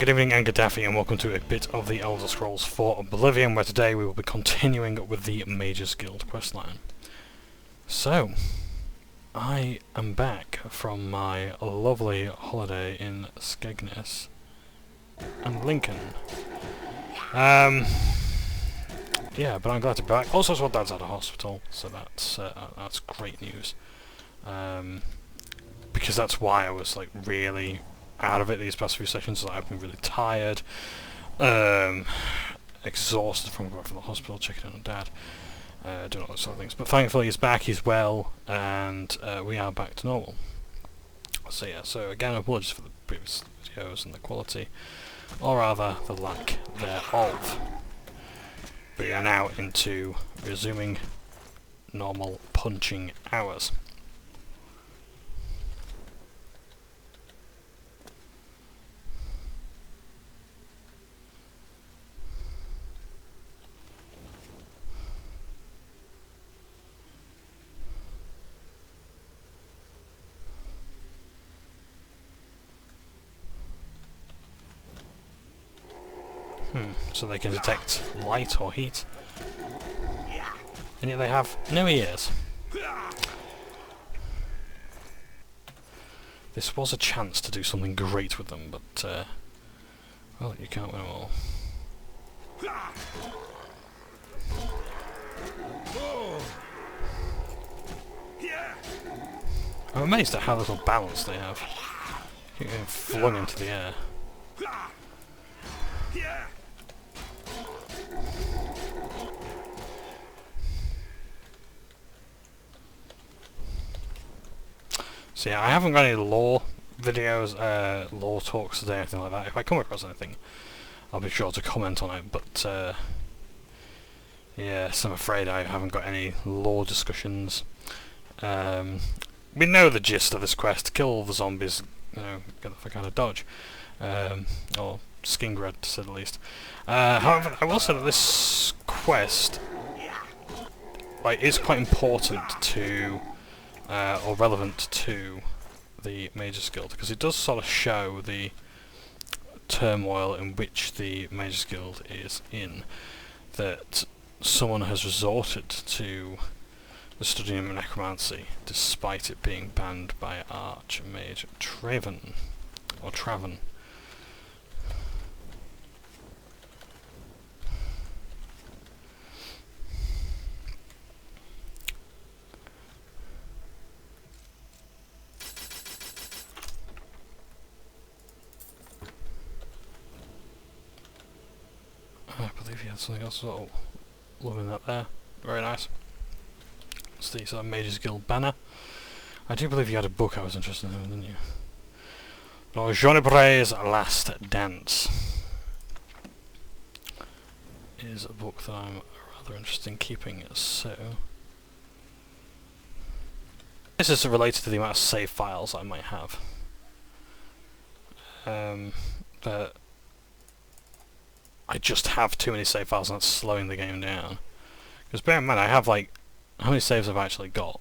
Good evening and Gaddafi, and welcome to a bit of the Elder Scrolls 4 Oblivion, where today we will be continuing with the Mages Guild questline. So, I am back from my lovely holiday in Skegness and Lincoln. Yeah, but I'm glad to be back. Also, my dad's at a hospital, so that's great news. Because that's why I was like really out of it these past few sessions. I've been really tired, exhausted from going from the hospital, checking in on Dad, doing all those sort of things. But thankfully he's back, he's well, and we are back to normal. So yeah, so again, apologies for the previous videos and the quality, or rather the lack thereof. But we are now into resuming normal punching hours. So they can detect light or heat. And yet they have no ears. This was a chance to do something great with them, but, well, you can't win them all. I'm amazed at how little balance they have. You're getting flung into the air. So yeah, I haven't got any lore videos, lore talks today, anything like that. If I come across anything, I'll be sure to comment on it, but yes, I'm afraid I haven't got any lore discussions. We know the gist of this quest: kill all the zombies, you know, get the fuck out of Dodge. Or Skingred, to say the least. However, I will say that this quest is quite important to, or relevant to, the Mages Guild, because it does sort of show the turmoil in which the Mages Guild is in. That someone has resorted to the study of necromancy, despite it being banned by Archmage Traven, or Traven. I believe he had something else. Oh, loving that there. Very nice. It's the sort of Mages Guild banner. I do believe you had a book I was interested in, didn't you? No, Johnbonne's Last Dance is a book that I'm rather interested in keeping, so... This is related to the amount of save files I might have. But I just have too many save files and that's slowing the game down. Because bear in mind, I have like... How many saves have I actually got?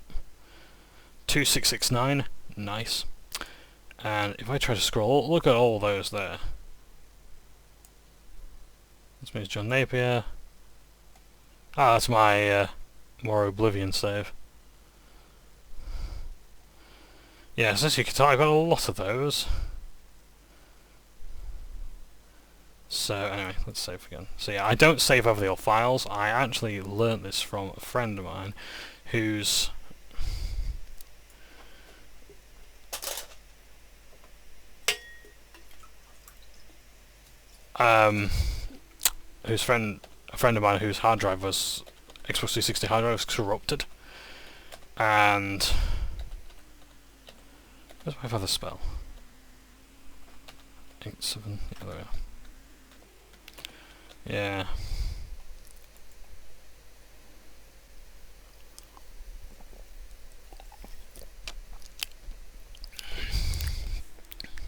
2669, nice. And if I try to scroll, look at all those there. This means John Napier. Ah, that's my more Oblivion save. Yes, as you can tell, I've got a lot of those. So anyway, let's save again. So yeah, I don't save over the old files. I actually learnt this from a friend of mine whose a friend of mine whose hard drive was Xbox 360 hard drive was corrupted, and where's my other spell? 8-7. Yeah, there we are. Yeah.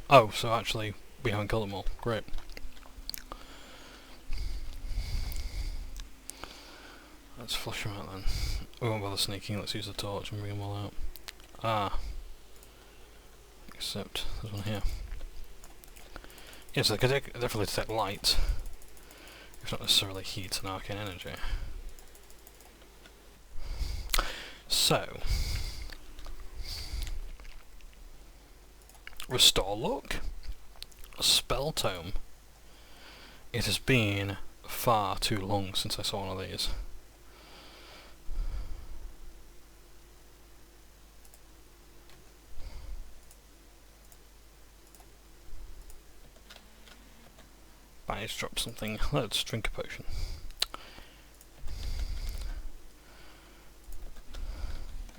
Oh, so actually we haven't killed them all. Great. Let's flush them out then. We won't bother sneaking, let's use the torch and bring them all out. Ah. Except there's one here. Yes, they could definitely detect light, if not necessarily heat and arcane energy. So, restore luck, a spell tome. It has been far too long since I saw one of these. I just dropped something. Let's drink a potion.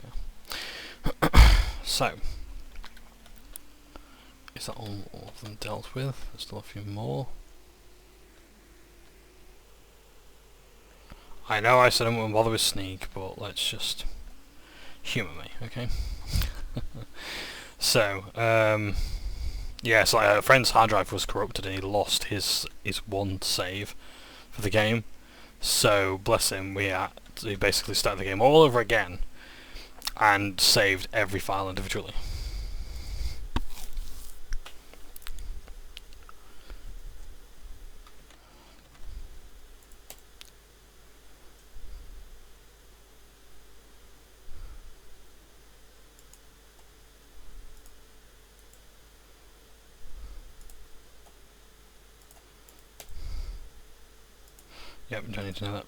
Yeah. So, is that all of them dealt with? There's still a few more. I know I said I wouldn't bother with sneak, but let's just humour me, okay? So, yeah, so a friend's hard drive was corrupted and he lost his one save for the game. So, bless him, we basically started the game all over again and saved every file individually. Yep, I need to know that.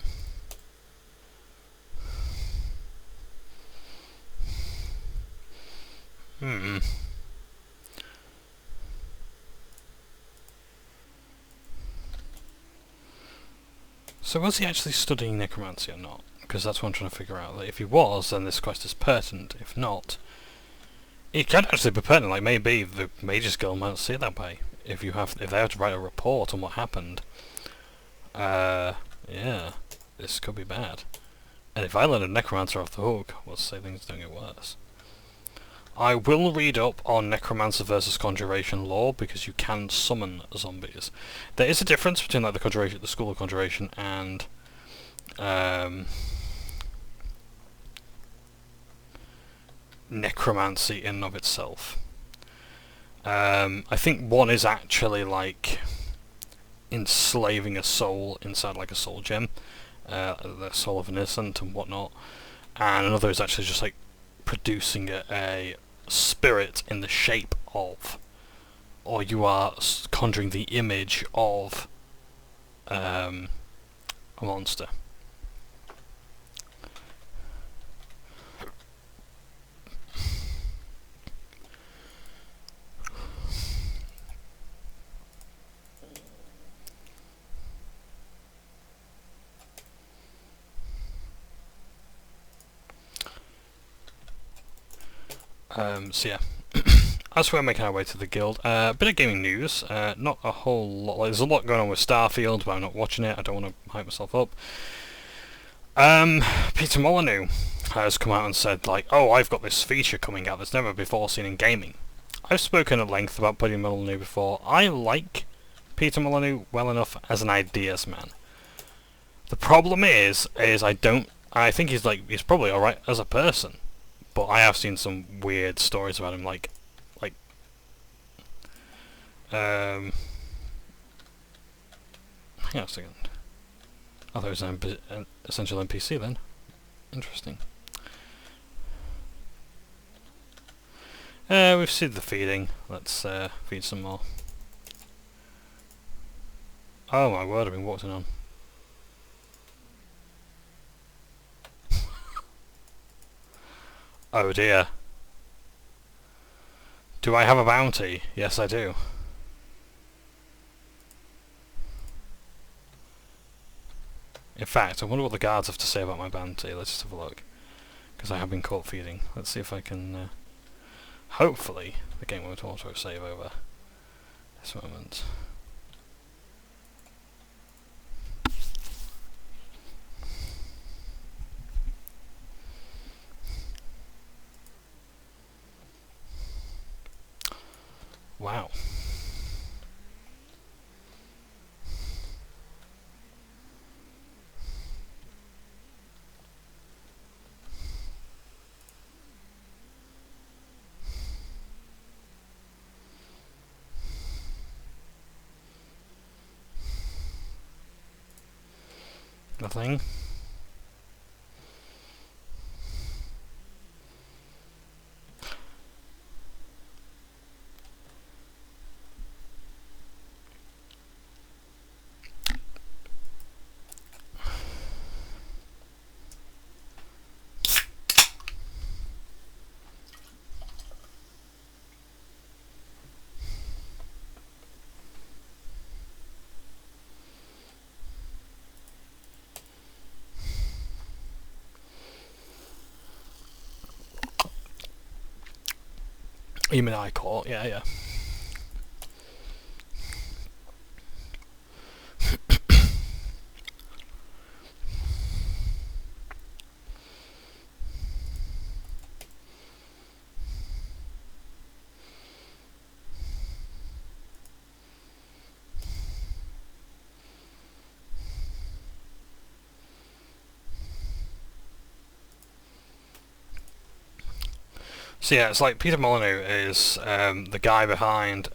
So was he actually studying necromancy or not? Because that's what I'm trying to figure out. Like, if he was, then this quest is pertinent. If not, it can actually be pertinent. Like, maybe the Mages Guild might see it that way. If they have to write a report on what happened, yeah, this could be bad. And if I let a necromancer off the hook, what's to say things don't get worse? I will read up on necromancer versus conjuration lore, because you can summon zombies. There is a difference between like the school of conjuration and necromancy in and of itself. I think one is actually like enslaving a soul inside like a soul gem, the soul of an innocent and whatnot, and another is actually just like producing a spirit in the shape of, or you are conjuring the image of a monster. So yeah, as we're making our way to the guild, a bit of gaming news, not a whole lot. Like, there's a lot going on with Starfield, but I'm not watching it, I don't want to hype myself up. Peter Molyneux has come out and said, like, oh, I've got this feature coming out that's never before seen in gaming. I've spoken at length about Peter Molyneux before. I like Peter Molyneux well enough as an ideas man. The problem is I think he's probably alright as a person. But I have seen some weird stories about him, like, hang on a second. I thought it was an essential NPC then. Interesting. We've seen the feeding. Let's feed some more. Oh my word, I've been walking on. Oh dear. Do I have a bounty? Yes, I do. In fact, I wonder what the guards have to say about my bounty. Let's just have a look. Because I have been caught feeding. Let's see if I can... hopefully, the game won't auto-save over this moment. Wow. the thing. You mean I caught? Yeah, yeah. So yeah, it's like Peter Molyneux is the guy behind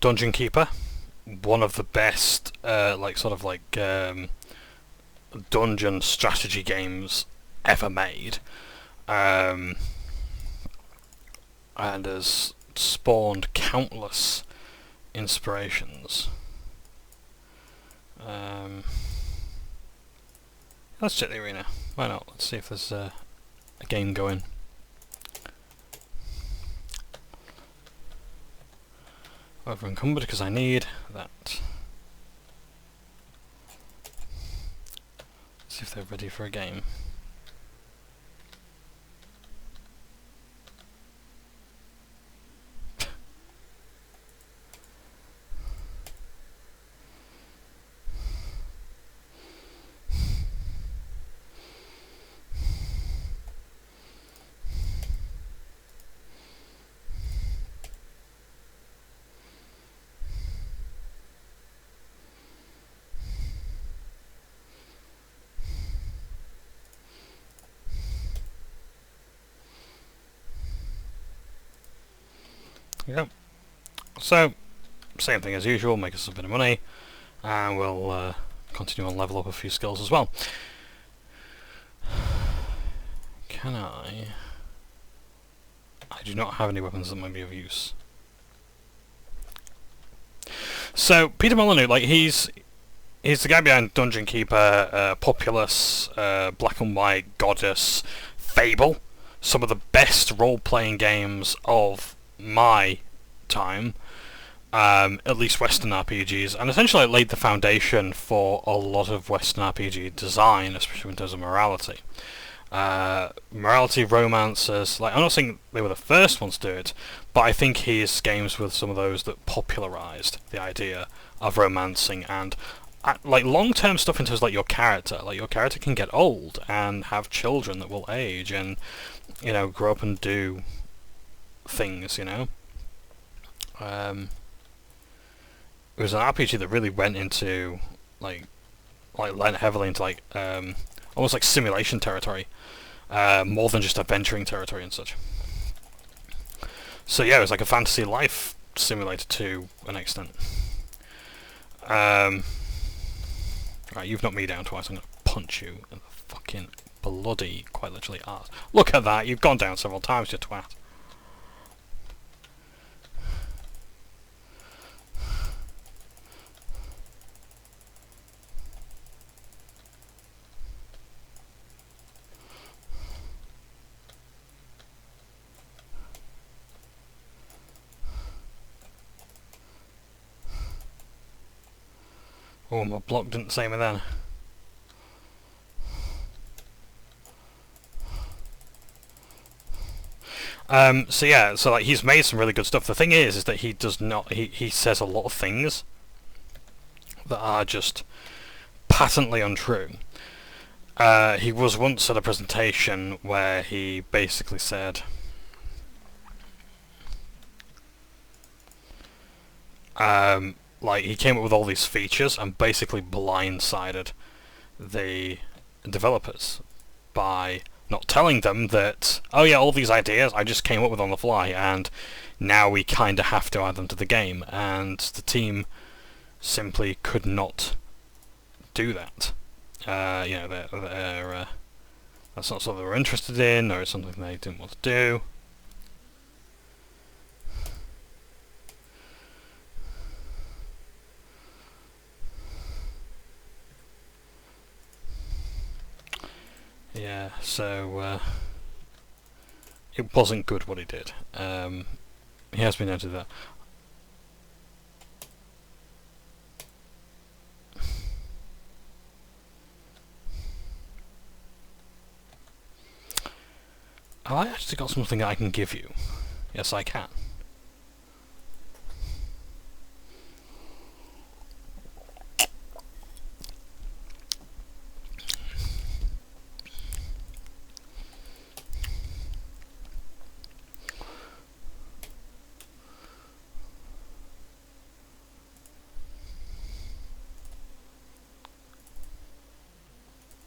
Dungeon Keeper, one of the best dungeon strategy games ever made, and has spawned countless inspirations. Let's check the arena. Why not? Let's see if there's a game going. Over encumbered because I need that. Let's see if they're ready for a game. Yep. So, same thing as usual, make us a bit of money, and we'll continue on level up a few skills as well. Can I do not have any weapons that might be of use. So, Peter Molyneux, like, he's the guy behind Dungeon Keeper, Populous, Black and White, Goddess, Fable, some of the best role-playing games of my time, at least Western RPGs, and essentially it laid the foundation for a lot of Western RPG design, especially in terms of morality. Morality, romances, like, I'm not saying they were the first ones to do it, but I think his games were some of those that popularized the idea of romancing and like long-term stuff in terms of like your character. Like, your character can get old and have children that will age and, you know, grow up and do things, you know. It was an RPG that really went into like went heavily into like almost like simulation territory, more than just adventuring territory and such. So yeah, it was like a fantasy life simulator to an extent. Right, you've knocked me down twice. I'm gonna punch you in the fucking bloody, quite literally, arse. Look at that! You've gone down several times, you twat. Oh, my block didn't save me then. So yeah, so like he's made some really good stuff. The thing is that he does not. He says a lot of things that are just patently untrue. He was once at a presentation where he basically said, like, he came up with all these features and basically blindsided the developers by not telling them that, oh yeah, all these ideas I just came up with on the fly, and now we kind of have to add them to the game, and the team simply could not do that. You know, that's not something they're interested in, or it's something they didn't want to do. Yeah, so it wasn't good what he did. He has been noted that. Have I actually got something I can give you? Yes, I can.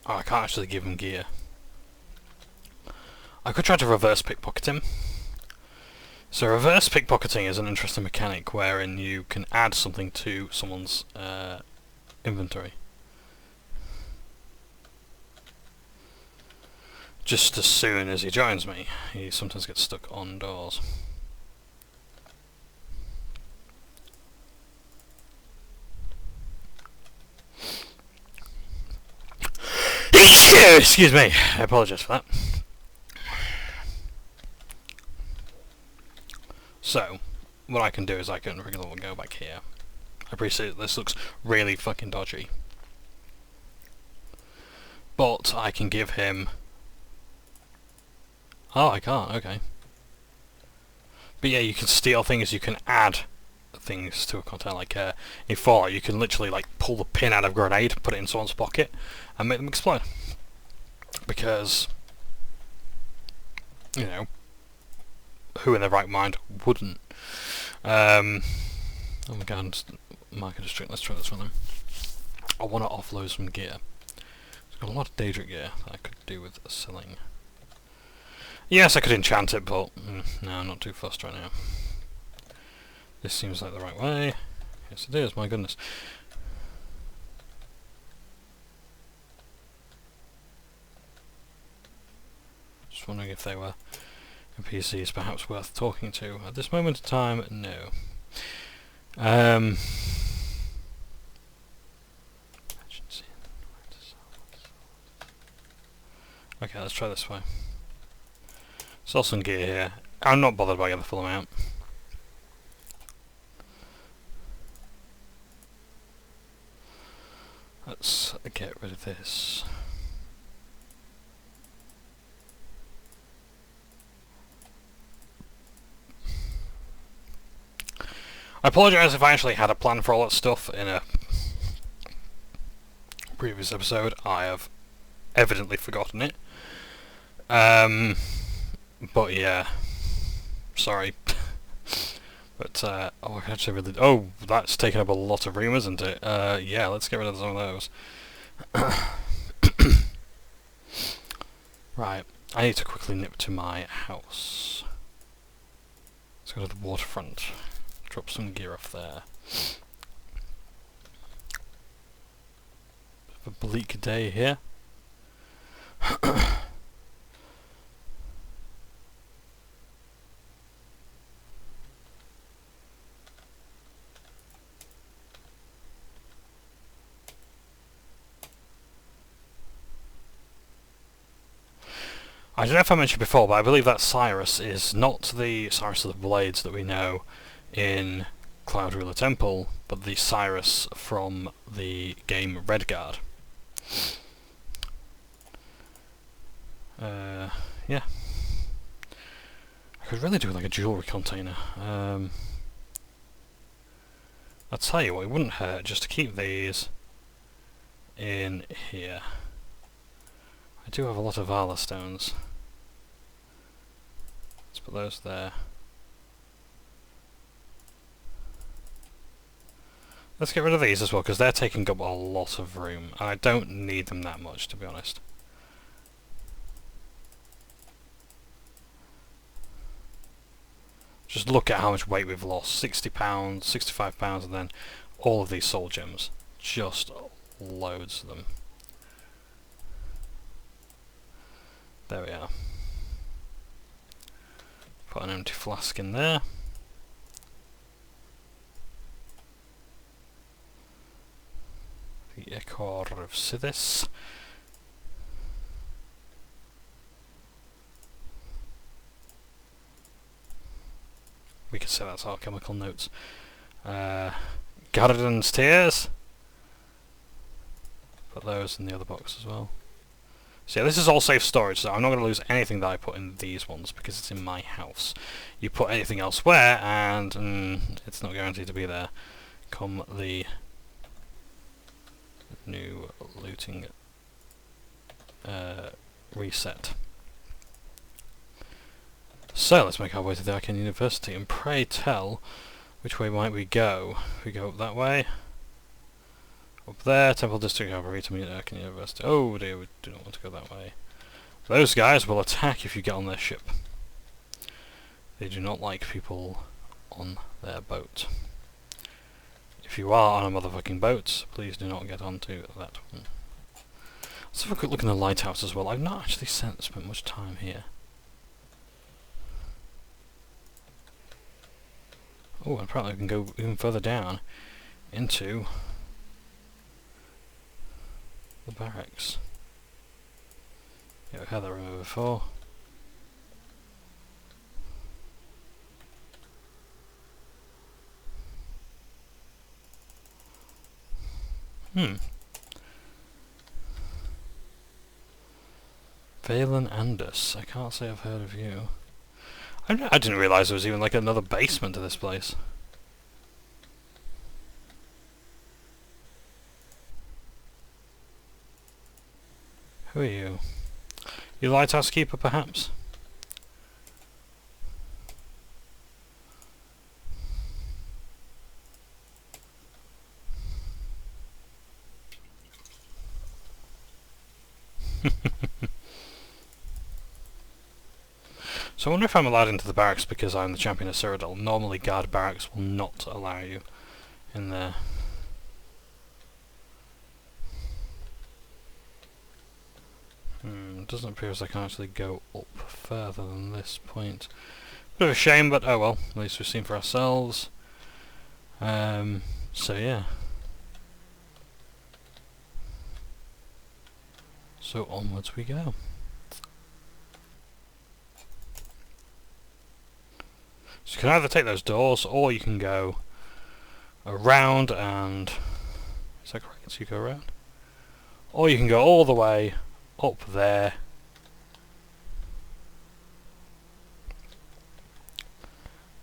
Oh, I can't actually give him gear. I could try to reverse pickpocket him. So reverse pickpocketing is an interesting mechanic wherein you can add something to someone's inventory. Just as soon as he joins me, he sometimes gets stuck on doors. Excuse me, I apologise for that. So, what I can do is I can regularly go back here. I appreciate this looks really fucking dodgy. But I can give him... Oh, I can't, okay. But yeah, you can steal things, you can add things to a container, like in Fallout you can literally like pull the pin out of a grenade, put it in someone's pocket, and make them explode. Because, you know, who in their right mind wouldn't? Oh my god, marker district, let's try this one then. I want to offload some gear. It's got a lot of Daedric gear that I could do with selling. Yes, I could enchant it, but no, I'm not too fussed right now. This seems like the right way. Yes it is, my goodness. Just wondering if they were NPCs perhaps worth talking to. At this moment in time, no. Okay, let's try this way. Sell some gear here. I'm not bothered by the full amount. Let's get rid of this. I apologise if I actually had a plan for all that stuff in a previous episode. I have evidently forgotten it. But yeah, sorry. But oh, I actually really. Oh, that's taken up a lot of room, isn't it? Yeah, let's get rid of some of those. Right, I need to quickly nip to my house. Let's go to the waterfront. Drop some gear off there. Bit of a bleak day here. I don't know if I mentioned before, but I believe that Cyrus is not the Cyrus of the Blades that we know in Cloud Ruler Temple, but the Cyrus from the game Redguard. Yeah. I could really do like a jewellery container. I'll tell you what, it wouldn't hurt just to keep these in here. I do have a lot of Vala stones. Let's put those there. Let's get rid of these as well, because they're taking up a lot of room, and I don't need them that much, to be honest. Just look at how much weight we've lost. 60 pounds, 65 pounds, and then all of these soul gems. Just loads of them. There we are. Put an empty flask in there. The Ichor of Sithis. We could say that's our chemical notes. Garden's Tears. Put those in the other box as well. So yeah, this is all safe storage, so I'm not going to lose anything that I put in these ones because it's in my house. You put anything elsewhere and it's not guaranteed to be there come the new looting reset. So let's make our way to the Arcane University, and pray tell, which way might we go? We go up that way. Up there, Temple District Arboretum, Arcane University. Oh dear, we do not want to go that way. Those guys will attack if you get on their ship. They do not like people on their boat. If you are on a motherfucking boat, please do not get onto that one. Let's have a quick look in the lighthouse as well. I've not actually spent much time here. Oh, and apparently we can go even further down into the barracks. Yeah, we've had that room before. Valen Andus. I can't say I've heard of you. I didn't realise there was even like another basement to this place. Who are you? You lighthouse keeper, perhaps? So I wonder if I'm allowed into the barracks because I'm the champion of Cyrodiil. Normally guard barracks will not allow you in there. Doesn't appear as I can actually go up further than this point. Bit of a shame, but oh well, at least we've seen for ourselves. So yeah. So onwards we go. So you can either take those doors, or you can go around and... Is that correct? So you go around? Or you can go all the way up there.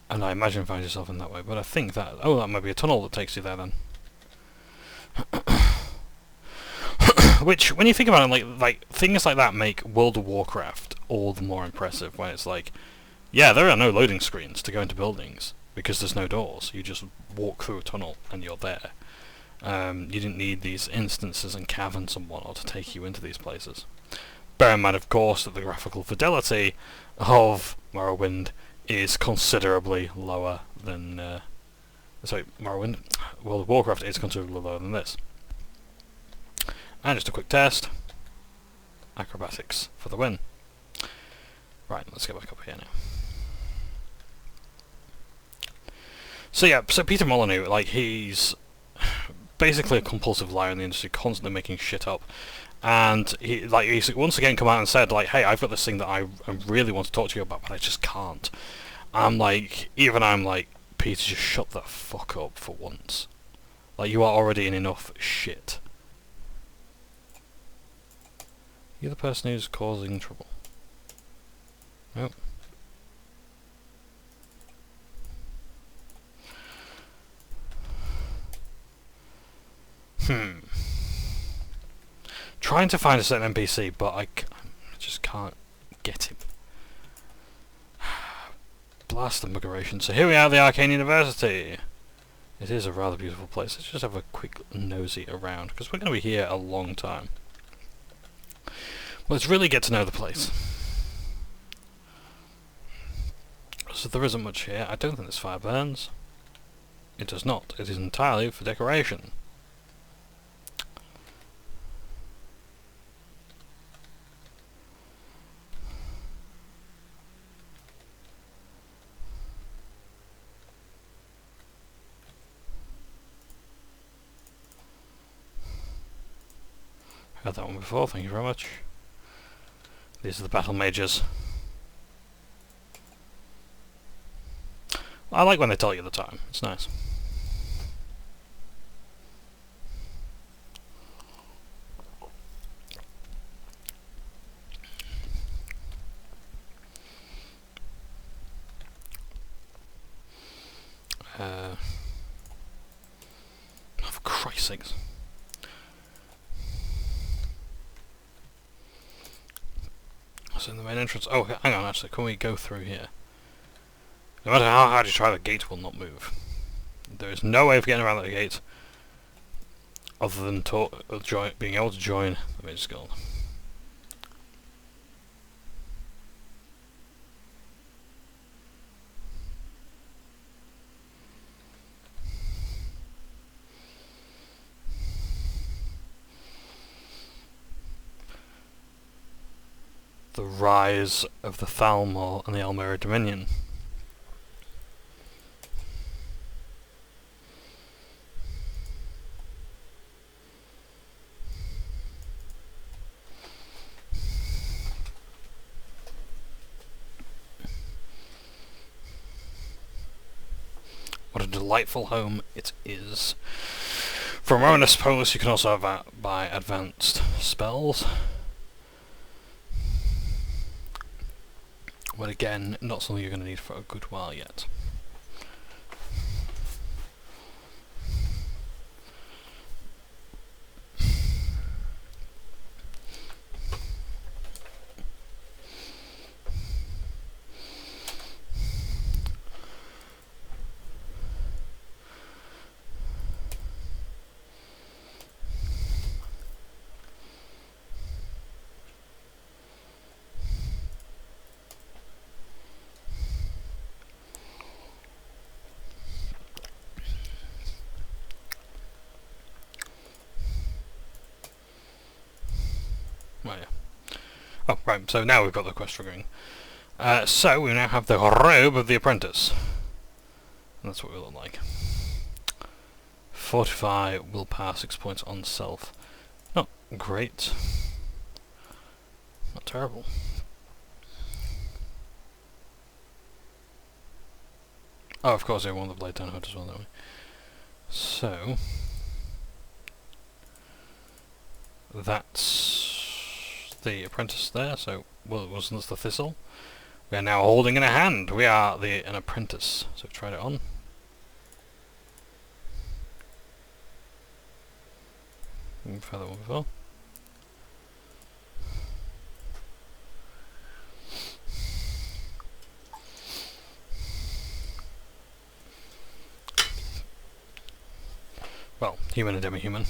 And I imagine find yourself in that way, but I think that... Oh, that might be a tunnel that takes you there then. Which, when you think about it, like things like that make World of Warcraft all the more impressive, when it's like, yeah, there are no loading screens to go into buildings, because there's no doors. You just walk through a tunnel, and you're there. You didn't need these instances and caverns and whatnot to take you into these places. Bear in mind, of course, that the graphical fidelity of Morrowind is considerably lower than... Morrowind. World of Warcraft is considerably lower than this. And just a quick test. Acrobatics for the win. Right, let's get back up here now. So yeah, so Peter Molyneux, like, he's basically a compulsive liar in the industry, constantly making shit up. And he's once again come out and said, like, hey, I've got this thing that I really want to talk to you about, but I just can't. I'm like, Peter, just shut the fuck up for once. Like, you are already in enough shit. You're the person who's causing trouble. Nope. Trying to find a certain NPC, but I just can't get him. Blast the migration. So here we are at the Arcane University. It is a rather beautiful place. Let's just have a quick nosy around, because we're going to be here a long time. Let's really get to know the place. So there isn't much here. I don't think this fire burns. It does not. It is entirely for decoration. Had that one before, thank you very much. These are the battle mages. I like when they tell you the time, it's nice. For Christ's sakes. So in the main entrance. Oh, hang on, actually, can we go through here? No matter how hard you try, the gate will not move. There is no way of getting around that gate other than being able to join the Mage's Guild. The rise of the Thalmor and the Almera Dominion. What a delightful home it is. For a moment, I suppose you can also buy advanced spells. But again, not something you're going to need for a good while yet. Oh, yeah. Oh, right, so now we've got the quest triggering. So we now have the robe of the apprentice. And that's what we look like. Fortify, willpower, 6 points on self. Not great. Not terrible. Oh, of course, we want the blade down hood as well, don't we? So that's the apprentice there, so, well, it wasn't the thistle. We are now holding in a hand. We are an apprentice. So we've tried it on. We've had that one before. Well, human and demi-human.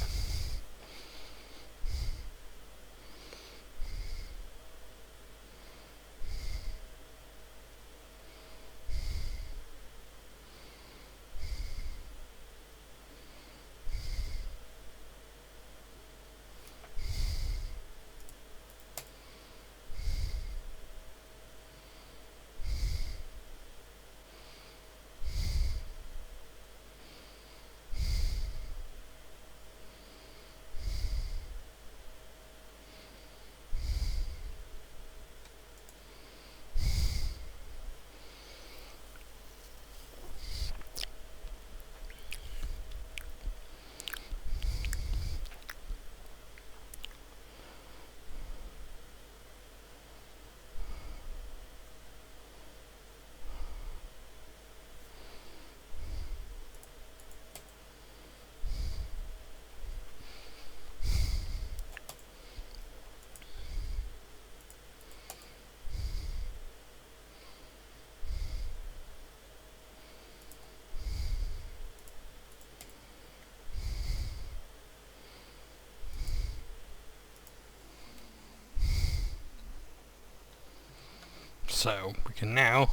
So we can now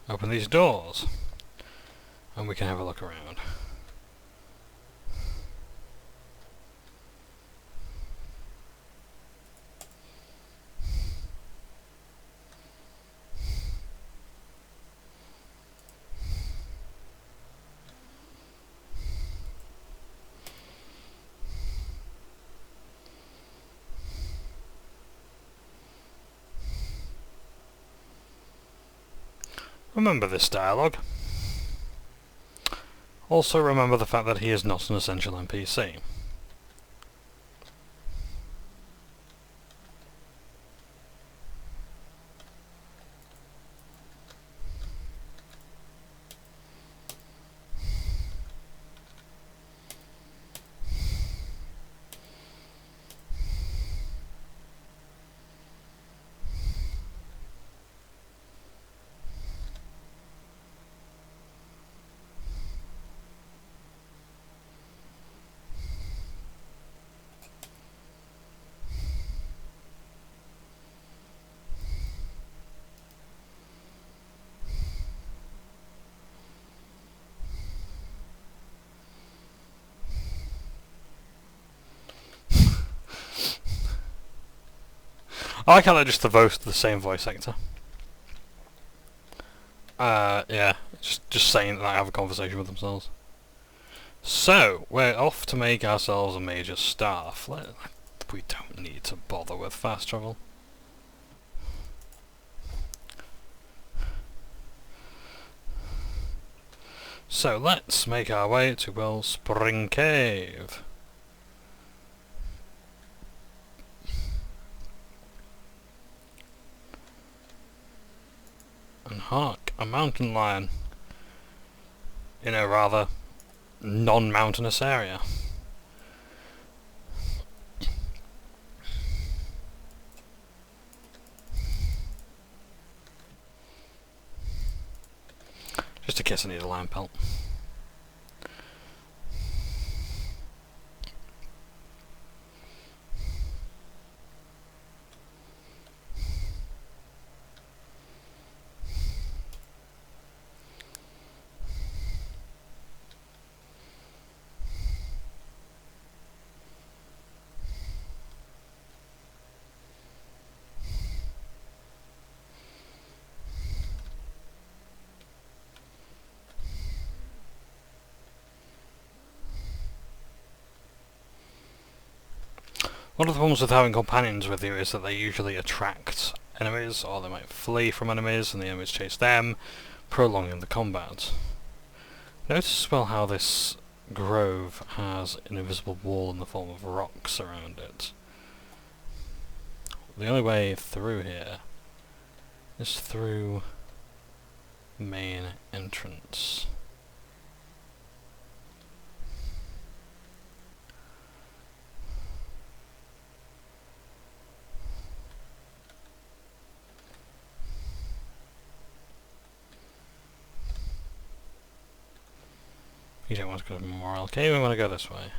open these doors and we can have a look around. Remember this dialogue. Also remember the fact that he is not an essential NPC. I like how they're just the same voice actor. Yeah, just saying that they have a conversation with themselves. So, we're off to make ourselves a major staff. We don't need to bother with fast travel. So, let's make our way to Wellspring Cave. And hark, a mountain lion. In a rather non-mountainous area. Just in case I need a lion pelt. One of the problems with having companions with you is that they usually attract enemies, or they might flee from enemies and the enemies chase them, prolonging the combat. Notice as well how this grove has an invisible wall in the form of rocks around it. The only way through here is through the main entrance. You don't want to go to Memorial Cave, we want to go this way.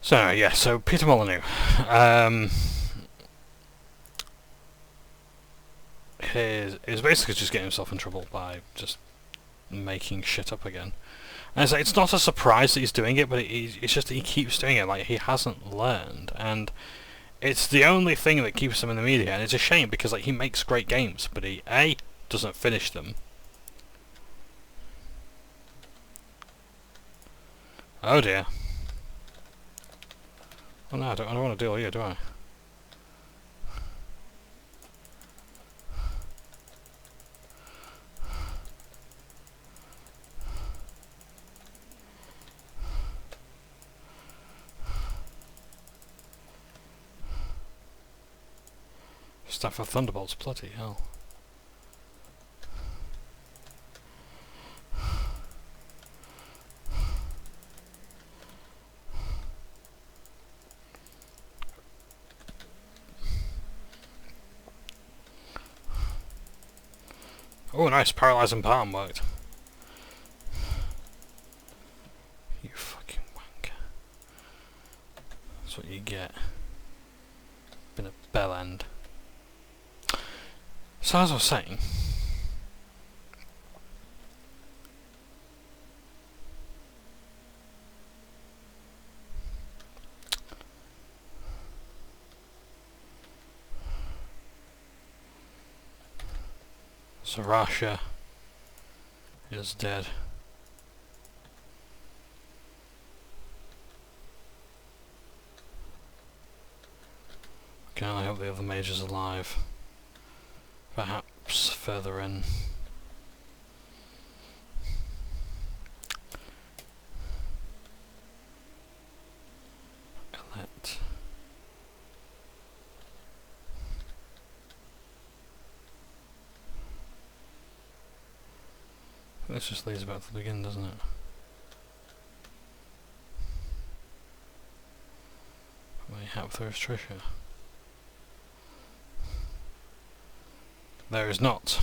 So, yeah, so Peter Molyneux. He's basically just getting himself in trouble by just making shit up again. And it's not a surprise that he's doing it, but it's just that he keeps doing it, like he hasn't learned. And it's the only thing that keeps him in the media, and it's a shame because like he makes great games, but he A, doesn't finish them. Oh dear. Oh no, I don't want to deal with you, do I? Staff of Thunderbolts, bloody hell. Oh nice, Paralysing Palm worked. You fucking wanker. That's what you get. Been a bell end. So as I was saying, Rakshazzah is dead. can only hope the other mage is alive. Perhaps further in. This just leads back to the beginning, doesn't it? Mayhap there is treasure. There is not.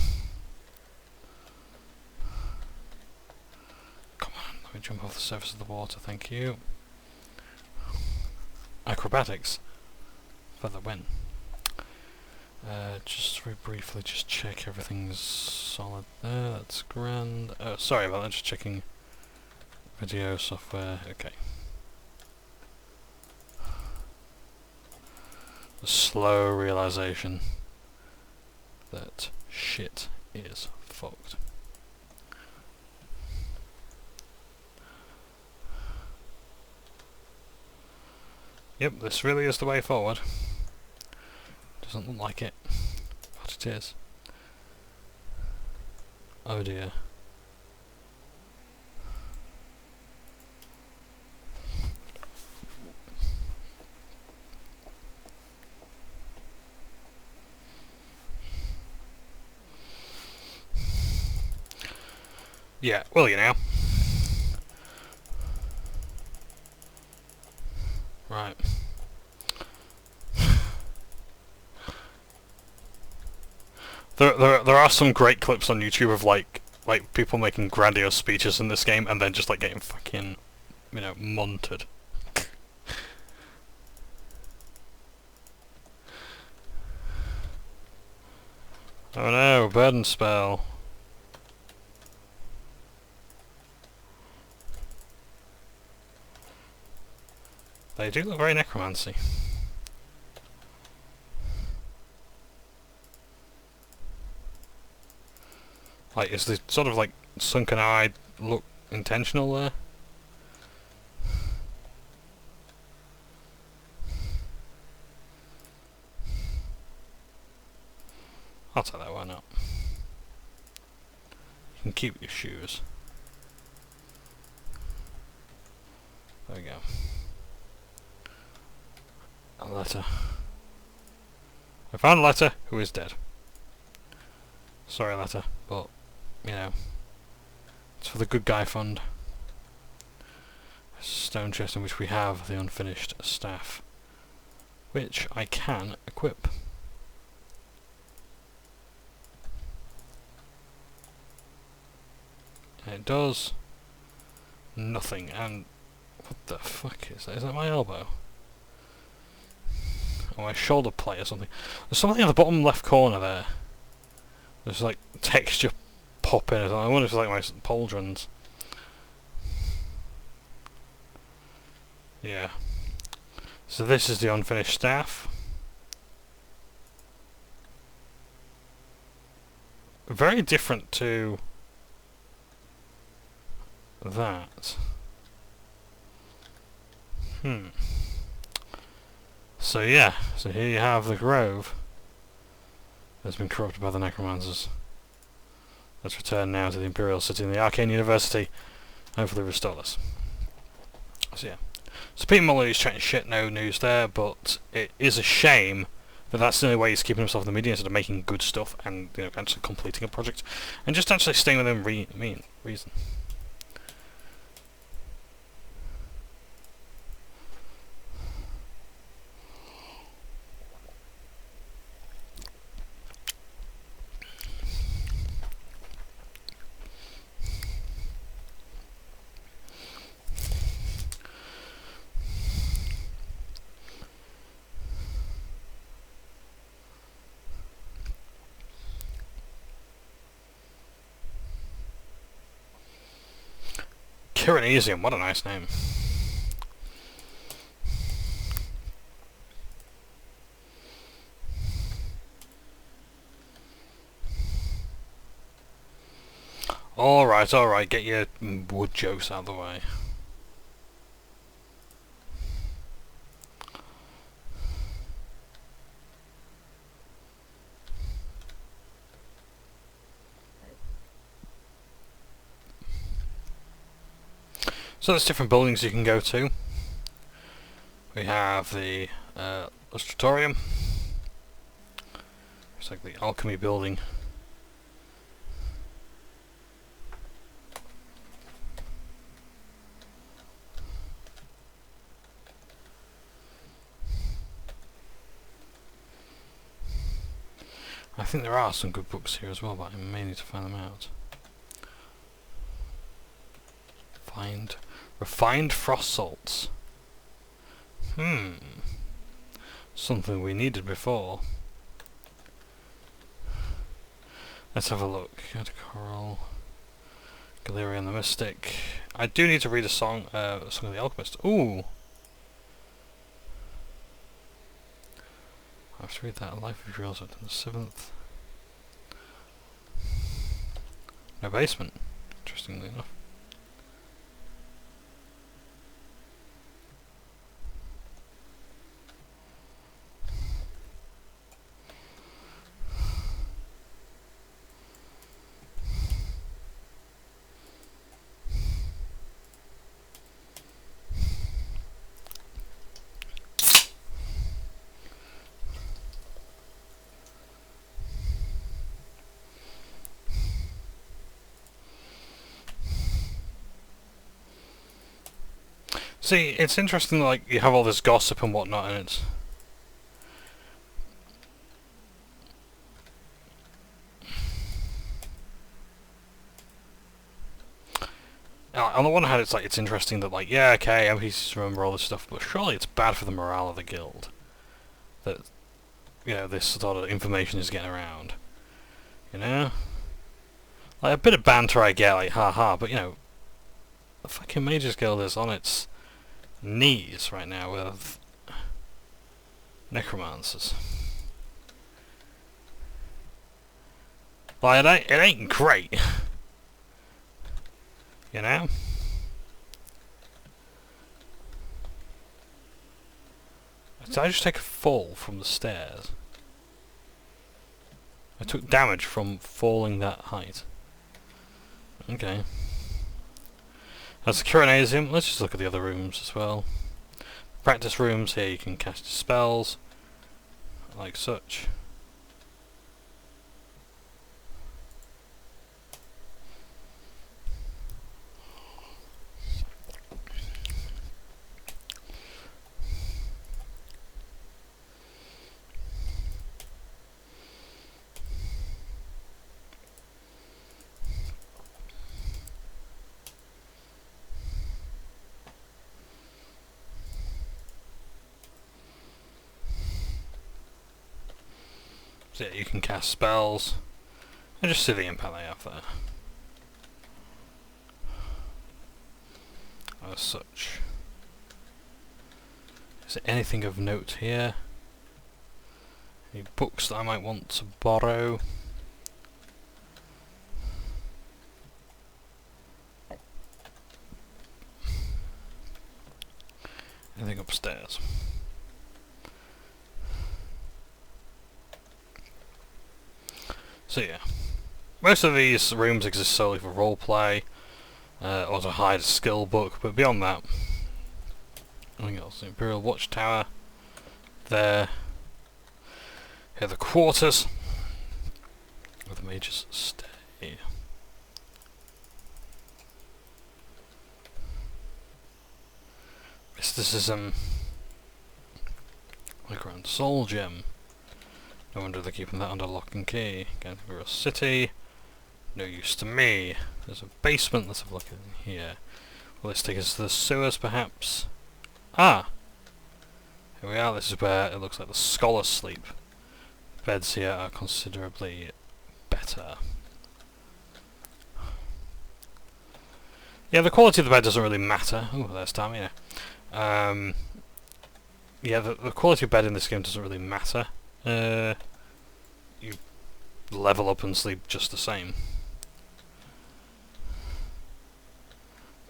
Come on, let me jump off the surface of the water, thank you. Acrobatics for the win. Just very briefly, just check everything's solid there, that's grand. Oh, sorry about that, just checking video software, okay. The slow realization that shit is fucked. Yep, this really is the way forward. Doesn't look like it, but it is. Oh dear. Yeah, will you now? Right. There are some great clips on YouTube of like people making grandiose speeches in this game and then just like getting fucking, you know, munted. Oh no, burden spell. They do look very necromancy. Like, is the sort of like sunken eye look intentional there? I'll take that, why not? You can keep your shoes. There we go. A letter. I found a letter who is dead. Sorry, letter, but you know, it's for the good guy fund. A stone chest in which we have the unfinished staff, which I can equip. And it does nothing, and what the fuck is that? Is that my elbow? Or my shoulder plate or something? There's something in the bottom left corner there. There's like texture popping. I wonder if it's like my pauldrons. Yeah. So this is the unfinished staff. Very different to that. So yeah, so here you have the grove that's been corrupted by the necromancers. Let's return now to the Imperial City and the Arcane University. Hopefully restore this. So yeah. So Peter Molyneux is chatting shit, no news there, but it is a shame that that's the only way he's keeping himself in the media instead of making good stuff and, you know, actually completing a project and just actually staying within reason. Kiranesium, what a nice name. Alright, get your wood jokes out of the way. So there's different buildings you can go to. We have the Lustratorium. It's like the alchemy building. I think there are some good books here as well, but I may need to find them out. Refined frost salts. Something we needed before. Let's have a look. Got Coral, Galerion the Mystic. I do need to read a song of the Alchemist. Ooh! I have to read that. Life of Drills up to the 7th. No basement, interestingly enough. See, it's interesting, like, you have all this gossip and whatnot, and it's... on the one hand, it's like, it's interesting that, like, yeah, okay, NPCs remember all this stuff, but surely it's bad for the morale of the guild. That, you know, this sort of information is getting around. You know? Like, a bit of banter I get, like, haha, but, you know, the fucking Mages Guild is on its knees right now with necromancers. Like, it ain't great. You know? Did I just take a fall from the stairs? I took damage from falling that height. Okay. That's the Curanasium. Let's just look at the other rooms as well. Practice rooms, here you can cast spells, like such. So yeah, you can cast spells, and just see the impact they have there. As such. Is there anything of note here? Any books that I might want to borrow? Anything upstairs? So yeah, most of these rooms exist solely for roleplay, or to hide a skill book, but beyond that, nothing else. The Imperial Watchtower, there. Here are the quarters, where the mages stay. Mysticism, Grand Soul Gem. No wonder they're keeping that under lock and key. Gangrel City, no use to me. There's a basement, let's have a look in here. Will this take us to the sewers, perhaps? Ah! Here we are, this is where it looks like the scholars sleep. Beds here are considerably better. Yeah, the quality of the bed doesn't really matter. Oh, there's stamina. Yeah, the quality of bed in this game doesn't really matter. You level up and sleep just the same.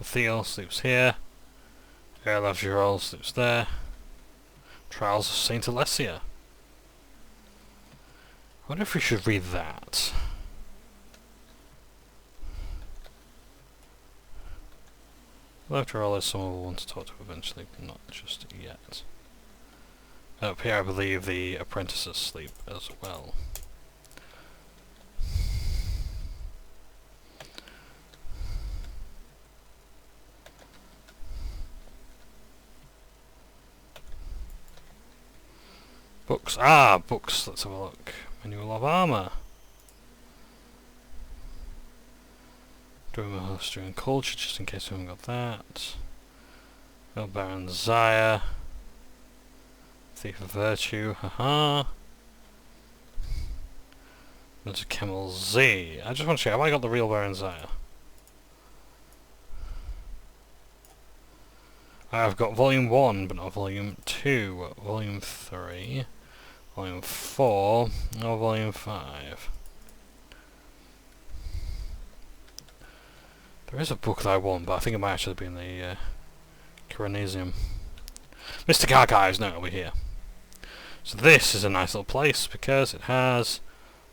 Theo sleeps here. Erla Girol sleeps there. Trials of Saint Alessia. I wonder if we should read that. Well, after all, there's someone we'll want to talk to eventually, not just yet. Up here I believe the apprentices sleep as well. Books. Ah, books. Let's have a look. Manual of Armour. Doing history and culture, just in case we haven't got that. Oh, Baron Zaya. Thief of Virtue. Haha. There's a Camel Z. I just want to check. Have I got the real Baron Zaya? I've got Volume 1, but not Volume 2. Volume 3. Volume 4, or Volume 5. There is a book that I want, but I think it might actually be in the Coronasium. Mystic Archives, no, it'll be here. So this is a nice little place, because it has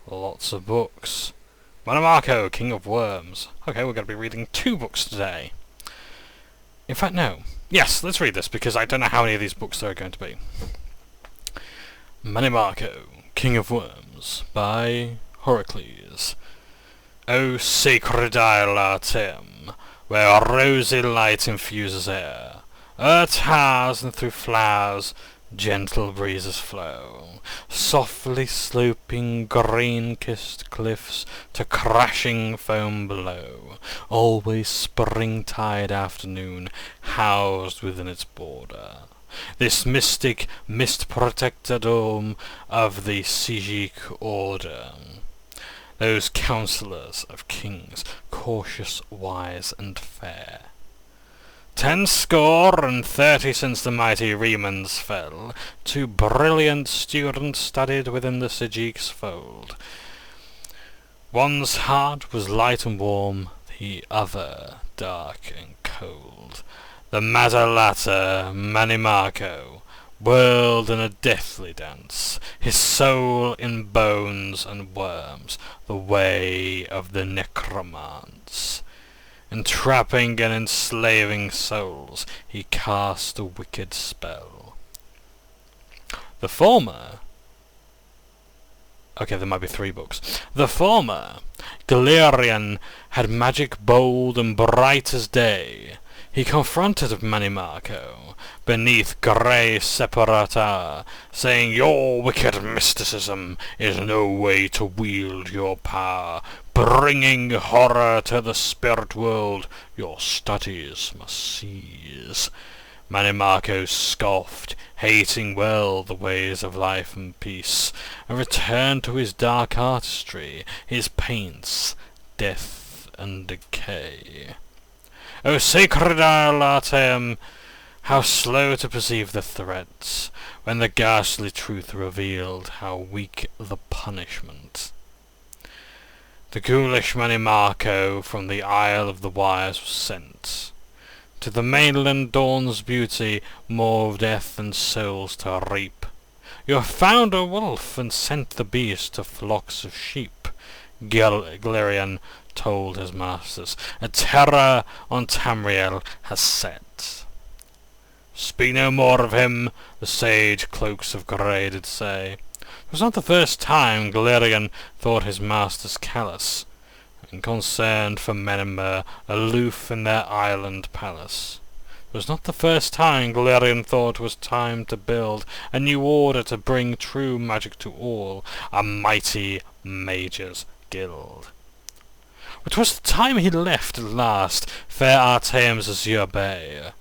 lots of books. Monomarco, King of Worms. Okay, we're going to be reading 2 books today. In fact, no. Yes, let's read this, because I don't know how many of these books there are going to be. Monomarco, King of Worms, by Horacles. O sacred isle Artem, where rosy light infuses air, o'er towers and through flowers gentle breezes flow, softly sloping green-kissed cliffs to crashing foam below, always springtide afternoon housed within its border. This mystic, mist-protected dome of the Sijic order. Those counsellors of kings, cautious, wise, and fair. 10 score and 30 since the mighty Remans fell, 2 brilliant students studied within the Sijic's fold. One's heart was light and warm, the other dark and cold. The Mazzalata Manimarco whirled in a deathly dance, his soul in bones and worms, the way of the necromants. Entrapping and enslaving souls, he cast a wicked spell. The former... Okay, there might be 3 books. The former, Galerian, had magic bold and bright as day. He confronted Manimarco beneath grey separata, saying, "Your wicked mysticism is no way to wield your power. Bringing horror to the spirit world, your studies must cease." Manimarco scoffed, hating well the ways of life and peace, and returned to his dark artistry, his paints, death and decay. O sacred isle Artem, how slow to perceive the threats, when the ghastly truth revealed how weak the punishment. The ghoulish Manimarco from the Isle of the Wires was sent. To the mainland dawn's beauty, more of death and souls to reap. You have found a wolf and sent the beast to flocks of sheep, Galerian told his masters. A terror on Tamriel has set. Speak no more of him, the sage cloaks of grey did say. It was not the first time Galerian thought his masters callous, and concerned for Menimur, aloof in their island palace. It was not the first time Galerian thought it was time to build a new order to bring true magic to all, a mighty mages guild. But 'twas the time he left at last fair Artem's azure bay.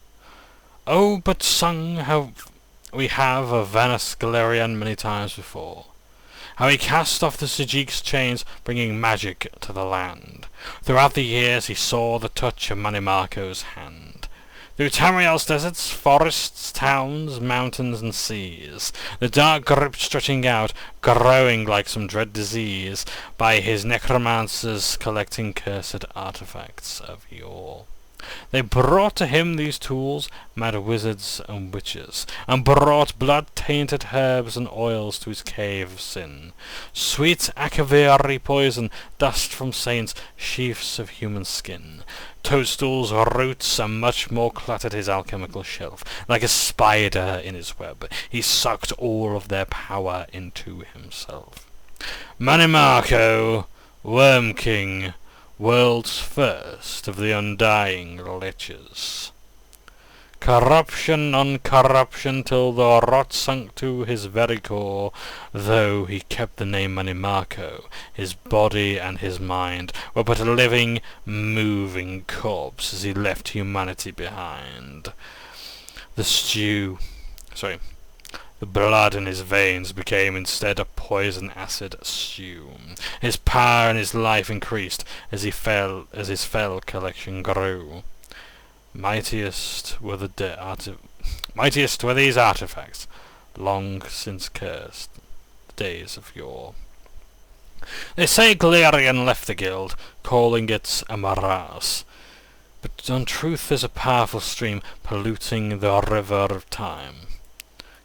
Oh, but sung how we have of Vanus Galerian many times before. How he cast off the Sijic's chains, bringing magic to the land. Throughout the years he saw the touch of Manimarco's hand. Through Tamriel's deserts, forests, towns, mountains, and seas, the dark grip stretching out, growing like some dread disease, by his necromancers collecting cursed artifacts of yore. They brought to him these tools, mad wizards and witches, and brought blood-tainted herbs and oils to his cave of sin, sweet acavari poison, dust from saints, sheafs of human skin, toadstools, roots, and much more cluttered his alchemical shelf. Like a spider in his web, he sucked all of their power into himself. Manimarco, Worm King, world's first of the undying liches. Corruption on corruption till the rot sunk to his very core, though he kept the name Manimarco, his body and his mind were but a living, moving corpse as he left humanity behind. The blood in his veins became instead a poison acid stew. His power and his life increased as his fell collection grew. Mightiest were these artifacts, long since cursed, the days of yore. They say Galerion left the guild, calling it a morass, but in truth is a powerful stream polluting the river of time.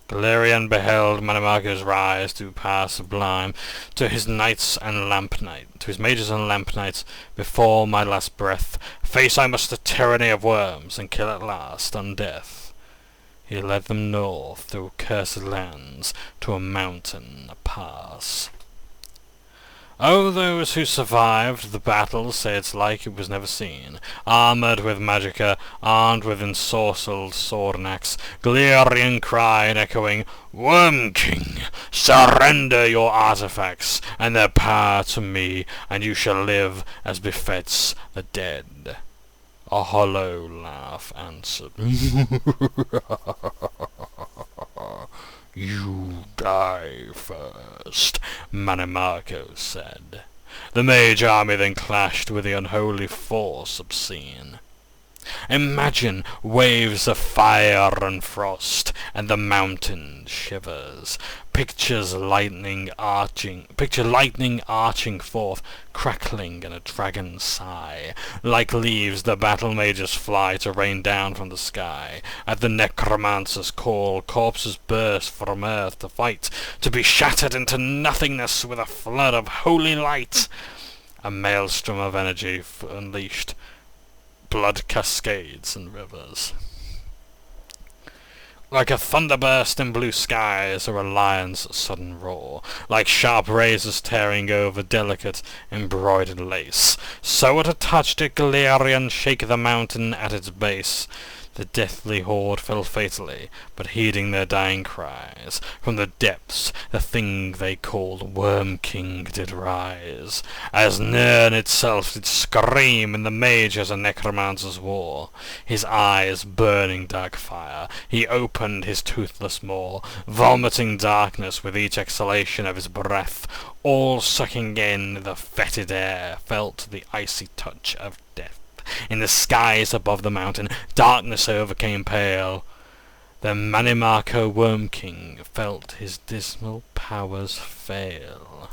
Galerion beheld Manimarco's rise to power sublime, to his mages and lamp knights, before my last breath, face I must the tyranny of worms, and kill at last on death. He led them north through cursed lands, to a mountain pass. Oh, those who survived the battle say it's like it was never seen. Armoured with magicka, armed with ensorcelled sword and axe, Galerion cried, echoing, "Worm King, surrender your artifacts and their power to me, and you shall live as befits the dead." A hollow laugh answered. "You die first," Manimarco said. The mage army then clashed with the unholy force obscene. Imagine waves of fire and frost, and the mountain shivers. Picture lightning arching forth, crackling in a dragon's sigh. Like leaves the battle mages fly to rain down from the sky. At the necromancer's call, corpses burst from earth to fight, to be shattered into nothingness with a flood of holy light. A maelstrom of energy unleashed, blood cascades and rivers. Like a thunderburst in blue skies, or a lion's sudden roar, like sharp razors tearing over delicate embroidered lace, so at a touch did Galerion shake the mountain at its base. The deathly horde fell fatally, but heeding their dying cries, from the depths the thing they called Worm King did rise, as Nirn itself did scream in the mage as a necromancer's war. His eyes burning dark fire, he opened his toothless maw, vomiting darkness with each exhalation of his breath, all sucking in the fetid air, felt the icy touch of death. In the skies above the mountain, darkness overcame pale. Then Manimarco Worm King felt his dismal powers fail.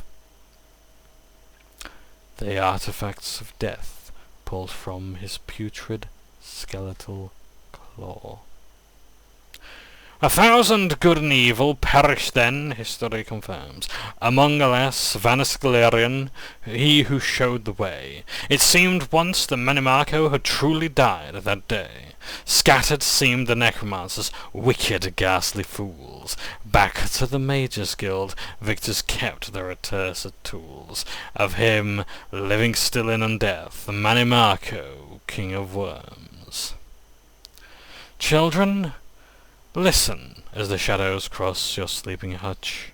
The artifacts of death pulled from his putrid skeletal claw. 1,000 good and evil perished then, history confirms. Among alas, vanished Galerion, he who showed the way. It seemed once that Manimarco had truly died that day. Scattered seemed the necromancers, wicked ghastly fools. Back to the Mages Guild, victors kept their accursed tools. Of him, living still in undeath, Manimarco, King of Worms. Children, listen as the shadows cross your sleeping hutch,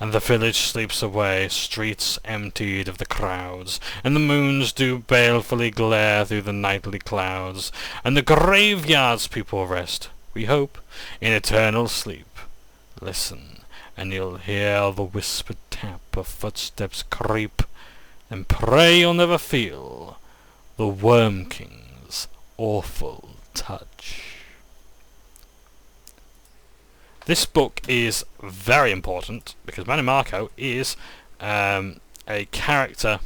and the village sleeps away, streets emptied of the crowds, and the moons do balefully glare through the nightly clouds, and the graveyards people rest, we hope, in eternal sleep. Listen, and you'll hear the whispered tap of footsteps creep, and pray you'll never feel the Worm King's awful touch. This book is very important because Manimarco is a character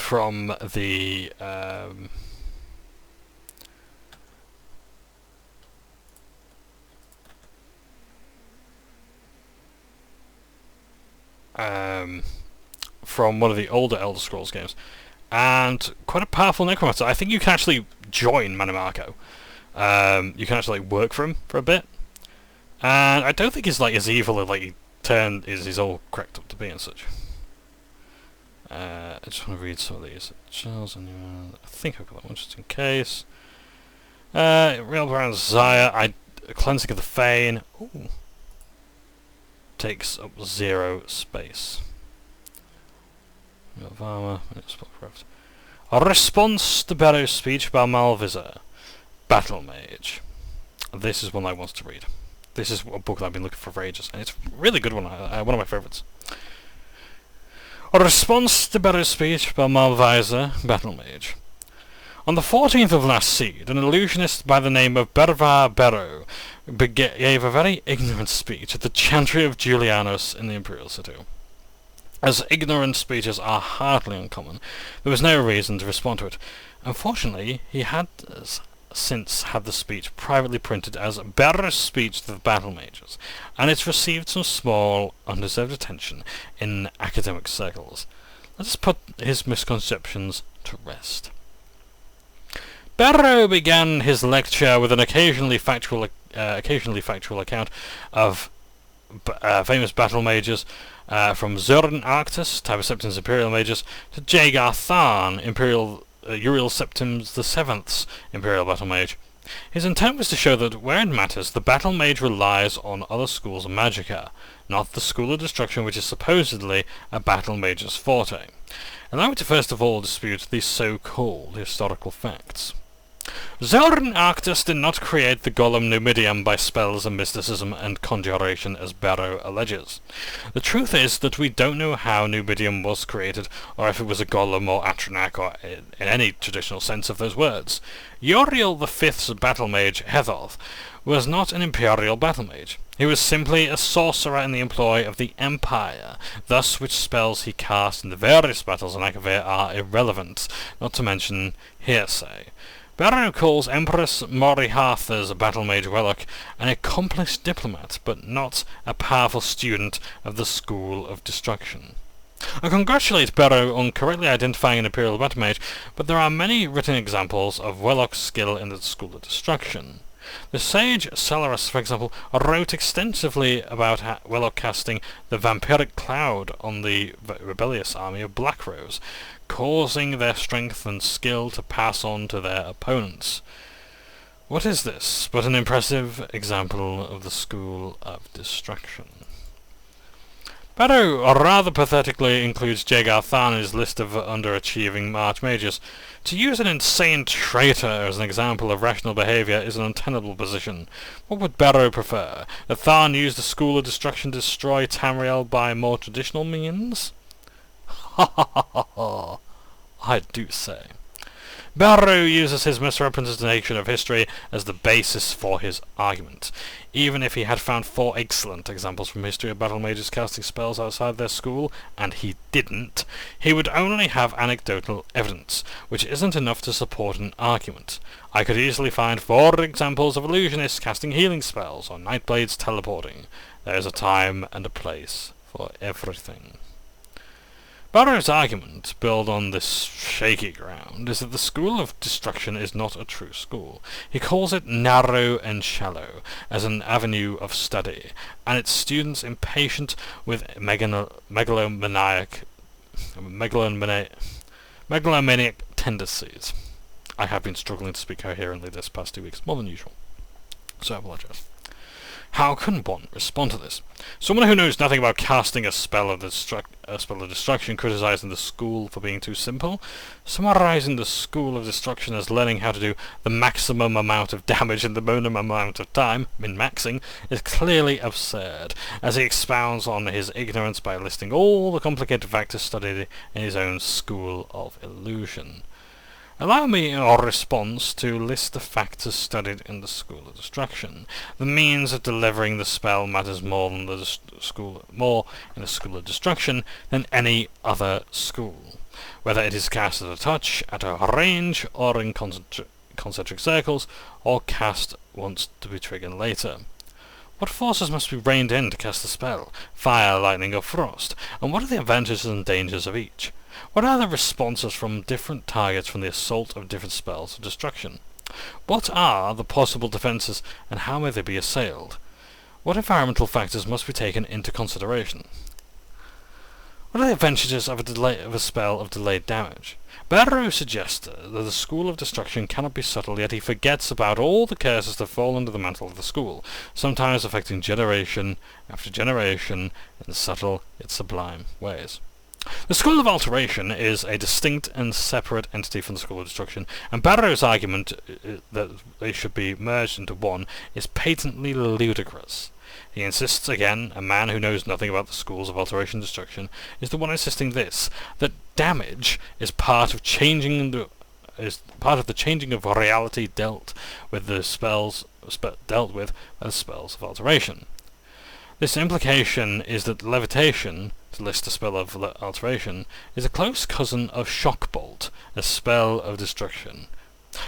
from the from one of the older Elder Scrolls games, and quite a powerful necromancer. I think you can actually join Manimarco. You can actually work for him for a bit, and I don't think he's like as evil as like he's all cracked up to be and such. I just want to read some of these. Charles, I think I've got that one just in case. Real Brown Zaya, Cleansing of the Fane. Ooh. Takes up 0 space. Armor, a response to Barrow's speech by Malvisor. Battle Mage. This is one I want to read. This is a book that I've been looking for ages, and it's a really good one. One of my favourites. A response to Barrow's speech by Malvisor. Battle Mage. On the 14th of last seed, an illusionist by the name of Bervar Barrow gave a very ignorant speech at the Chantry of Julianus in the Imperial Citadel. As ignorant speeches are hardly uncommon, there was no reason to respond to it. Unfortunately, he had since had the speech privately printed as Barrow's speech to the battle mages, and it's received some small, undeserved attention in academic circles. Let us put his misconceptions to rest. Barrow began his lecture with an occasionally factual account of famous battle mages, from Zurn Arctus, Tiber Septim's Imperial Mages, to Jagar Tharn, Uriel Septim's the Seventh's Imperial Battle Mage. His intent was to show that where it matters, the Battle Mage relies on other schools of magicka, not the School of Destruction, which is supposedly a Battle Mage's forte. Allow me to first of all dispute these so-called historical facts. Zurn Arctus did not create the golem Numidium by spells and mysticism and conjuration as Barrow alleges. The truth is that we don't know how Numidium was created, or if it was a golem or Atronach, or in any traditional sense of those words. Uriel V's battle mage, Hethoth, was not an imperial battle mage. He was simply a sorcerer in the employ of the Empire, thus which spells he cast in the various battles in Akavir are irrelevant, not to mention hearsay. Barrow calls Empress Morihatha's battle mage Wellock an accomplished diplomat, but not a powerful student of the School of Destruction. I congratulate Barrow on correctly identifying an Imperial battle mage, but there are many written examples of Wellock's skill in the School of Destruction. The sage Celerus, for example, wrote extensively about Wellock casting the vampiric cloud on the rebellious army of Blackrose, causing their strength and skill to pass on to their opponents. What is this but an impressive example of the School of Destruction? Barrow rather pathetically includes Jagar Tharn in his list of underachieving archmages. To use an insane traitor as an example of rational behaviour is an untenable position. What would Barrow prefer? That Tharn use the School of Destruction to destroy Tamriel by more traditional means? Ha ha ha ha ha! I do say. Barrow uses his misrepresentation of history as the basis for his argument. Even if he had found 4 excellent examples from history of battle mages casting spells outside their school, and he didn't, he would only have anecdotal evidence, which isn't enough to support an argument. I could easily find 4 examples of illusionists casting healing spells, or Nightblades teleporting. There is a time and a place for everything. Barrow's argument, built on this shaky ground, is that the School of Destruction is not a true school. He calls it narrow and shallow, as an avenue of study, and its students impatient with megalomaniac tendencies. I have been struggling to speak coherently this past 2 weeks, more than usual, so I apologize. How can one respond to this? Someone who knows nothing about casting a spell of destruction criticizing the school for being too simple? Summarizing the School of Destruction as learning how to do the maximum amount of damage in the minimum amount of time, min-maxing, is clearly absurd, as he expounds on his ignorance by listing all the complicated factors studied in his own School of Illusion. Allow me, in response, to list the factors studied in the School of Destruction. The means of delivering the spell matters more in the School of Destruction than any other school. whether it is cast at a touch, at a range, or in concentric circles, or cast once to be triggered later. What forces must be reined in to cast the spell? Fire, lightning, or frost? And what are the advantages and dangers of each? What are the responses from different targets from the assault of different spells of destruction? What are the possible defences, and how may they be assailed? What environmental factors must be taken into consideration? What are the advantages of a spell of delayed damage? Barrow suggests that the School of Destruction cannot be subtle, yet he forgets about all the curses that fall under the mantle of the school, sometimes affecting generation after generation in subtle yet sublime ways. The School of Alteration is a distinct and separate entity from the School of Destruction, and Barrow's argument that they should be merged into one is patently ludicrous. He insists again, a man who knows nothing about the schools of alteration and destruction is the one insisting this, that damage is part of the changing of reality dealt with by the spells of alteration. This implication is that levitation, to list a spell of alteration, is a close cousin of shockbolt, a spell of destruction.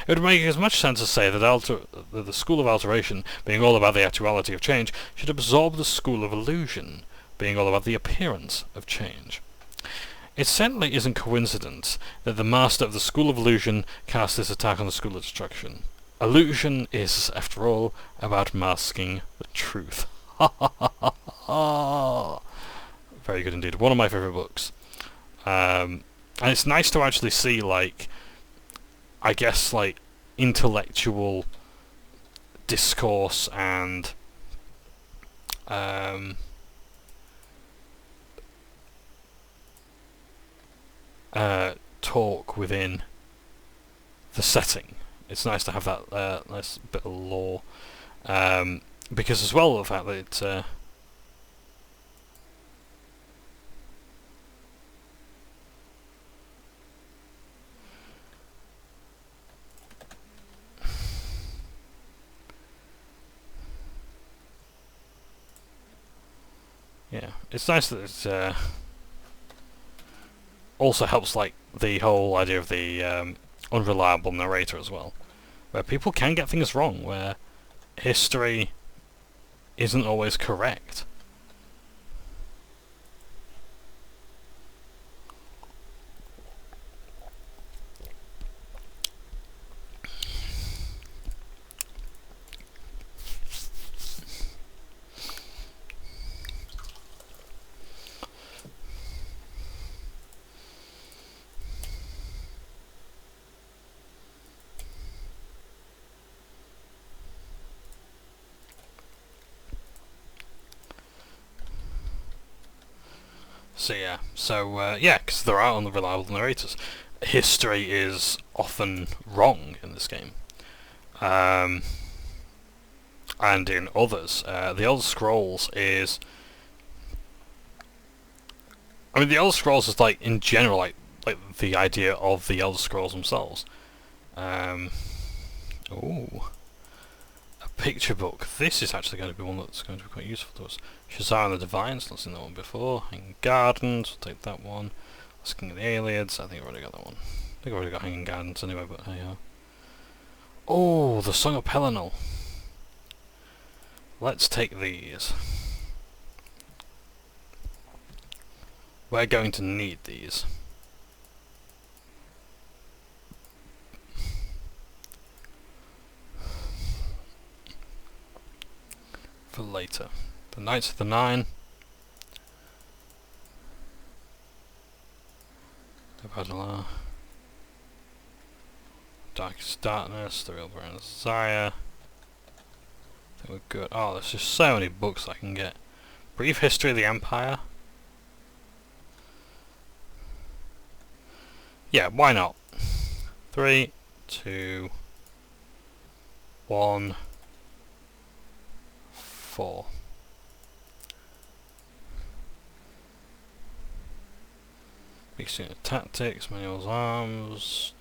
It would make as much sense as say that the School of Alteration, being all about the actuality of change, should absorb the School of Illusion, being all about the appearance of change. It certainly isn't coincidence that the master of the School of Illusion cast this attack on the School of Destruction. Illusion is, after all, about masking the truth. Ha ha ha ha ha! Very good indeed. One of my favourite books. And it's nice to actually see, like, I guess, like, intellectual discourse and talk within the setting. It's nice to have that nice bit of lore, because as well the fact that it's yeah, it's nice that it also helps, like, the whole idea of the unreliable narrator as well, where people can get things wrong, where history isn't always correct. Yeah, because there are unreliable narrators. History is often wrong in this game, and in others. The Elder Scrolls is, I mean, the Elder Scrolls is, like, in general, like the idea of the Elder Scrolls themselves. Ooh. Picture book. This is actually going to be one that's going to be quite useful to us. Shazar and the Divines, not seen that one before. Hanging Gardens, we'll take that one. King of the Aliens, I think I've already got that one. I think I've already got Hanging Gardens anyway, but hey ho. Oh, the Song of Pelennor. Let's take these. We're going to need these. For later. The Knights of the Nine. The Badelar. Darkest Darkness, The Real Brand of Desire. I think we're good. Oh, there's just so many books I can get. Brief History of the Empire. Yeah, why not? 3, 2, 1, 4. Mixing of Tactics, Manual's Arms,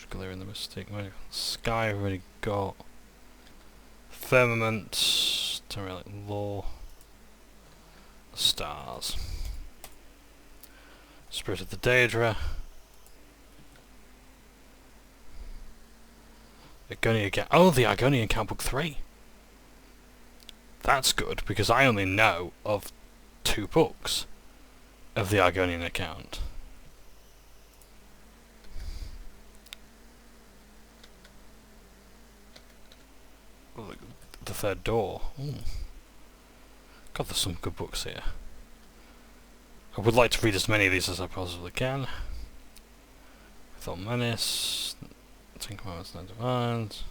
Galerian the Mystic, Magic Sky, I've already got. Firmament, Terrelic Law, Stars. Spirit of the Daedra, Oh, the Argonian account book 3. That's good, because I only know of 2 books of the Argonian account. The third door. Ooh. God, there's some good books here. I would like to read as many of these as I possibly can. Thought Menace, Ten Commandments, Nine Divines,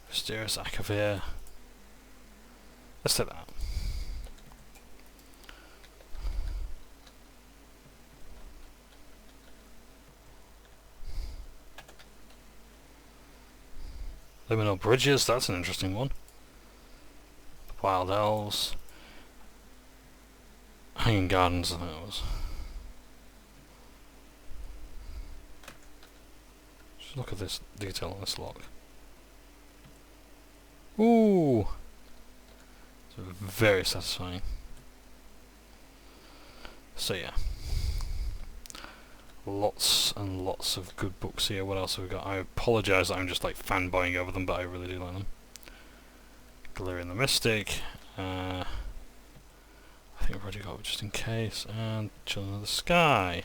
Mysterious Akavir. Let's take that. Liminal Bridges, that's an interesting one. The Wild Elves. Hanging Gardens, I think it was. Just look at this detail on this lock. Ooh! It's very satisfying. So yeah. Lots and lots of good books here. What else have we got? I apologise that I'm just like fanboying over them, but I really do like them. Galerian the Mystic. I think I've already got it just in case. And Children of the Sky.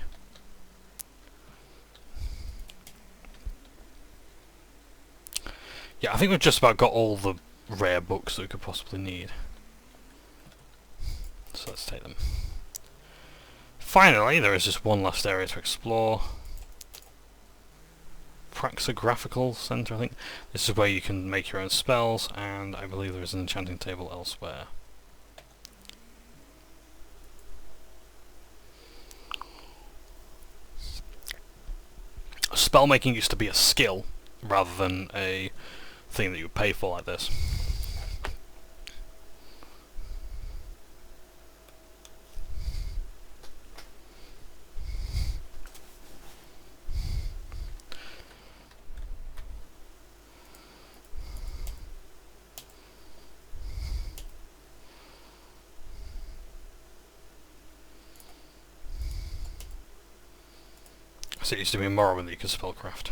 Yeah, I think we've just about got all the rare books that we could possibly need. So let's take them. Finally, there is just one last area to explore. Praxographical Centre, I think. This is where you can make your own spells, and I believe there is an enchanting table elsewhere. Spellmaking used to be a skill, rather than a thing that you would pay for like this. So it used to be Morrowind that you could spellcraft.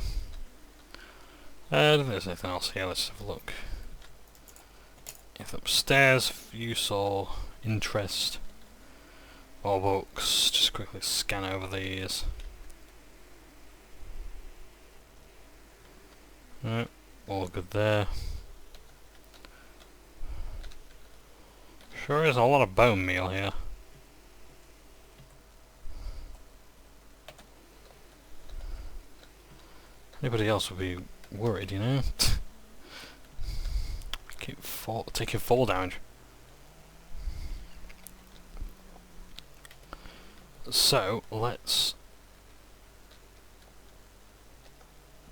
I don't think there's anything else here, let's have a look. Anything upstairs for use or interest. More books, just quickly scan over these. Right, all good there. Sure is a lot of bone meal here. Anybody else would be worried, you know? Keep taking fall damage. So, let's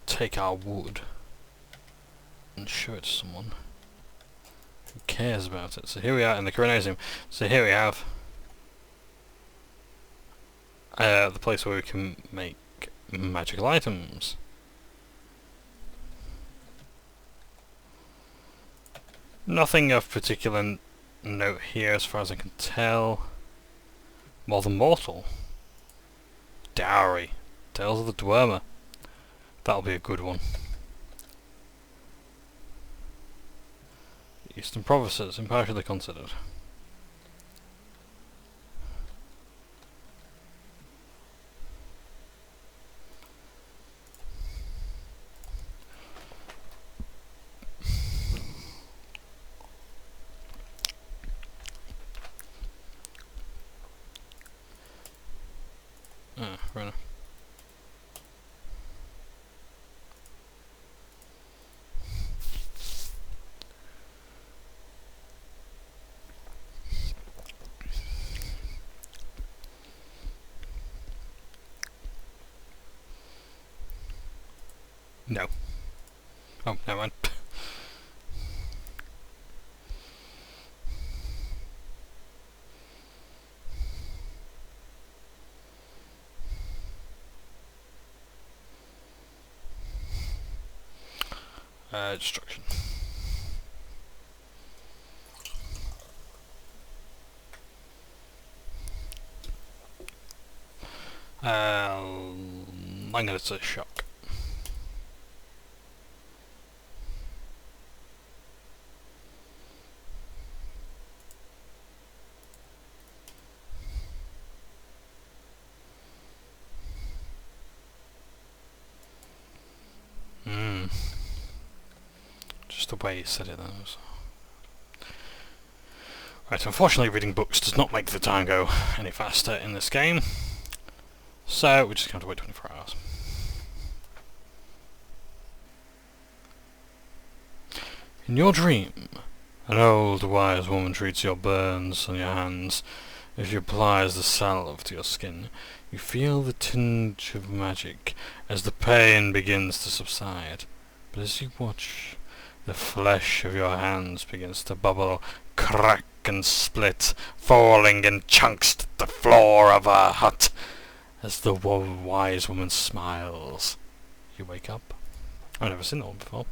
take our wood and show it to someone who cares about it. So here we are in the Coronasium. So here we have the place where we can make magical items. Nothing of particular note here as far as I can tell. More than mortal. Dowry. Tales of the Dwemer. That'll be a good one. Eastern Provinces, impartially considered. Fair enough. No. Oh, never mind. Destruction. I'm gonna say shock. Just the way he said it, that was. Right, unfortunately reading books does not make the time go any faster in this game, so we just have to wait 24 hours. In your dream, an old wise woman treats your burns on your hands. As she applies the salve to your skin, you feel the tinge of magic as the pain begins to subside. But as you watch, the flesh of your hands begins to bubble, crack and split, falling in chunks to the floor of her hut. As the wise woman smiles, you wake up. I've never seen that one before.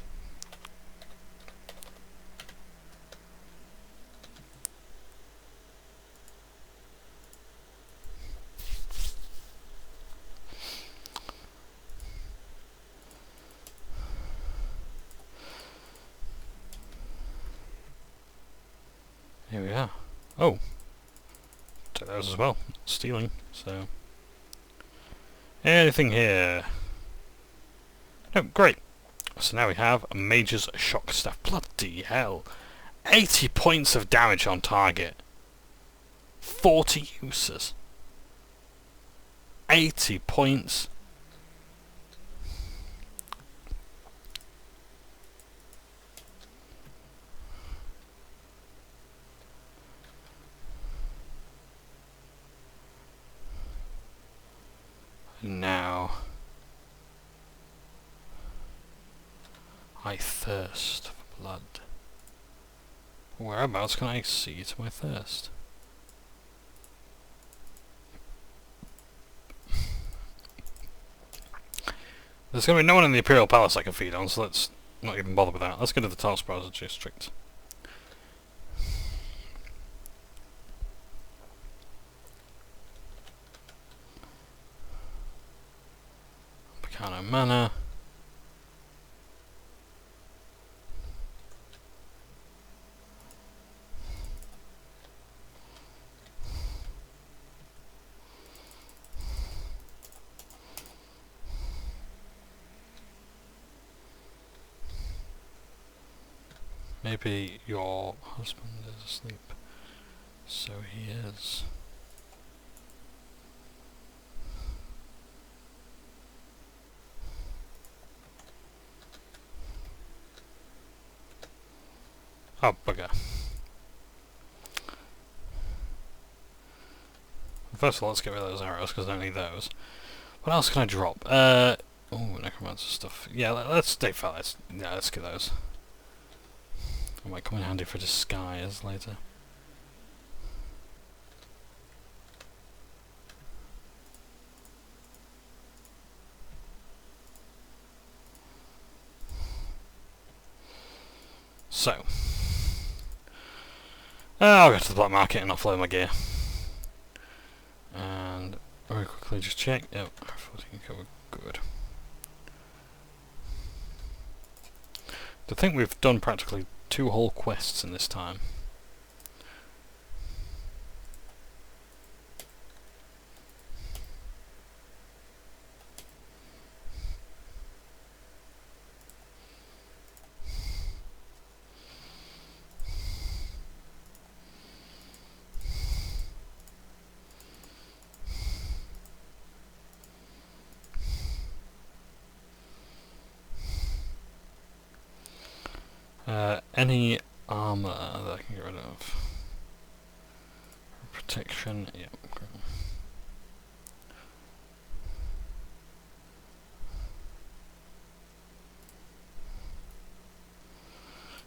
Here we are. Oh! Take those as well. Stealing, so... Anything here? No, great! So now we have a Mage's Shock Staff. Bloody hell! 80 points of damage on target. 40 uses. 80 points. Now I thirst for blood. Whereabouts can I see to my thirst? There's going to be no one in the Imperial Palace I can feed on, so let's not even bother with that. Let's go to the Task Browser District. Picano Manor. Maybe your husband is asleep. So he is. Oh, bugger. First of all, let's get rid of those arrows, because I don't need those. What else can I drop? Oh, necromancer stuff. Yeah, let's stay fast. Yeah, let's get those. It might come in handy for disguise later. So, I'll go to the black market and offload my gear. And very quickly just check. Yep, 14 cover, good. I think we've done practically 2 whole quests in this time. Any armor that I can get rid of. Protection, yeah. Great.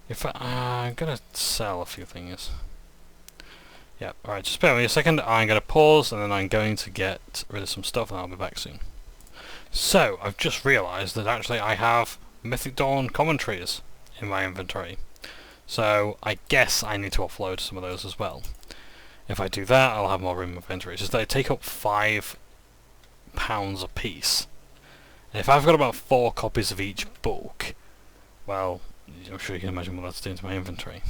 If I'm gonna sell a few things. Yeah, alright, just bear with me a second. I'm gonna pause and then I'm going to get rid of some stuff and I'll be back soon. So, I've just realised that actually I have Mythic Dawn commentaries in my inventory. So I guess I need to offload some of those as well. If I do that, I'll have more room in inventory. It's just they take up £5 a piece. If I've got about 4 copies of each book, well, I'm sure you can imagine what that's doing to my inventory.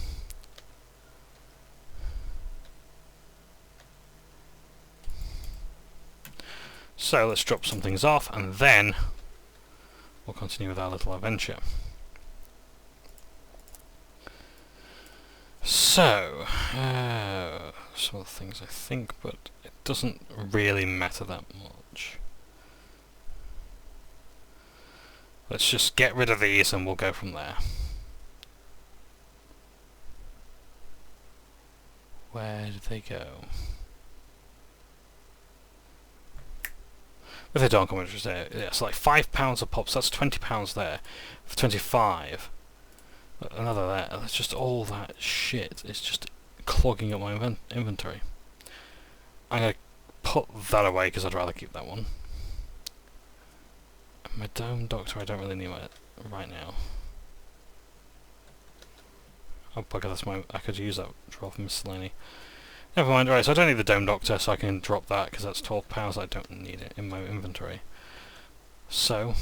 So let's drop some things off, and then we'll continue with our little adventure. So, some of the things I think, but it doesn't really matter that much. Let's just get rid of these and we'll go from there. Where did they go? If they don't come interest there, yeah, so like £5 a pop, so that's £20 there for 25. Another there. That's just all that shit. It's just clogging up my inventory. I'm gonna put that away because I'd rather keep that one. My Dome Doctor, I don't really need it right now. Oh bugger, that's my. I could use that drop miscellany. Never mind. Right, so I don't need the Dome Doctor, so I can drop that because that's £12. I don't need it in my inventory. So.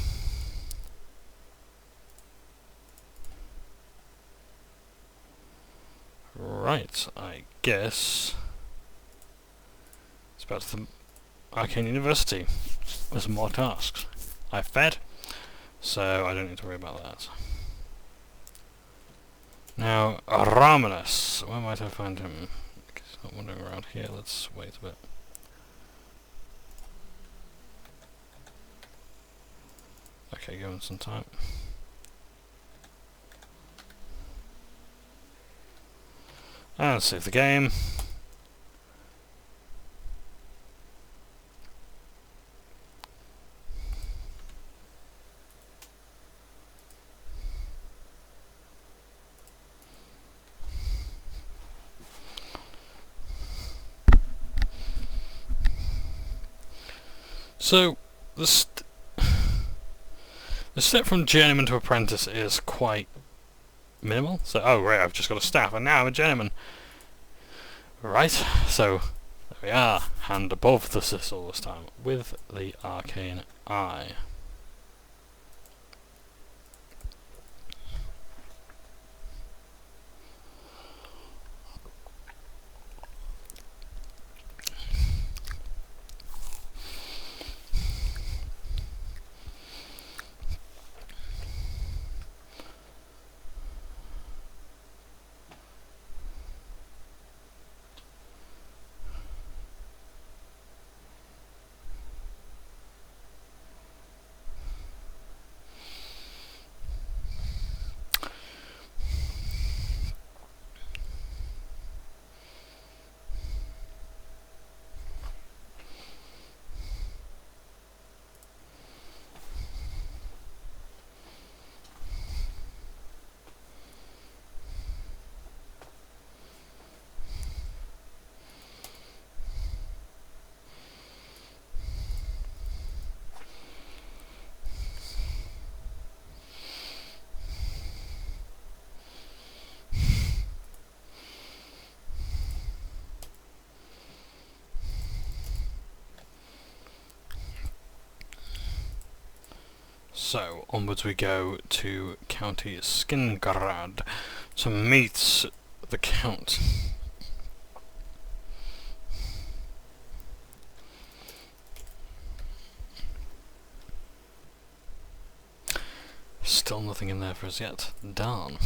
Right, I guess it's back to the Arcane University. There's more tasks. I've fed, so I don't need to worry about that. Now, Ramanus, where might I find him? He's not wandering around here, let's wait a bit. Okay, give him some time. And save the game. So, the step from journeyman to apprentice is quite minimal. So, oh right, I've just got a staff and now I'm a journeyman. Right, so there we are, hand above the Sissel this time, with the arcane eye. So, onwards we go to County Skingrad to meet the Count. Still nothing in there for us yet. Darn.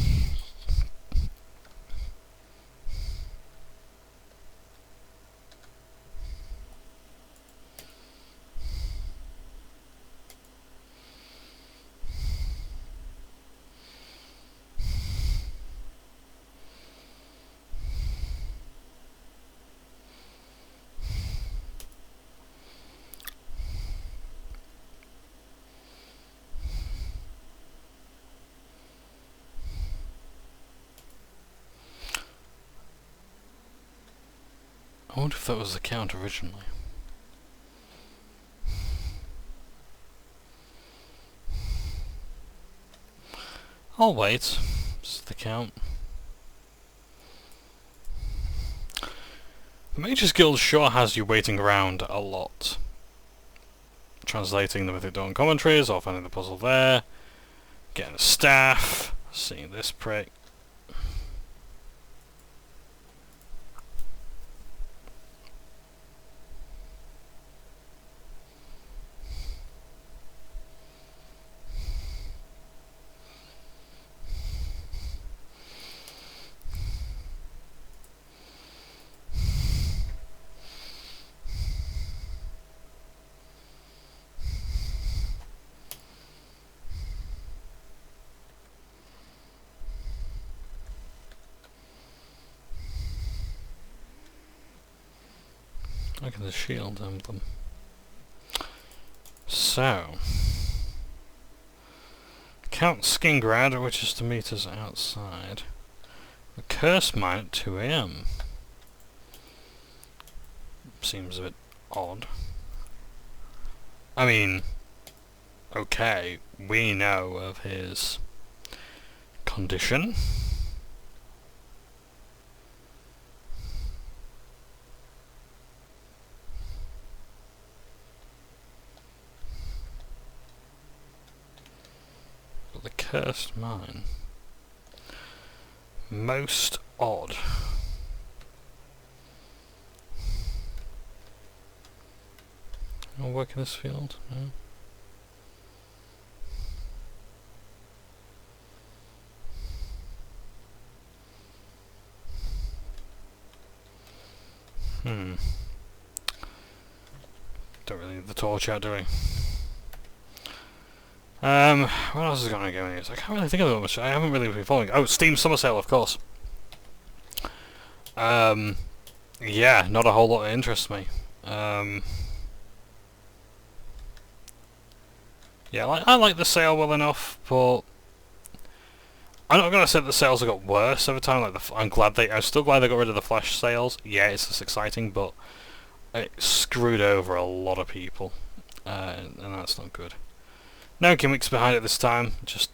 I wonder if that was the Count originally. I'll wait. It's the Count. The Mages Guild sure has you waiting around a lot. translating the Mythic Dawn commentaries, or finding the puzzle there, getting a staff, seeing this prick. Look at the shield emblem. So, Count Skingrad, which is to meet us outside. The Curse Mine at 2 AM. Seems a bit odd. I mean, okay, we know of his condition. The Cursed Mine. Most odd. I'll work in this field? No. Don't really need the torch out, do we? What else is going to go in here? I can't really think of it much. I haven't really been following. Oh, Steam Summer Sale, of course. Yeah, not a whole lot that interests me. Yeah, I like the sale well enough, but I'm not gonna say that the sales have got worse over time. Like I'm still glad they got rid of the flash sales. Yeah, it's less exciting, but it screwed over a lot of people, and that's not good. No gimmicks behind it this time, just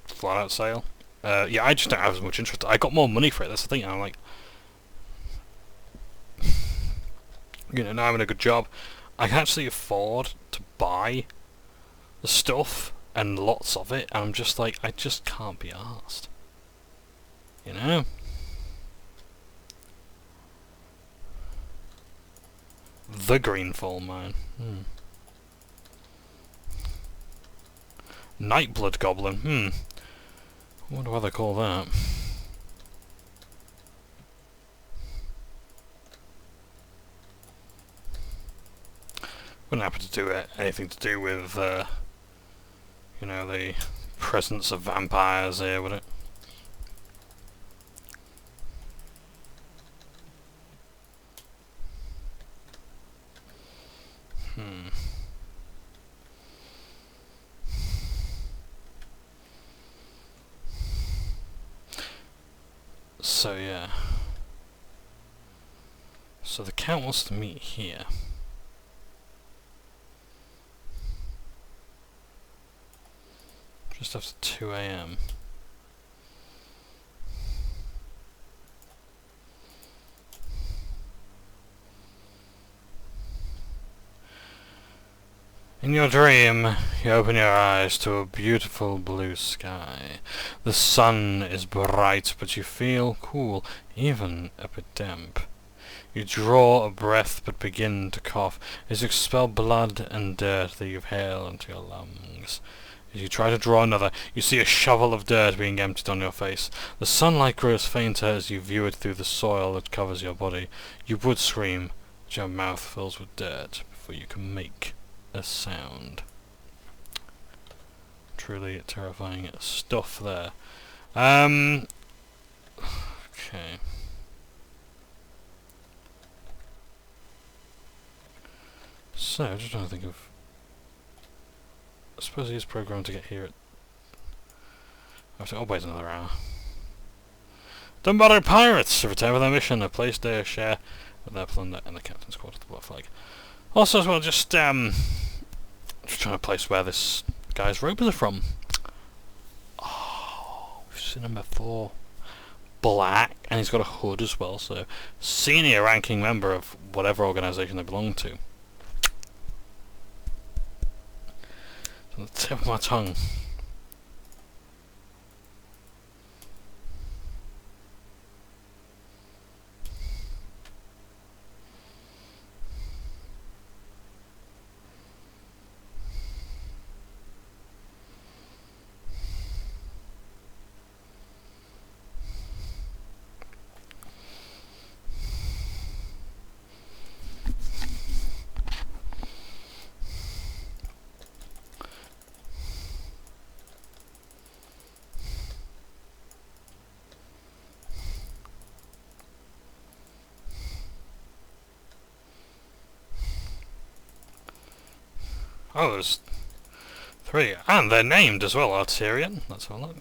flat out sale. Yeah, I just don't have as much interest. I got more money for it, that's the thing, and I'm like, you know, now I'm in a good job. I can actually afford to buy the stuff, and lots of it, and I'm just like, I just can't be arsed. You know? The Greenfall Mine. Nightblood Goblin. I wonder what they call that. Wouldn't happen to do anything to do with, you know, the presence of vampires here, would it? So yeah. So the Count wants to meet here. Just after 2 AM. In your dream, you open your eyes to a beautiful blue sky. The sun is bright, but you feel cool, even a bit damp. You draw a breath, but begin to cough as you expel blood and dirt that you've inhaled into your lungs. As you try to draw another, you see a shovel of dirt being emptied on your face. The sunlight grows fainter as you view it through the soil that covers your body. You would scream, but your mouth fills with dirt before you can make a sound. Truly terrifying stuff there. Okay. So, just trying to think of... I suppose he is programmed to get here at... I have to wait another hour. Dunbarton Pirates return with their mission, a place they share with their plunder and the captain's quarter to the Black Flag. Also, as well, just trying to place where this guy's robes are from. Oh, we've seen him before. Black, and he's got a hood as well, so senior ranking member of whatever organisation they belong to. on the tip of my tongue. Oh, there's 3. And they're named as well, Arterian. Let's have a look.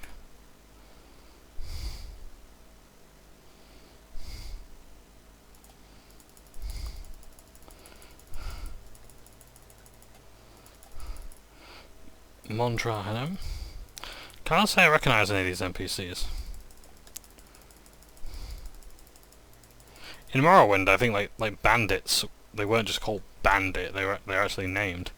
Mondrahanum. Can't say I recognise any of these NPCs. In Morrowind, I think like bandits, they weren't just called bandit. They're actually named.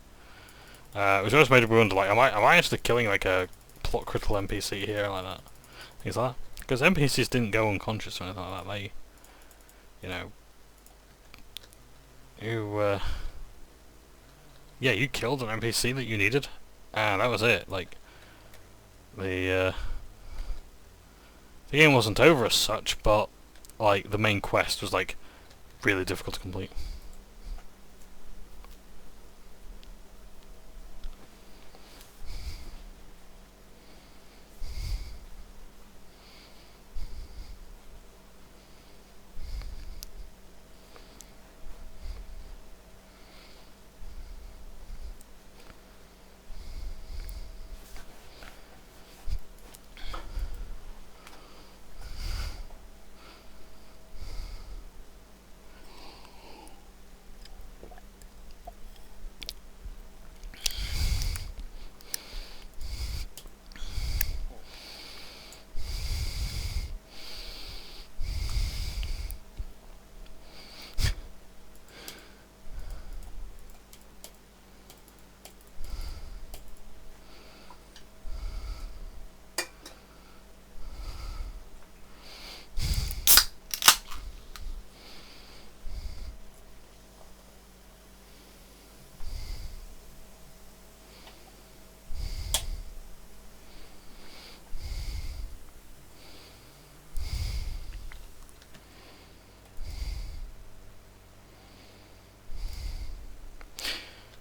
Which always made me wonder, like, am I actually killing like a plot critical NPC here like that? Things like that. Because NPCs didn't go unconscious or anything like that. They, you know, you killed an NPC that you needed, and that was it. Like, the game wasn't over as such, but like the main quest was like really difficult to complete.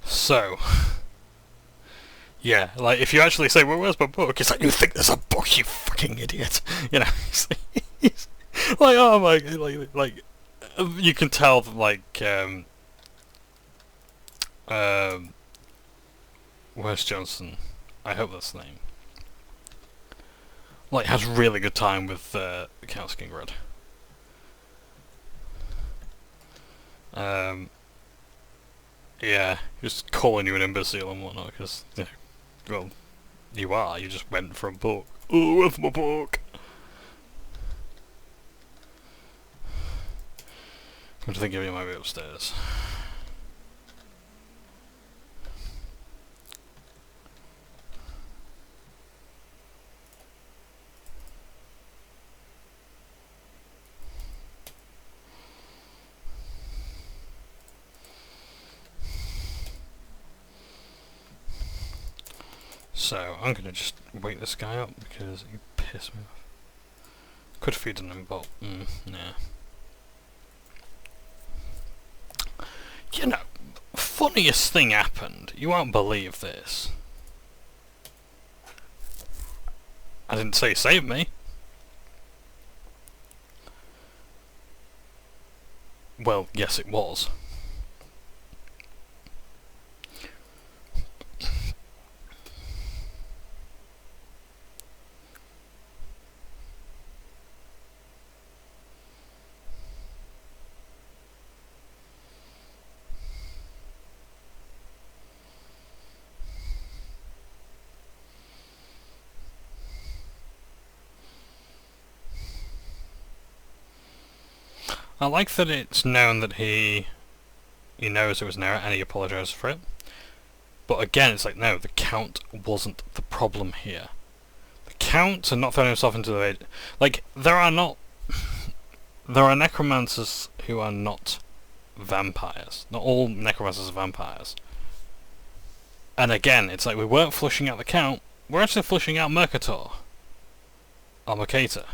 So, yeah, like, if you actually say, well, where's my book? It's like, you think there's a book, you fucking idiot. You know, it's like, oh my, like, you can tell that, like, where's Johnson? I hope that's the name. Like, has really good time with, Count Skingred. Yeah, just calling you an imbecile and whatnot, because, you know, well, you are, you just went for a book. Oh, where's my book? I'm thinking it might be upstairs. So, I'm gonna just wake this guy up because he pissed me off. Could feed on him, but, nah. You know, funniest thing happened. You won't believe this. I didn't say save me. Well, yes it was. I like that it's known that he knows it was an error and he apologised for it. But again, it's like, no, the count wasn't the problem here. The count and not throwing himself into the... Like, there are necromancers who are not vampires. Not all necromancers are vampires. And again, it's like we weren't flushing out the count, we're actually flushing out Mercator. Or Mercator.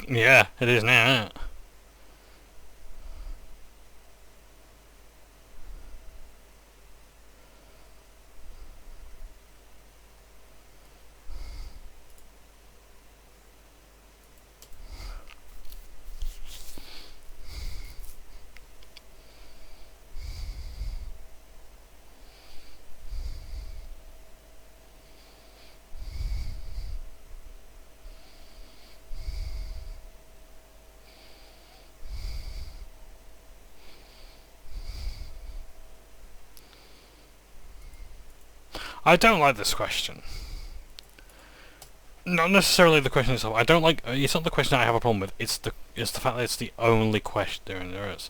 Yeah, it is now, isn't it? I don't like this question. Not necessarily the question itself. I don't like. It's not the question I have a problem with. It's the fact that it's the only question there is.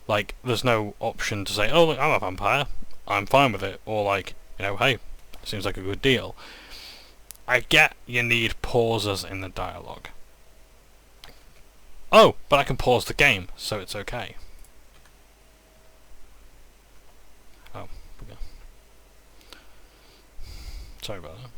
Like, there's no option to say, "Oh, look, I'm a vampire. I'm fine with it," or like, you know, "Hey, seems like a good deal." I get you need pauses in the dialogue. Oh, but I can pause the game, so it's okay. Oh, okay. Sorry about that.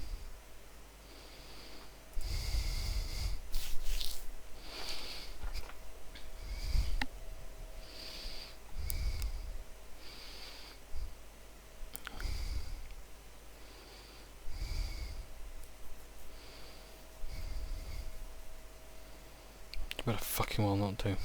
You better fucking well not to.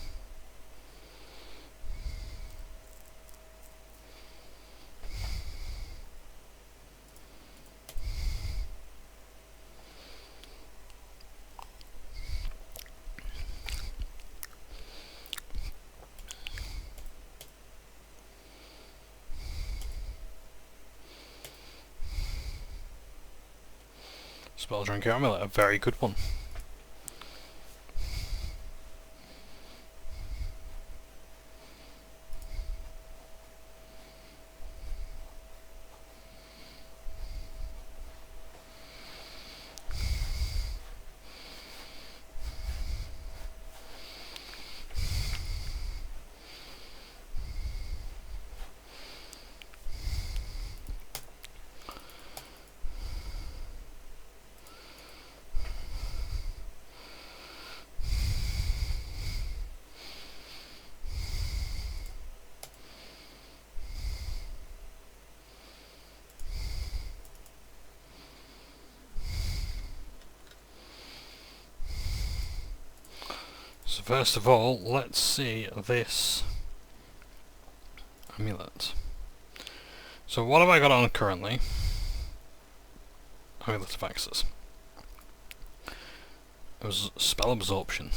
Spell Drinker Amulet, a very good one. So first of all, let's see this amulet. So what have I got on currently? Amulet of Access. It was spell absorption.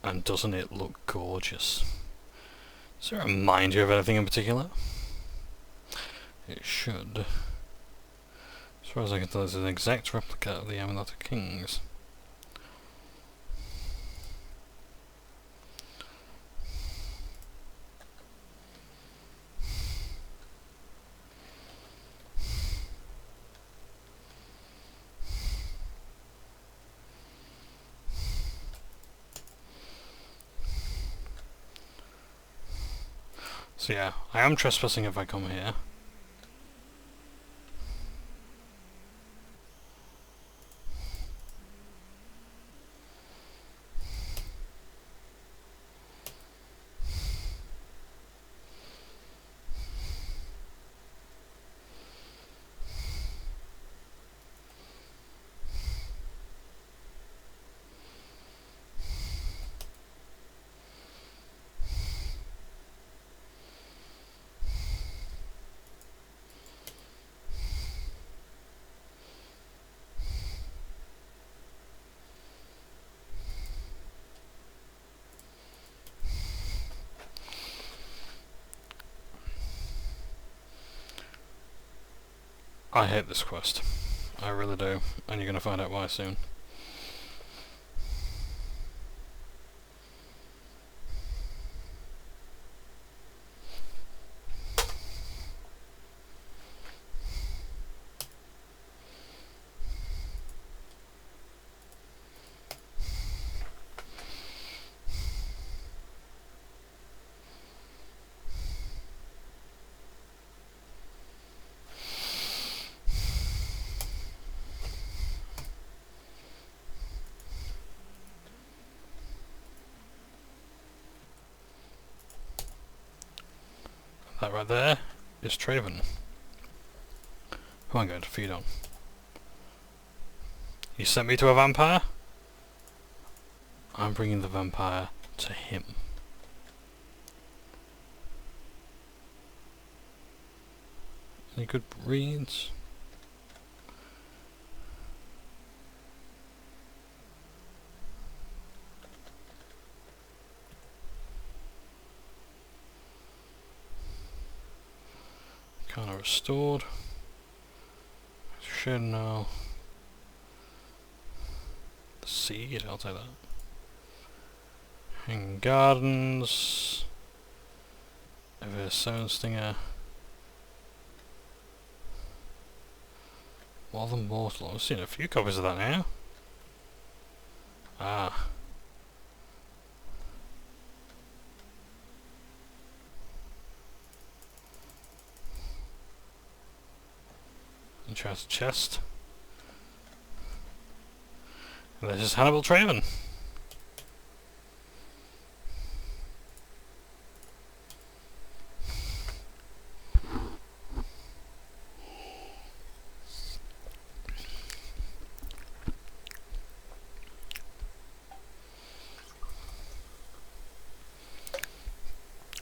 And doesn't it look gorgeous? Does it remind you of anything in particular? It should. As far as I can tell, it's an exact replica of the Amulet of Kings. So yeah, I am trespassing if I come here. I hate this quest. I really do, and you're going to find out why soon. That right there is Traven, who I'm going to feed on. He sent me to a vampire. I'm bringing the vampire to him. Any good reads? Kind of restored. Should know. The seed, I'll take that. Hanging Gardens. Over Stone Stinger. More than Mortal. I've seen a few copies of that now. Ah. Enchanted chest. And this is Hannibal Traven.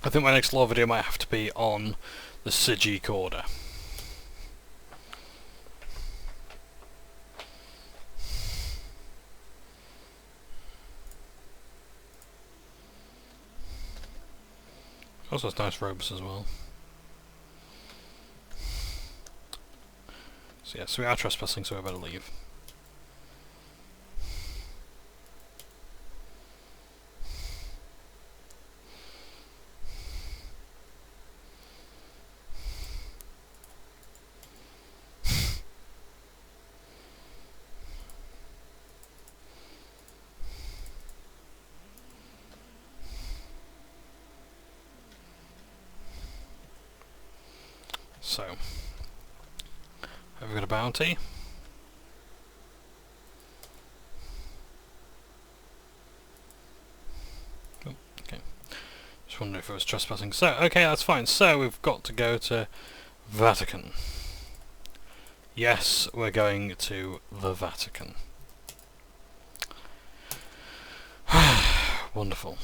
I think my next lore video might have to be on the Sijic Order. Also has nice robes as well. So yeah, so we are trespassing, so we better leave. So, have we got a bounty? Oh, okay. Just wondering if it was trespassing. So, okay, that's fine. So, we've got to go to Vatican. Yes, we're going to the Vatican. Wonderful.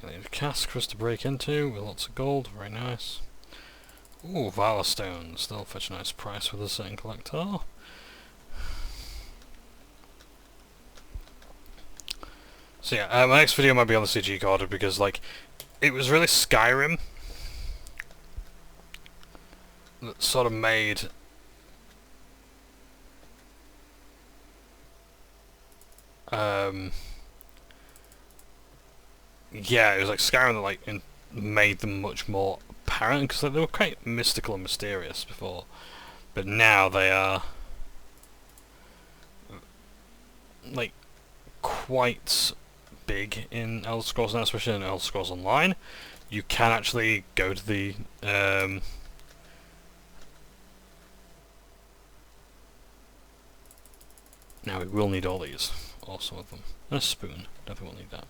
A cask for us to break into with lots of gold, very nice. Ooh, Valor Stones, they'll fetch a nice price with a certain collector. So yeah, my next video might be on the CG order because, like, it was really Skyrim that sort of made yeah, it was like Skyrim that like made them much more apparent, because like, they were quite mystical and mysterious before, but now they are like quite big in Elder Scrolls now, especially in Elder Scrolls Online. You can actually go to the now we will need all these, or some of them. And a spoon, definitely will need that.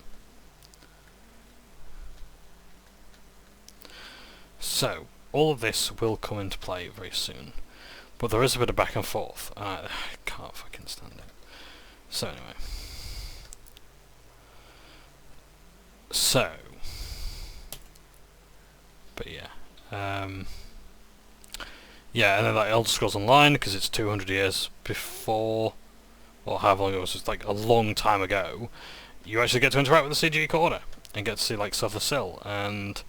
So, all of this will come into play very soon. But there is a bit of back and forth. I can't fucking stand it. So anyway. So. But yeah. Yeah, and then like Elder Scrolls Online, because it's 200 years before, or however long it was, it's like a long time ago, you actually get to interact with the CG Recorder, and get to see like Suffer Sill, and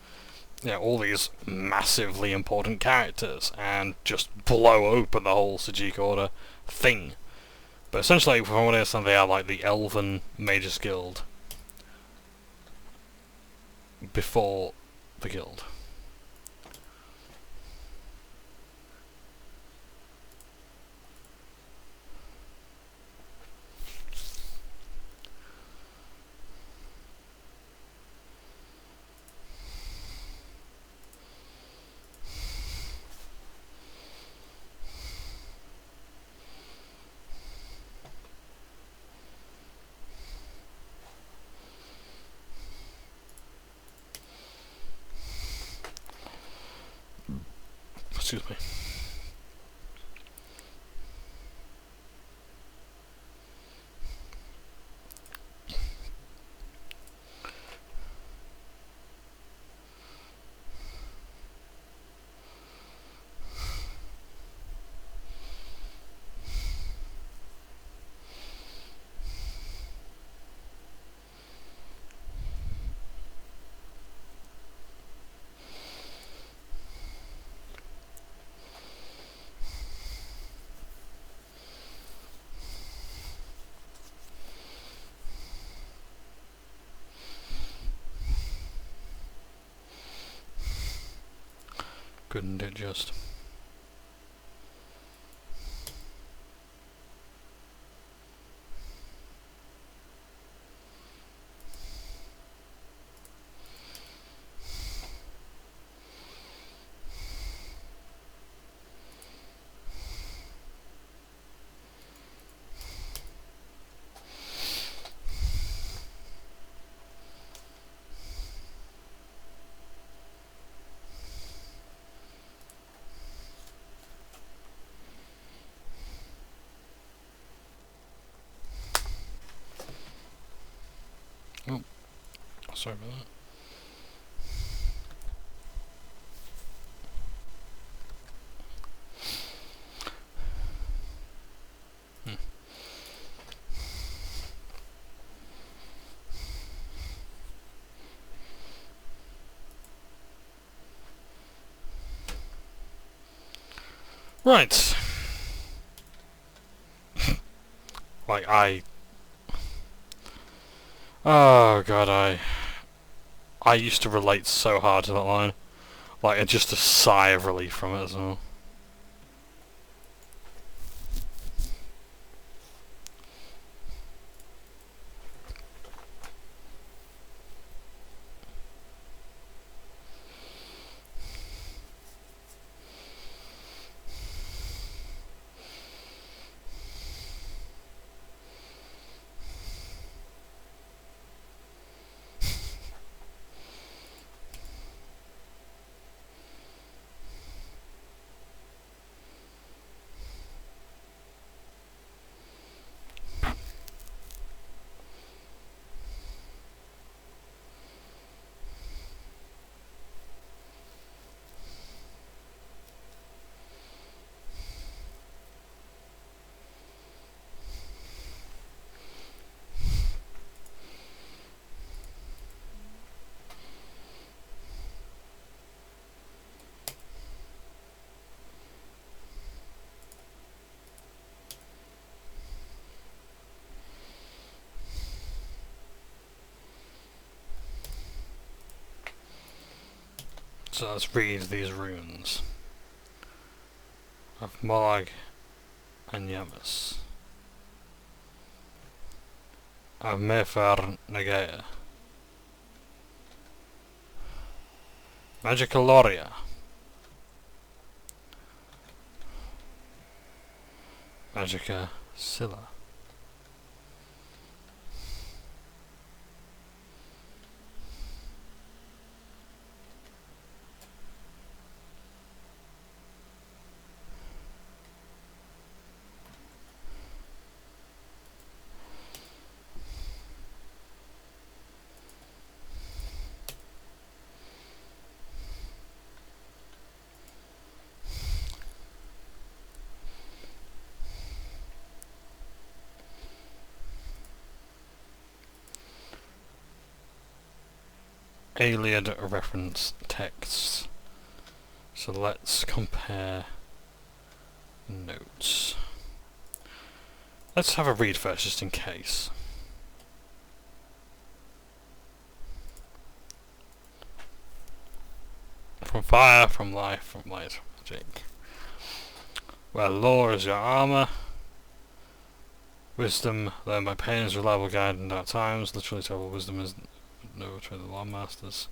all these massively important characters, and just blow open the whole CG Recorder thing. But essentially, from what I understand, they are like the Elven Mages Guild before the Guild. Excuse me. Couldn't it just? Oh, sorry about that. Right. Like oh god, I used to relate so hard to that line. Like, just a sigh of relief from it as well. So let's read these runes of Molag and Yamas, of Mefar Nagaya, Magicaloria, Magica Scylla, Aliad reference texts. So let's compare notes. Let's have a read first, just in case. From fire, from life, from light, from magic. Where lore is your armour. Wisdom learned by pain is a reliable guide in dark times. Literally terrible wisdom is no trade of the law masters.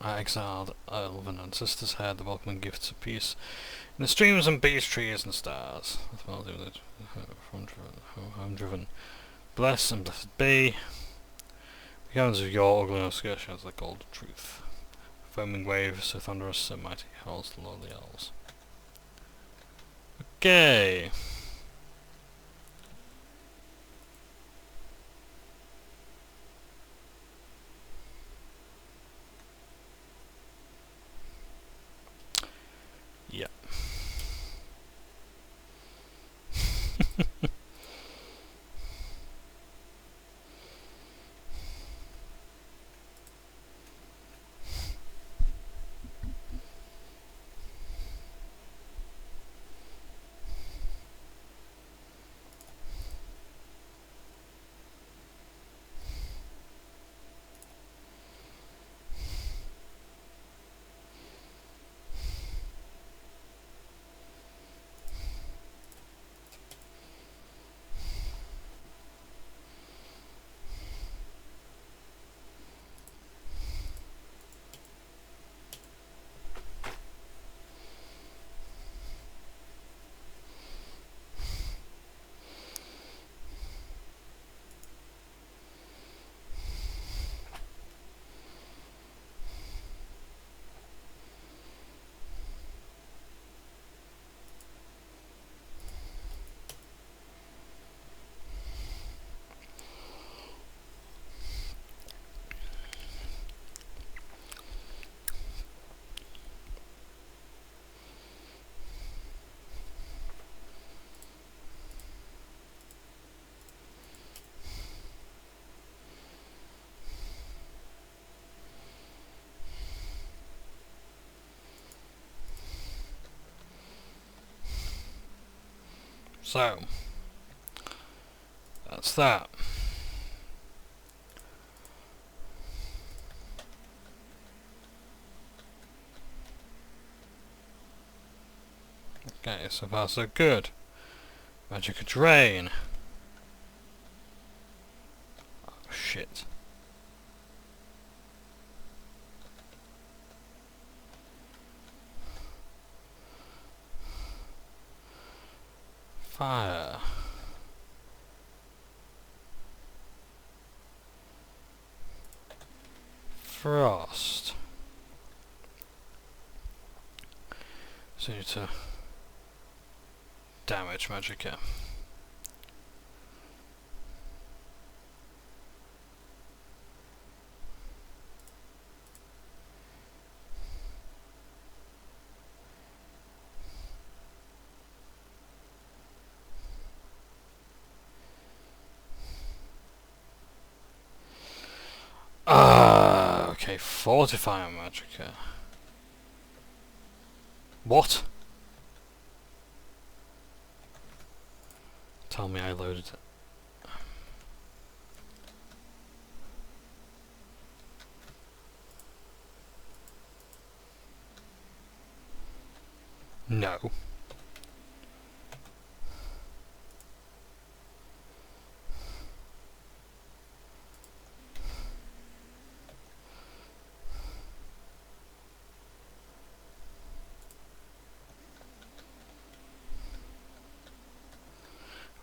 I exiled elven ancestors had the welcoming gifts of peace in the streams and beech trees and stars. That's what I'll do with it. Home driven. Bless and blessed be. The guns of your ugliness shines the golden truth. Foaming waves so thunderous, so mighty howls the lowly elves. Okay. Yeah. So, that's that. Okay, so far so good. Magic drain. Oh shit. Fire. Frost. So you need to damage Magicka. Okay, fortify Magicka. What? Tell me I loaded it. No.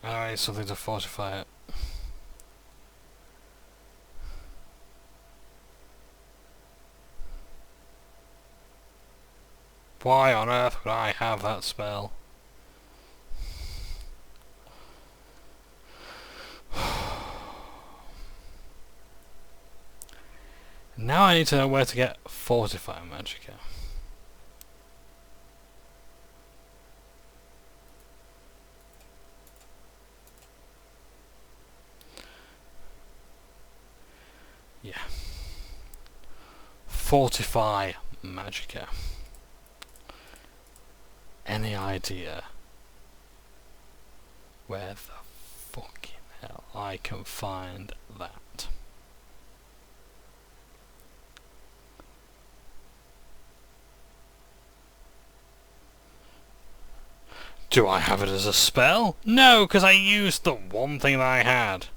Alright, something to fortify it. Why on earth would I have that spell? Now I need to know where to get fortify Magicka. Yeah. Fortify Magica. Any idea where the fucking hell I can find that? Do I have it as a spell? No, because I used the one thing that I had.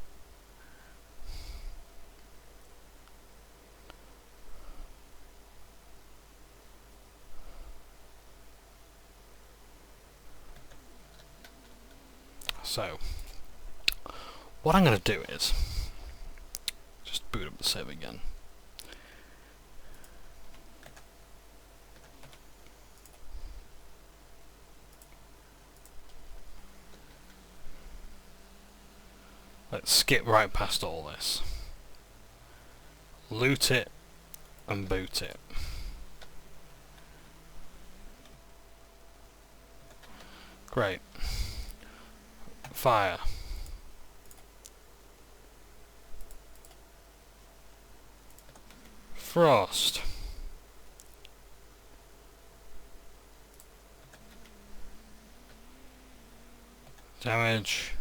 So, what I'm going to do is just boot up the save again. Let's skip right past all this. Loot it and boot it. Great. Fire. Frost. Damage.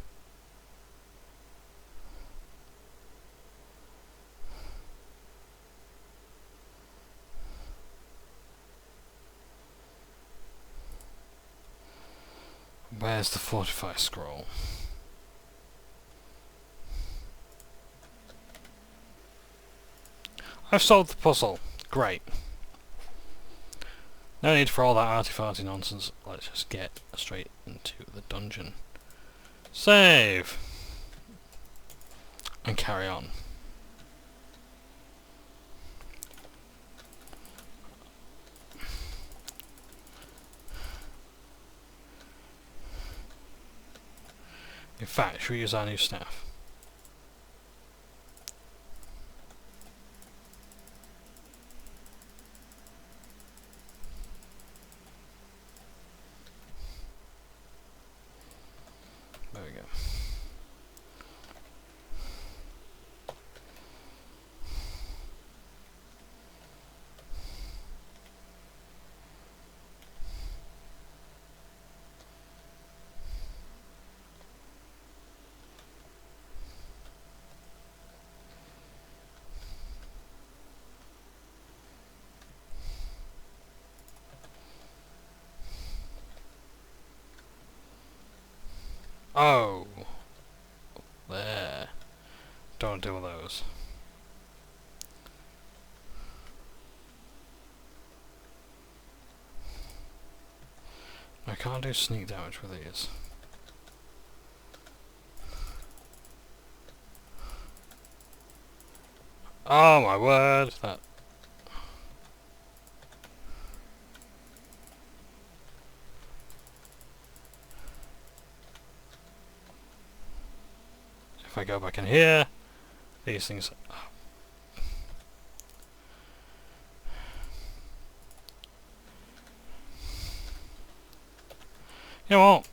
Where's the fortify scroll? I've solved the puzzle. Great. No need for all that arty-farty nonsense. Let's just get straight into the dungeon. Save! And carry on. In fact, should we use our new staff? There we go. Oh, there. Don't deal with those. I can't do sneak damage with these. Oh my word! That. If I go back in here, these things. Oh. You know what?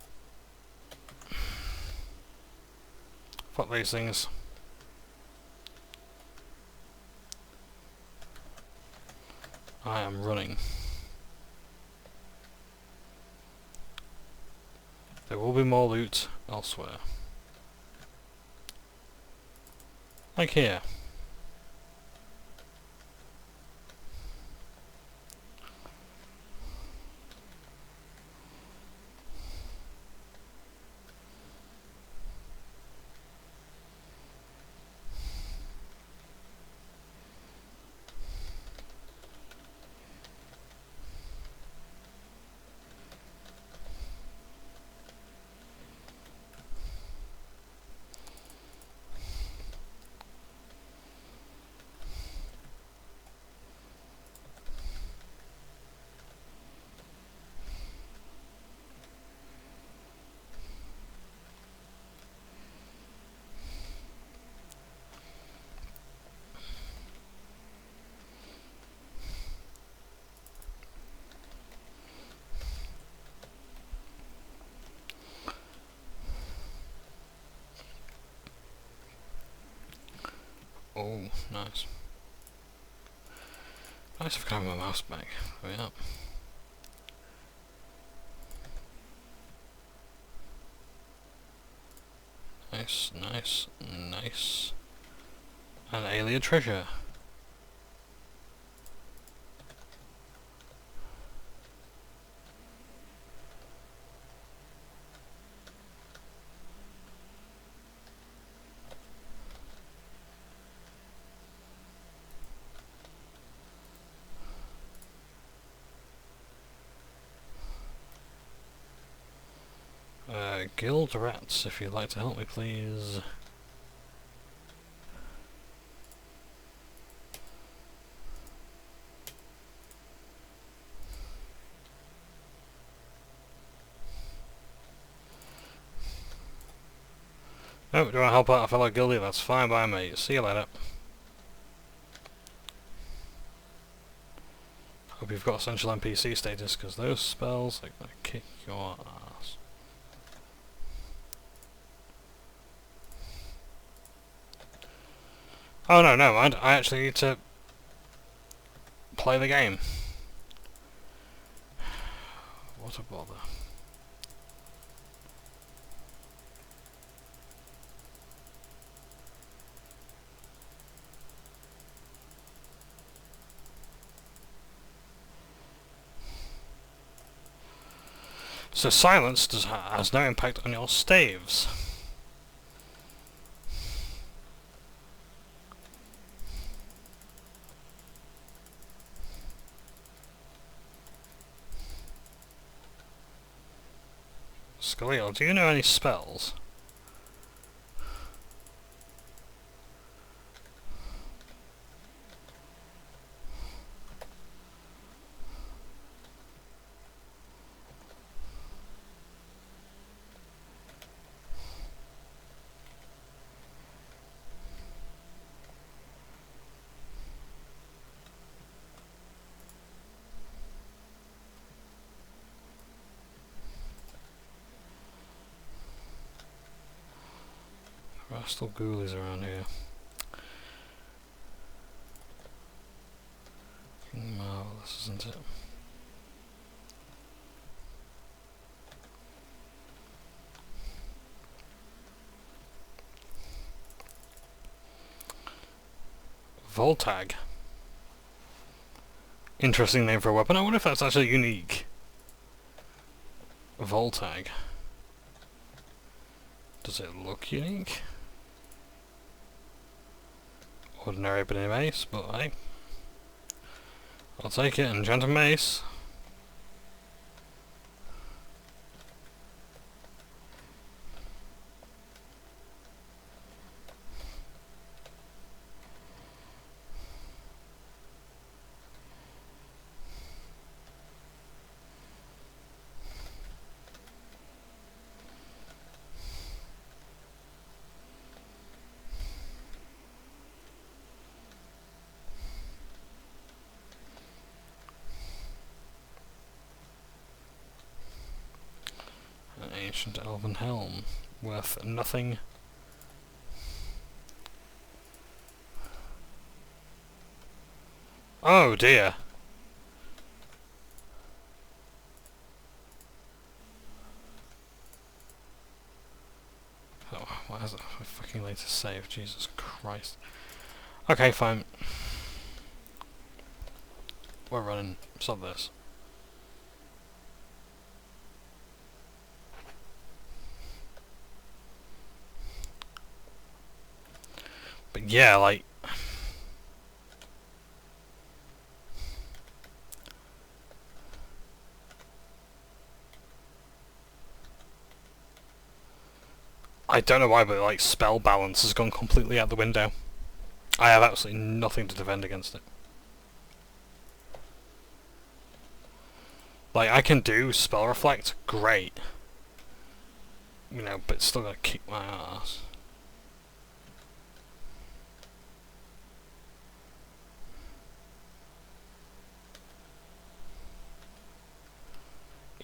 Fuck these things. I am running. There will be more loot elsewhere. Like here. Oh, nice. Nice if I can have my mouse back. There we are. Nice, nice, nice. An alien treasure. Guild rats, if you'd like to help me, please. Oh, do you want to help out a fellow guildie? That's fine by me. See you later. Hope you've got essential NPC status, because those spells are gonna kick your ass. Oh no, no mind. I actually need to play the game. What a bother. So silence has no impact on your staves. Scaleel, do you know any spells? There are still ghoulies around here. Marvellous, isn't it? Voltag. Interesting name for a weapon. I wonder if that's actually unique. Voltag. Does it look unique? Ordinary ebony mace, but hey, I'll take it. Enchanted mace. Ancient elven helm, worth nothing. Oh dear. Oh, why is it fucking late to save? Jesus Christ. Okay, fine. We're running. Stop this. But yeah, like... I don't know why, but like spell balance has gone completely out the window. I have absolutely nothing to defend against it. Like, I can do spell reflect, great. You know, but it's still gonna kick my ass.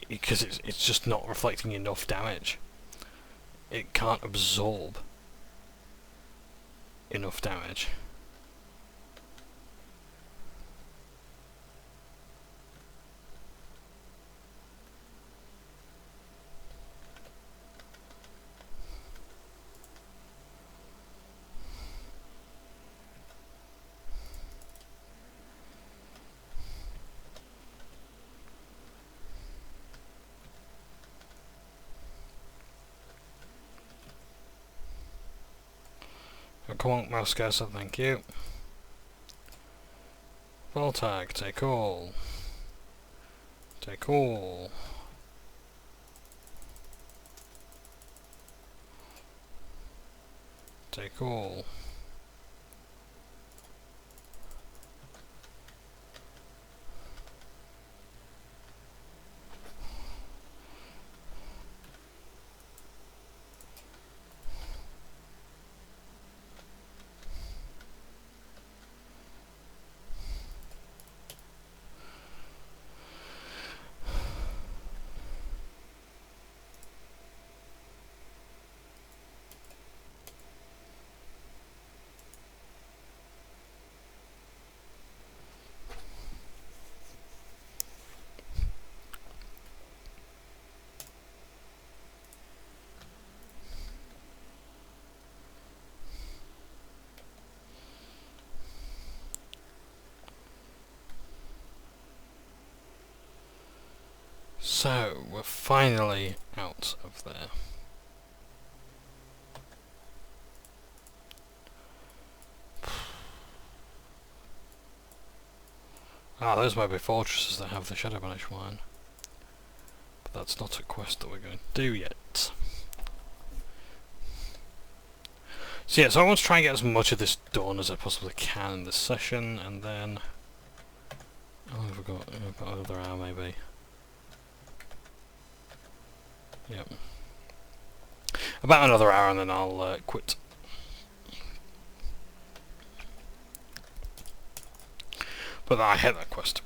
Because it's just not reflecting enough damage. It can't absorb enough damage. come on, mouse cursor, thank you. Voltag, take all. Take all. Take all. So, we're finally out of there. Ah, those might be fortresses that have the Shadow Banish wine. But that's not a quest that we're going to do yet. So yeah, so I want to try and get as much of this done as I possibly can in this session, and then... How long have we got? About another hour maybe. Yep. About another hour and then I'll quit. But I hate that quest.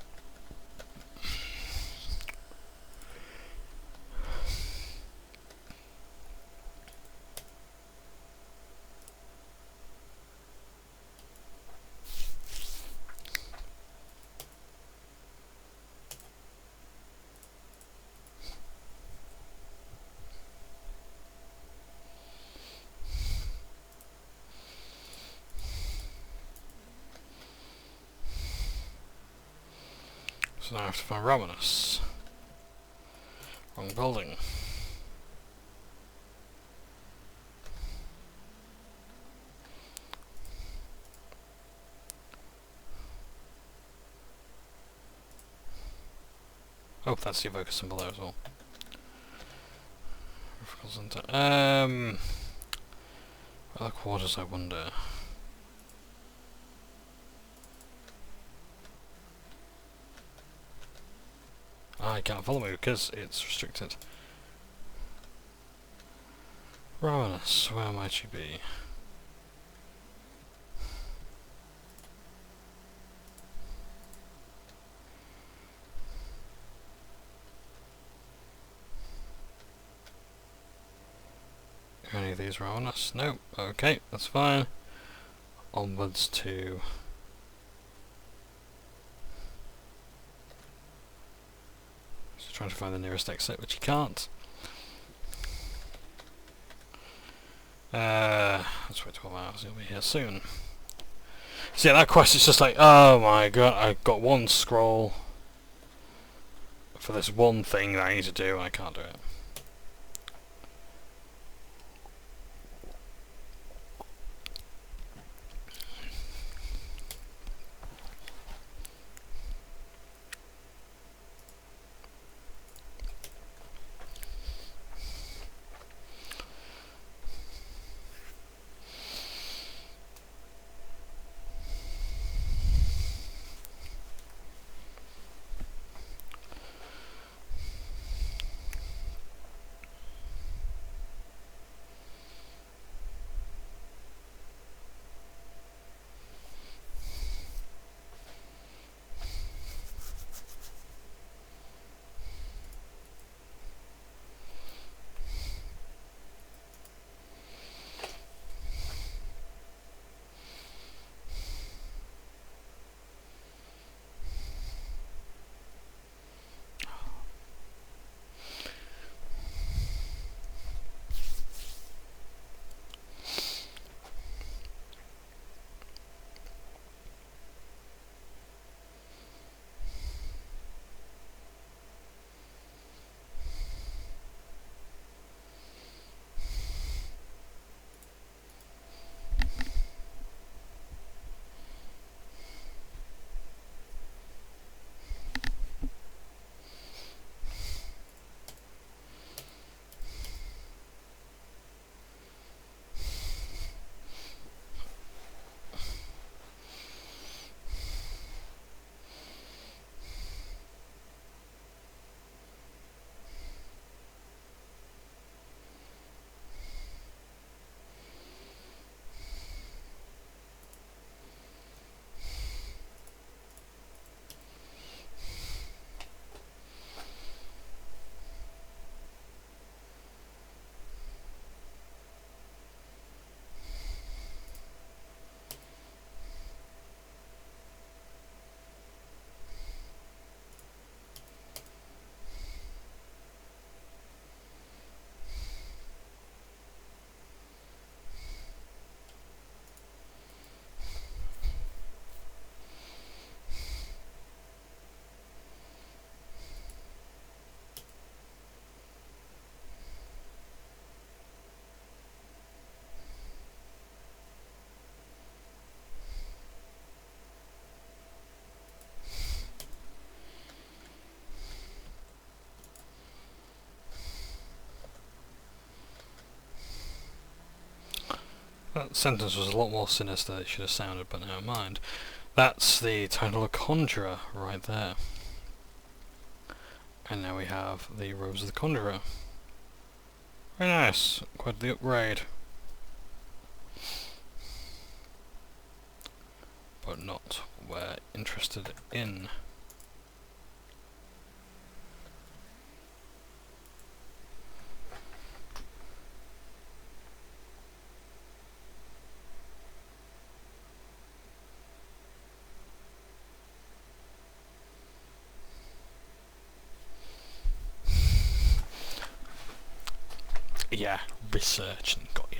So now I have to find Romanus. Wrong building. Oh, that's the evoker symbol there as well. Other quarters, I wonder. I can't follow me because it's restricted. Romanus, where might you be? Are any of these Romanus? No. Okay, that's fine. Onwards to... Just trying to find the nearest exit, which you can't. Let's wait 12 hours, he'll be here soon. So yeah, that quest is just like, oh my god, I've got one scroll for this one thing that I need to do, and I can't do it. That sentence was a lot more sinister than it should have sounded, but never mind. That's the title of Conjurer right there. And now we have the Robes of the Conjurer. Very nice, quite the upgrade. But not what we're interested in. Yeah, research and got you.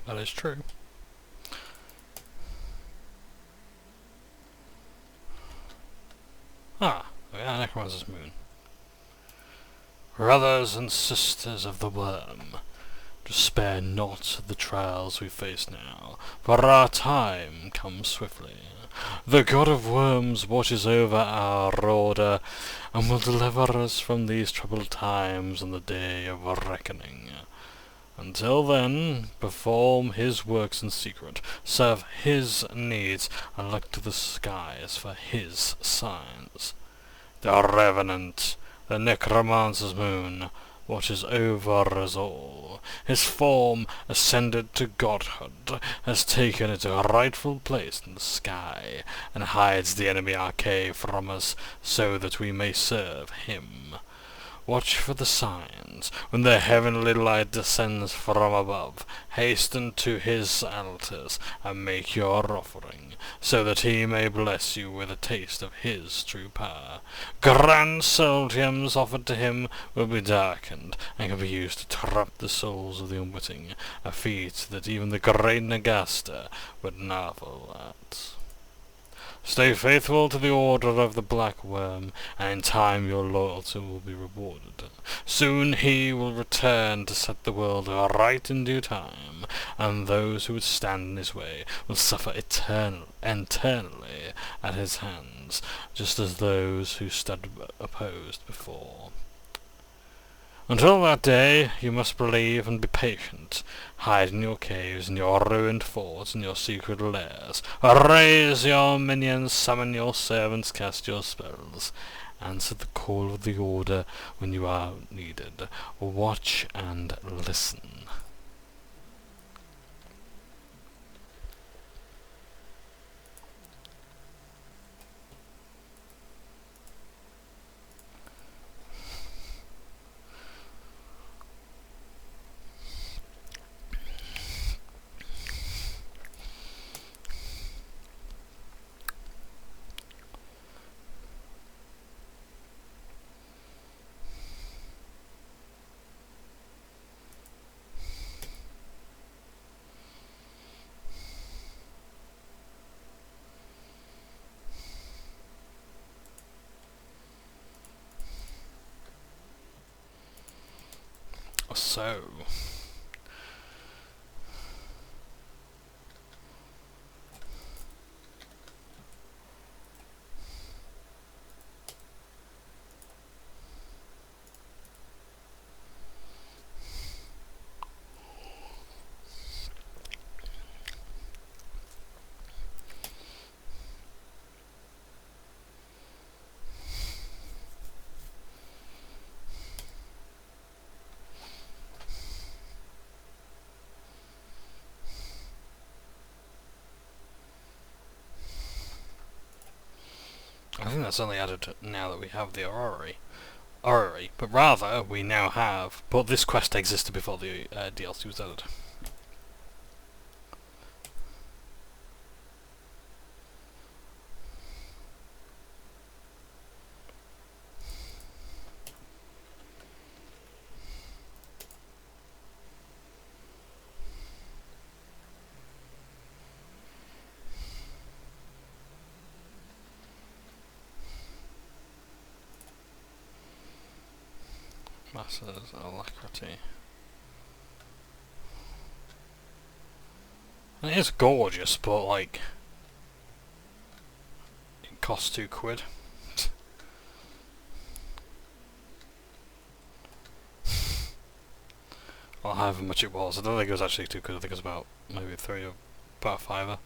That is true. Ah, yeah, Necromancer's Moon. Brothers and sisters of the worm, despair not of the trials we face now, for our time comes swiftly. The god of worms watches over our order, and will deliver us from these troubled times on the day of reckoning. Until then, perform his works in secret, serve his needs, and look to the skies for his signs. The Revenant, the Necromancer's Moon, watches over us all. His form, ascended to godhood, has taken its rightful place in the sky, and hides the enemy arcade from us, so that we may serve him. Watch for the signs. When the heavenly light descends from above, hasten to his altars, and make your offering, so that he may bless you with a taste of his true power. Grand soldiums offered to him will be darkened, and can be used to trap the souls of the unwitting, a feat that even the great Nagaster would marvel at. Stay faithful to the order of the Black Worm, and in time your loyalty will be rewarded. Soon he will return to set the world right in due time, and those who would stand in his way will suffer eternally at his hands, just as those who stood opposed before. Until that day, you must believe and be patient. Hide in your caves, in your ruined forts, in your secret lairs. Raise your minions, summon your servants, cast your spells. Answer the call of the order when you are needed. Watch and listen. So, I think that's only added now that we have the orrery, but rather we now have, but this quest existed before the DLC was added. Masses alacrity. And it is gorgeous, but like, it costs £2. Or however much it was. I don't think it was actually £2. I think it was about maybe three or about £5.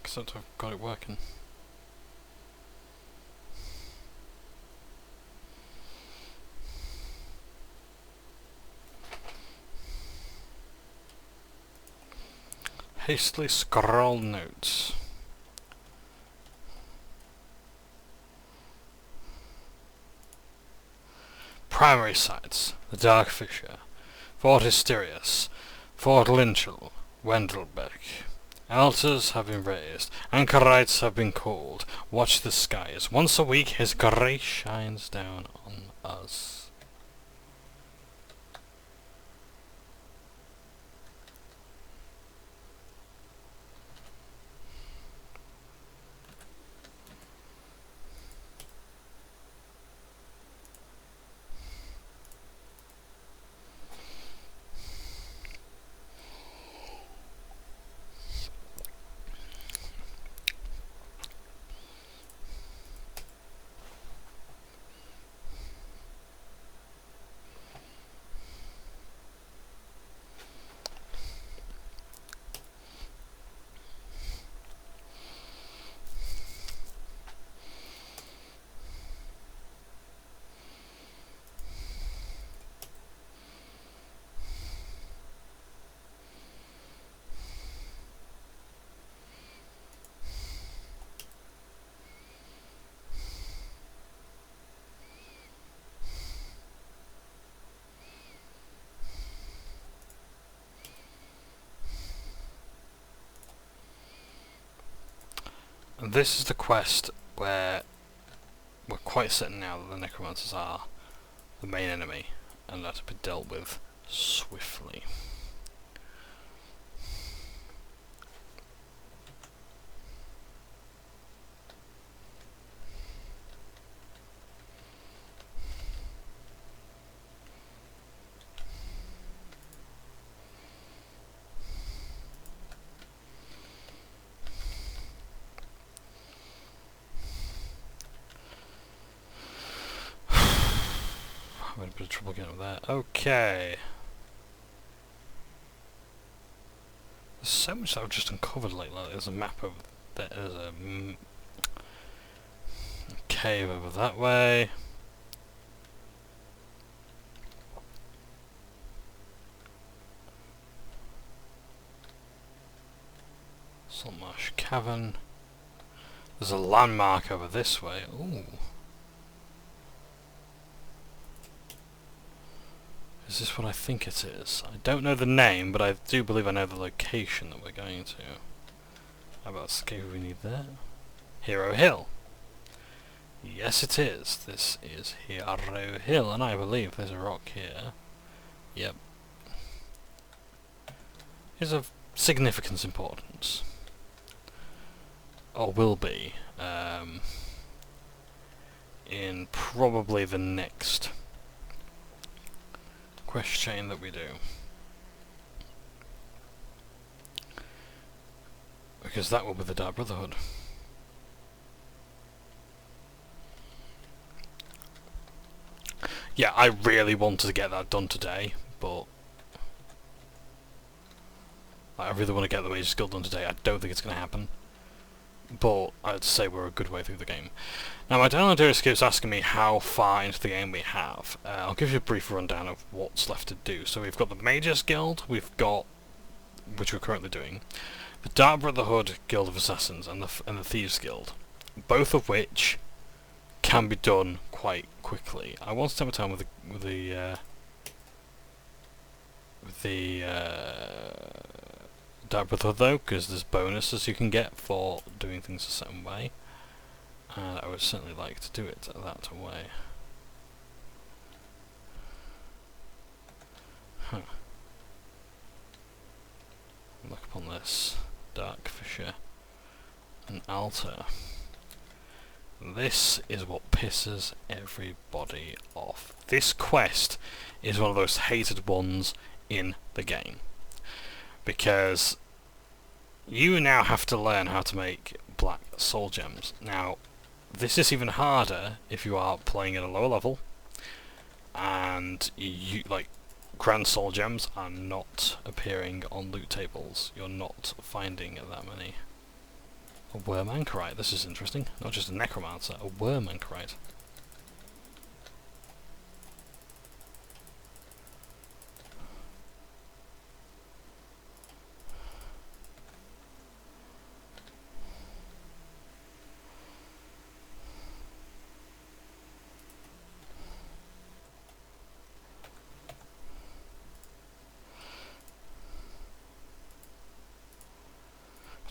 Except I've got it working. Hastily scroll notes. Primary sites: the Dark Fissure, Fort Hysterius, Fort Lynchel, Wendelbeck. Altars have been raised, anchorites have been called. Watch the skies. Once a week his grace shines down on us. this is the quest where we're quite certain now that the necromancers are the main enemy and are to be dealt with swiftly. I'm having a bit of trouble getting up there. Okay. There's so much that I've just uncovered lately. Like, there's a map over there. There's a cave over that way. Saltmarsh Cavern. There's a landmark over this way. Ooh. Is this what I think it is? I don't know the name, but I do believe I know the location that we're going to. How about the cave we need there? Hero Hill. Yes, it is. This is Hero Hill, and I believe there's a rock here. Yep. Is of significant importance. Or will be. In probably the next quest chain that we do. Because that will be the Dark Brotherhood. Yeah, I really wanted to get that done today, but I really want to get the Mage's Guild done today. I don't think it's going to happen, but I'd say we're a good way through the game. Now, my downloader keeps asking me how far into the game we have. I'll give you a brief rundown of what's left to do. So we've got the Mage's Guild, we've got, which we're currently doing, the Dark Brotherhood Guild of Assassins, and the Thieves Guild, both of which can be done quite quickly. I want to spend time with the Dark Brotherhood though, because there's bonuses you can get for doing things a certain way, and I would certainly like to do it that way. Huh. Look upon this Dark Fisher and altar. This is what pisses everybody off. This quest is one of those hated ones in the game, because you now have to learn how to make black soul gems. Now, this is even harder if you are playing at a lower level, and you like grand soul gems are not appearing on loot tables. You're not finding that many. A worm anchorite. This is interesting. Not just a necromancer, a worm anchorite.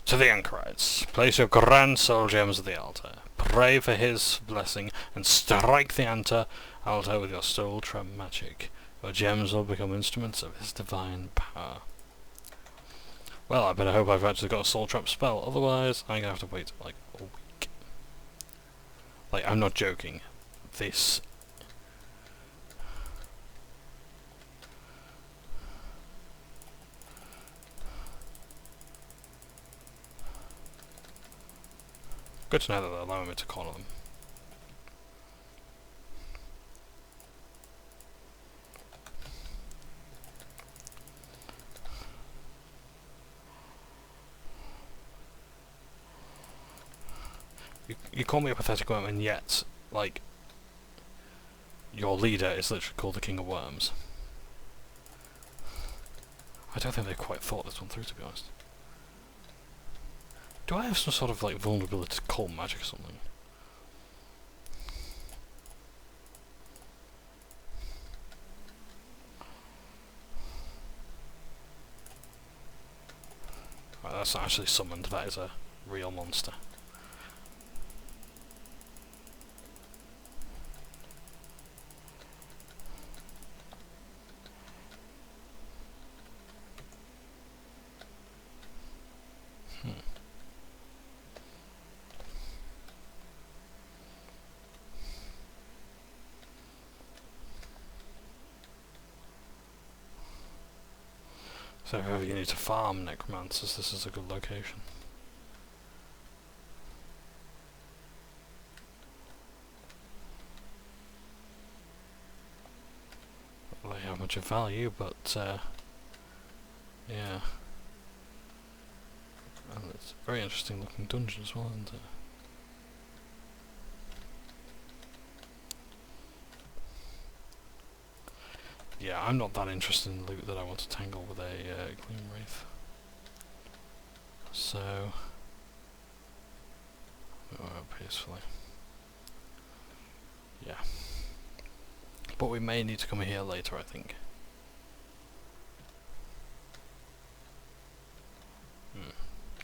To the anchorites, place your grand soul gems at the altar. Pray for his blessing and strike the altar with your soul trap magic. Your gems will become instruments of his divine power. Well, I better hope I've actually got a soul trap spell, otherwise I'm gonna have to wait like a week. Like, I'm not joking. This good to know that they're allowing me to corner them. You call me a pathetic worm, and yet, like, your leader is literally called the King of Worms. I don't think they quite thought this one through, to be honest. Do I have some sort of like vulnerability to cold magic or something? Right, that's not actually summoned, that is a real monster. So if ever you need to farm necromancers, this is a good location. Well, they have much of value, but yeah. And it's a very interesting looking dungeon as well, isn't it? Yeah, I'm not that interested in loot that I want to tangle with a Gleam Wraith. So, we'll go peacefully. Yeah. But we may need to come here later, I think.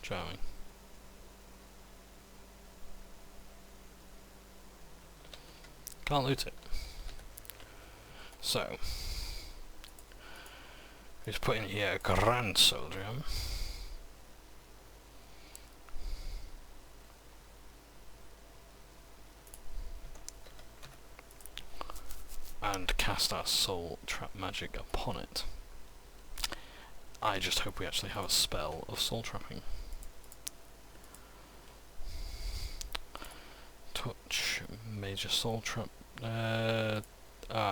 Charming. Can't loot it. So, he's putting here a Grand Soldier. And cast our Soul Trap magic upon it. I just hope we actually have a spell of soul trapping. Touch, major soul trap.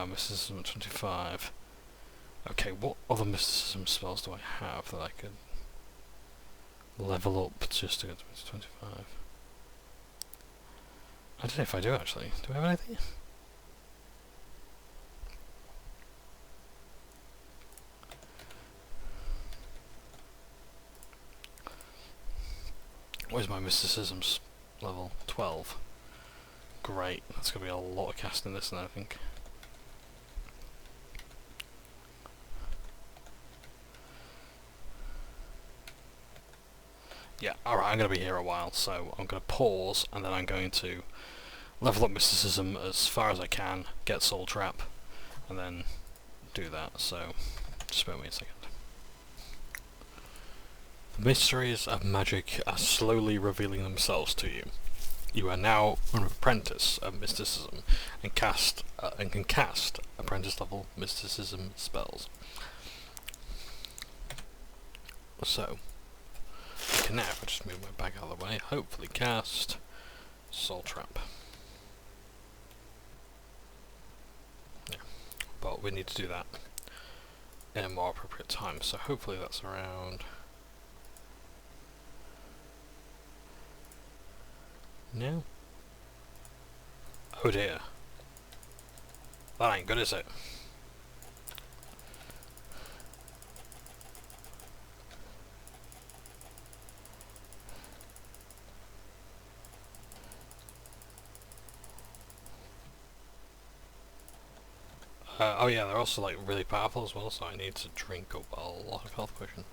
Mysticism at 25. Okay, what other mysticism spells do I have that I could level up just to get to 25? I don't know if I do actually. Do I have anything? Where's my mysticism level? 12. Great, that's going to be a lot of casting this then, I think. Yeah, alright, I'm going to be here a while, so I'm going to pause, and then I'm going to level up mysticism as far as I can, get Soul Trap, and then do that, so just bear with me a second. The mysteries of magic are slowly revealing themselves to you. You are now an apprentice of mysticism and can cast apprentice level mysticism spells. So, I can now, if I just move my bag out of the way, hopefully cast Soul Trap. Yeah, but we need to do that in a more appropriate time, so hopefully that's around... No? Oh dear. That ain't good, is it? Oh yeah, they're also like really powerful as well, so I need to drink up a lot of health potion.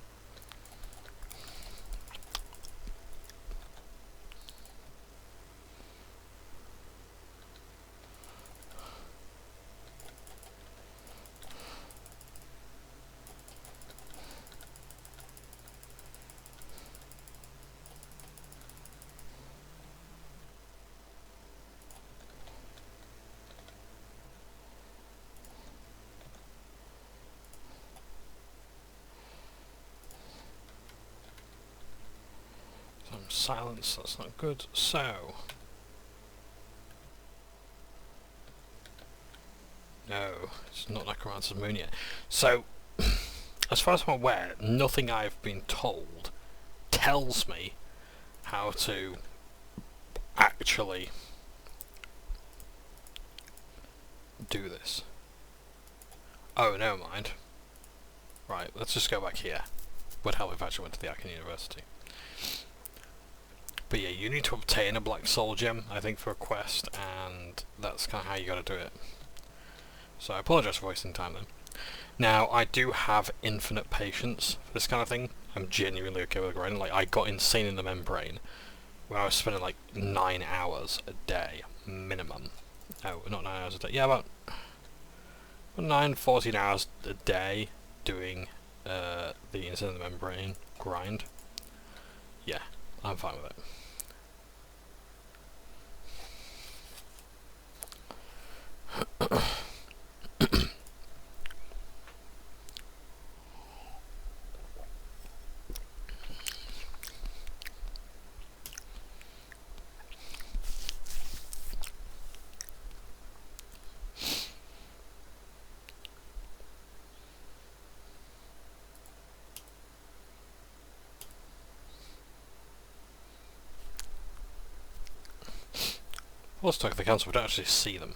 Silence, that's not good. So, no, it's not Necromancer's Moon yet. So, as far as I'm aware, nothing I've been told tells me how to actually do this. Oh, never mind. Right, let's just go back here. Would help if I actually went to the Arcane University. But yeah, you need to obtain a Black Soul Gem, I think, for a quest, and that's kind of how you gotta do it. So I apologise for wasting time then. Now, I do have infinite patience for this kind of thing. I'm genuinely okay with grinding. Like, I got insane in the membrane, where I was spending like 9 hours a day, minimum. Oh, not 9 hours a day. Yeah, about 14 hours a day doing the Insane in the Membrane grind. Yeah, I'm fine with it. Let's talk to the council, we don't actually see them.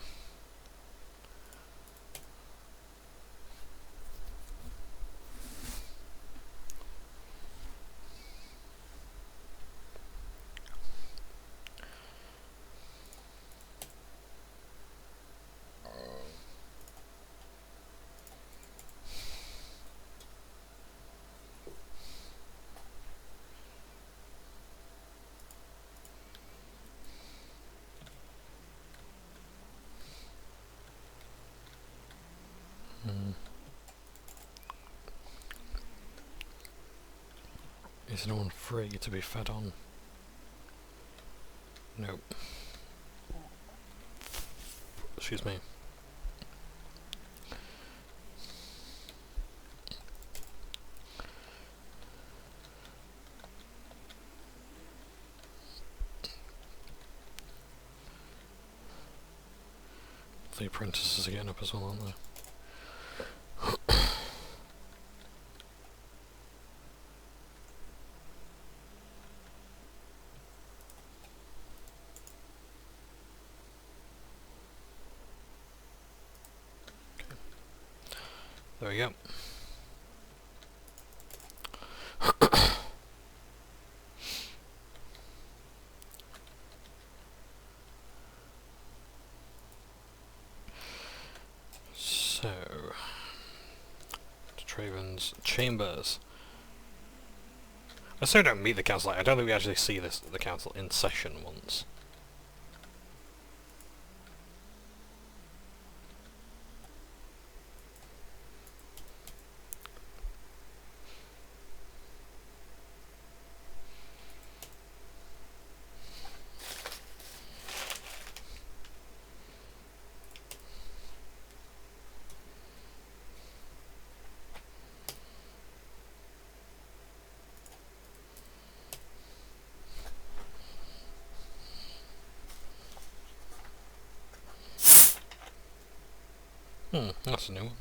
Is no one free to be fed on? Nope. Excuse me. The apprentices are getting up as well, aren't they? There we go. So, to Traven's chambers. I still don't meet the council. I don't think we actually see the council in session once. That's a new one.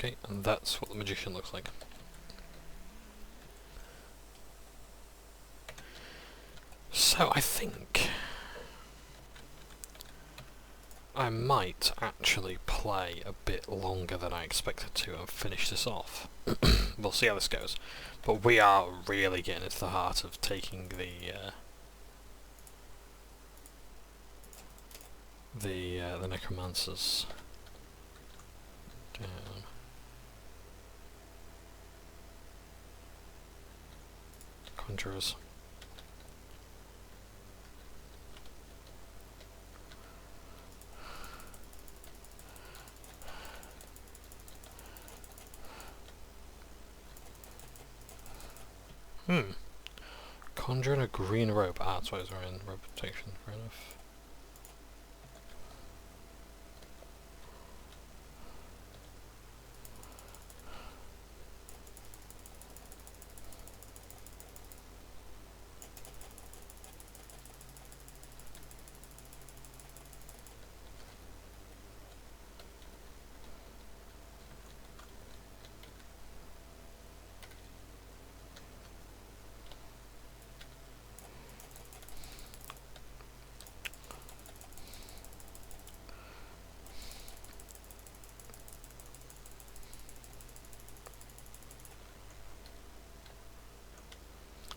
Okay, and that's what the magician looks like. So I think I might actually play a bit longer than I expected to and finish this off. We'll see how this goes. But we are really getting into the heart of taking the necromancers down. Conjurers. Conjuring a green rope. Ah, that's why it's wearing rope protection. Fair enough.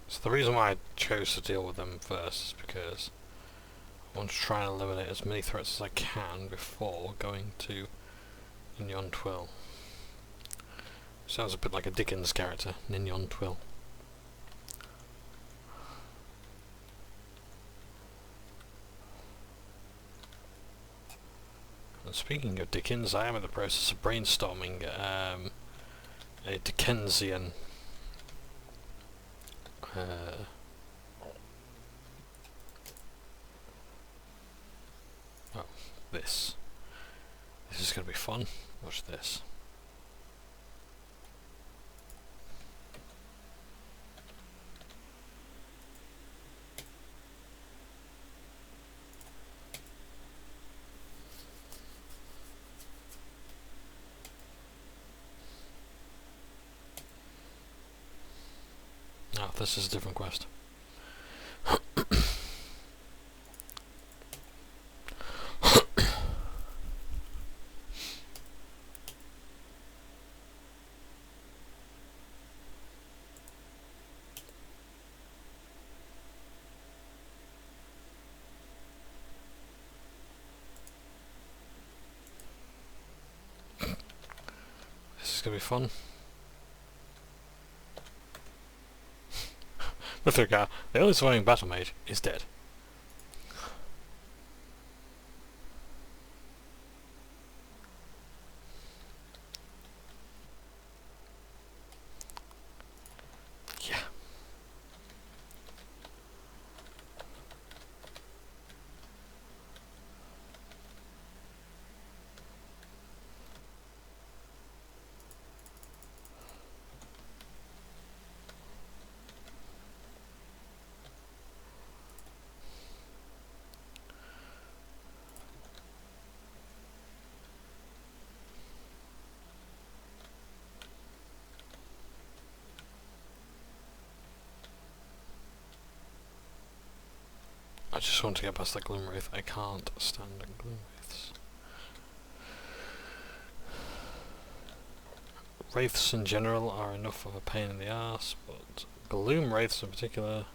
So the reason why I chose to deal with them first is because I want to try and eliminate as many threats as I can before going to Nignon Twill. Sounds a bit like a Dickens character, Nignon Twill. And speaking of Dickens, I am in the process of brainstorming a Dickensian oh, this is going to be fun. Watch this. Oh, this is a different quest. This is going to be fun. Mithrica, the only surviving battle mage, is dead. Yeah. I just want to get past that Gloomwraith. I can't stand Gloomwraiths. Wraiths in general are enough of a pain in the ass, but Gloomwraiths in particular...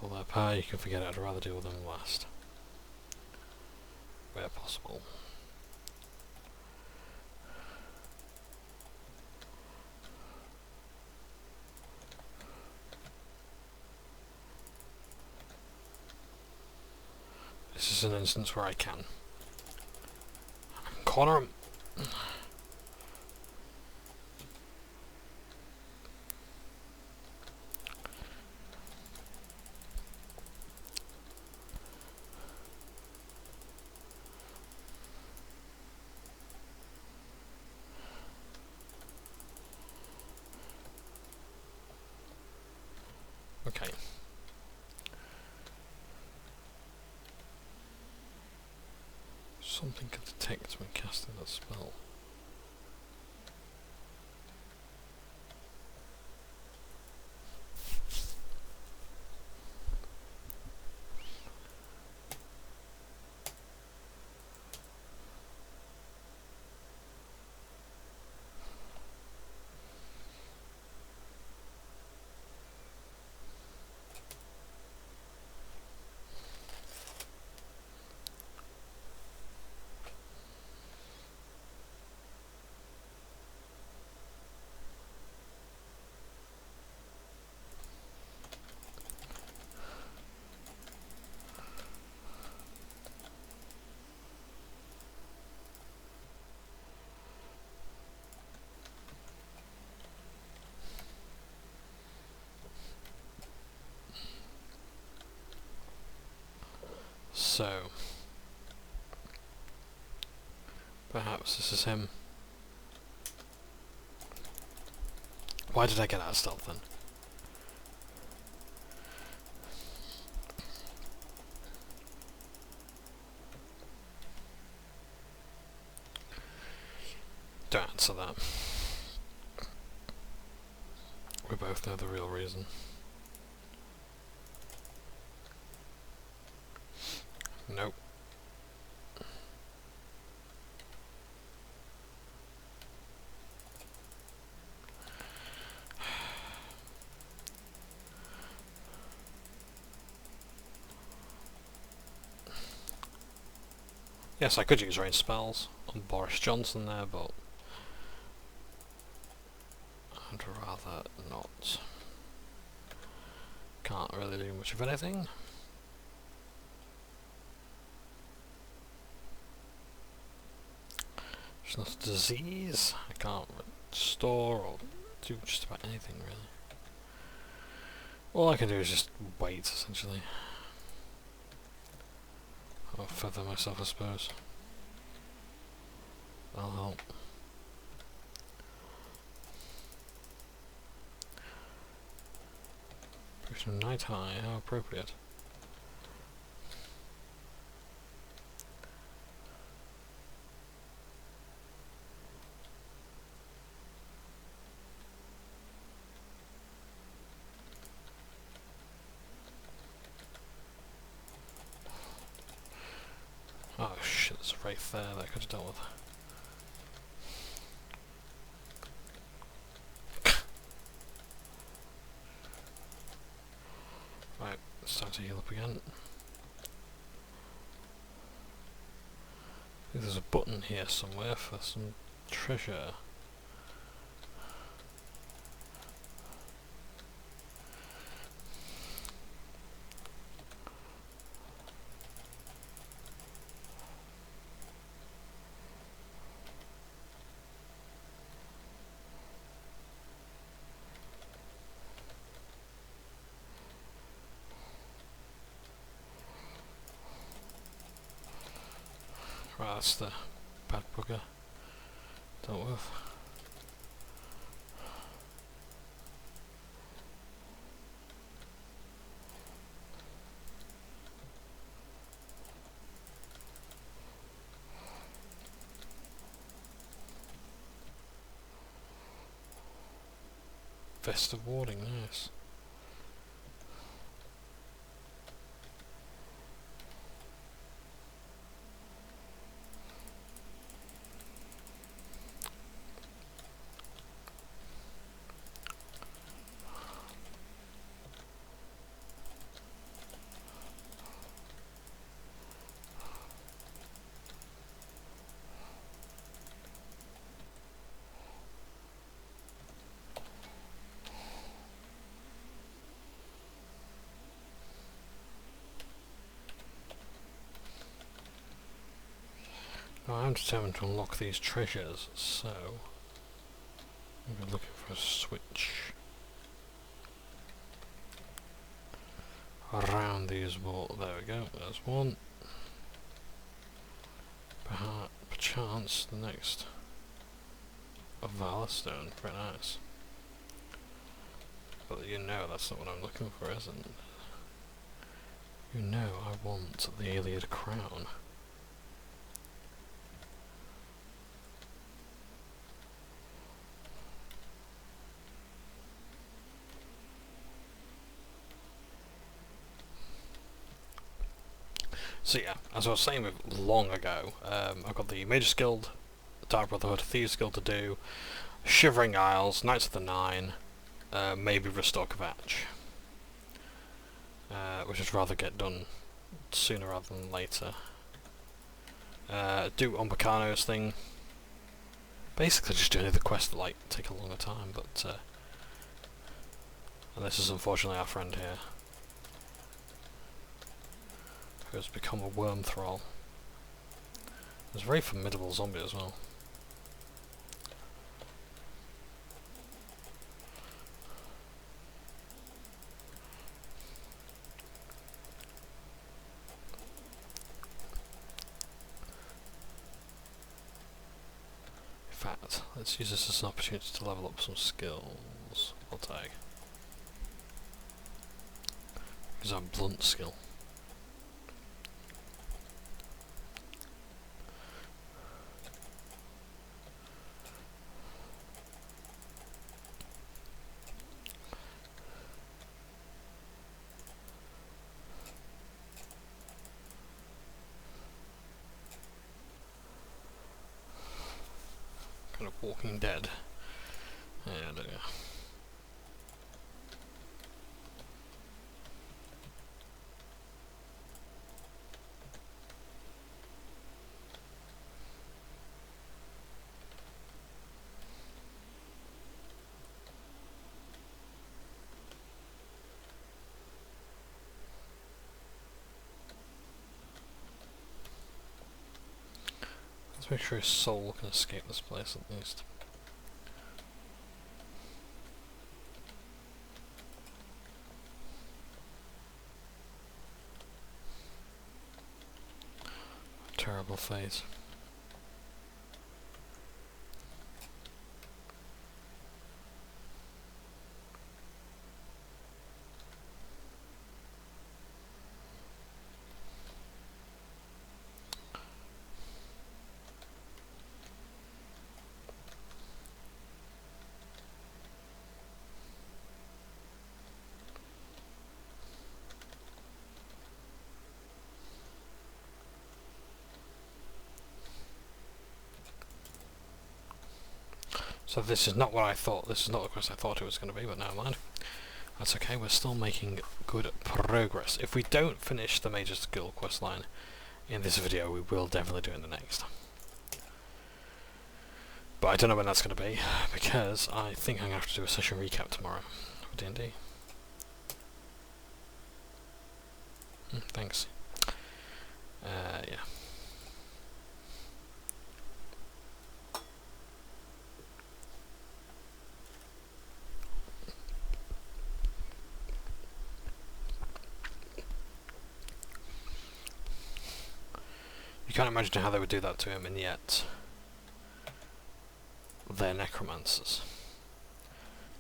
all their power, you can forget it. I'd rather deal with them last. Where possible. This is an instance where I can corner him. Okay. something can detect when casting that spell. So, perhaps this is him. Why did I get out of stealth then? Don't answer that. We both know the real reason. Nope. Yes, I could use range spells on Boris Johnson there, but I'd rather not. Can't really do much of anything. There's not a disease. I can't restore or do just about anything really. All I can do is just wait, essentially. Or feather myself, I suppose. That'll help. Potion of Night High, how appropriate. Oh shit, there's a wraith there that I could have dealt with. Right, it's time to heal up again. I think there's a button here somewhere for some treasure. Right, that's the bad bugger dealt with. Vest of warding, nice. Now I'm determined to unlock these treasures, so I'm looking for a switch around these walls. There we go, there's one. Perchance the next. A Valor Stone, very nice. But you know that's not what I'm looking for, isn't it? You know I want the Iliad crown. So yeah, as I was saying long ago, I've got the Mages Guild, Dark Brotherhood, Thieves Guild to do, Shivering Isles, Knights of the Nine, maybe Restore Kvatch, which I'd rather get done sooner rather than later. Do Umbacano's thing. Basically just do any of the quests that like take a longer time, but and this is unfortunately our friend here, who has become a worm thrall. He's a very formidable zombie as well. In fact, let's use this as an opportunity to level up some skills. I'll take. Use our blunt skill. Kind of Walking Dead. Yeah, there you go. Let's make sure his soul can escape this place at least. Terrible phase. So this is not what I thought, this is not the quest I thought it was going to be, but never mind. That's okay, we're still making good progress. If we don't finish the Mages Guild questline in this video, we will definitely do it in the next. But I don't know when that's going to be, because I think I'm going to have to do a session recap tomorrow for D&D. Thanks. Yeah. You can't imagine how they would do that to him, and yet they're necromancers.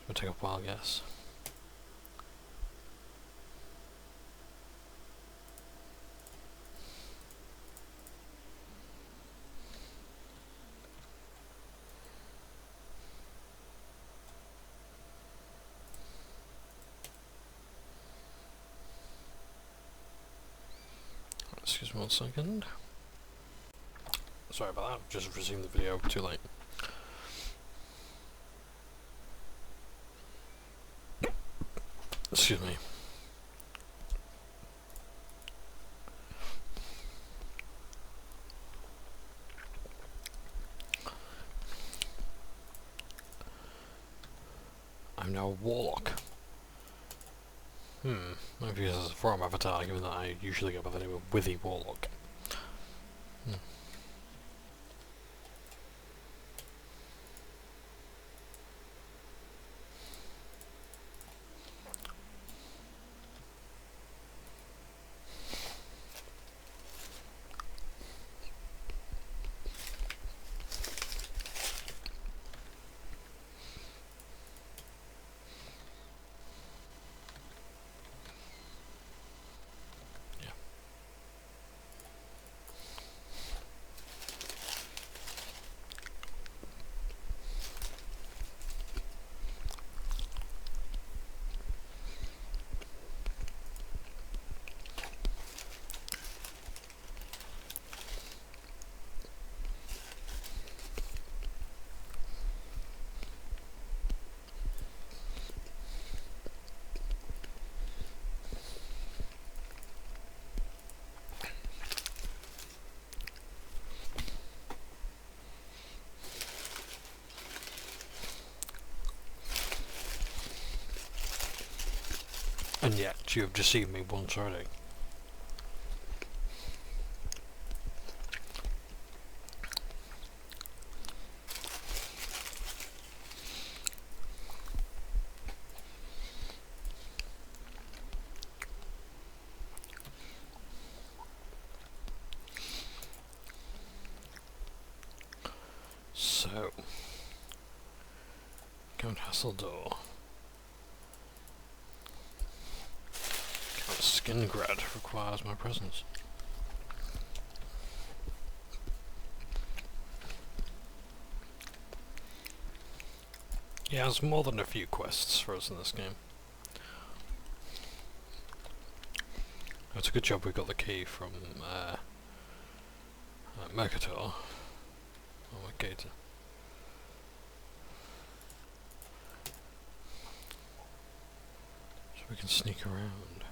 We'll take a wild guess. Excuse me 1 second. Sorry about that, I've just resumed the video too late. Excuse me. I'm now a warlock. Maybe this is a forum avatar, given that I usually go by the name of Withy Warlock. And yet you have deceived me once already. So, Count Hasseldor. Count Skingrad requires my presence. He has more than a few quests for us in this game. It's a good job we got the key from Mercator. Oh my gator. So we can sneak around.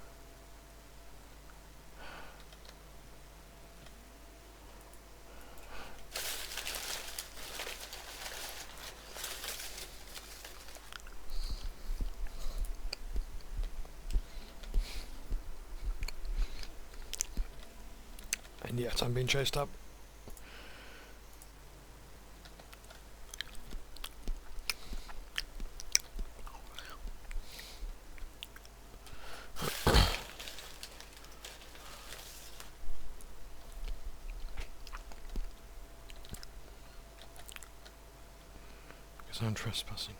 And yet I'm being chased up. Because I'm trespassing.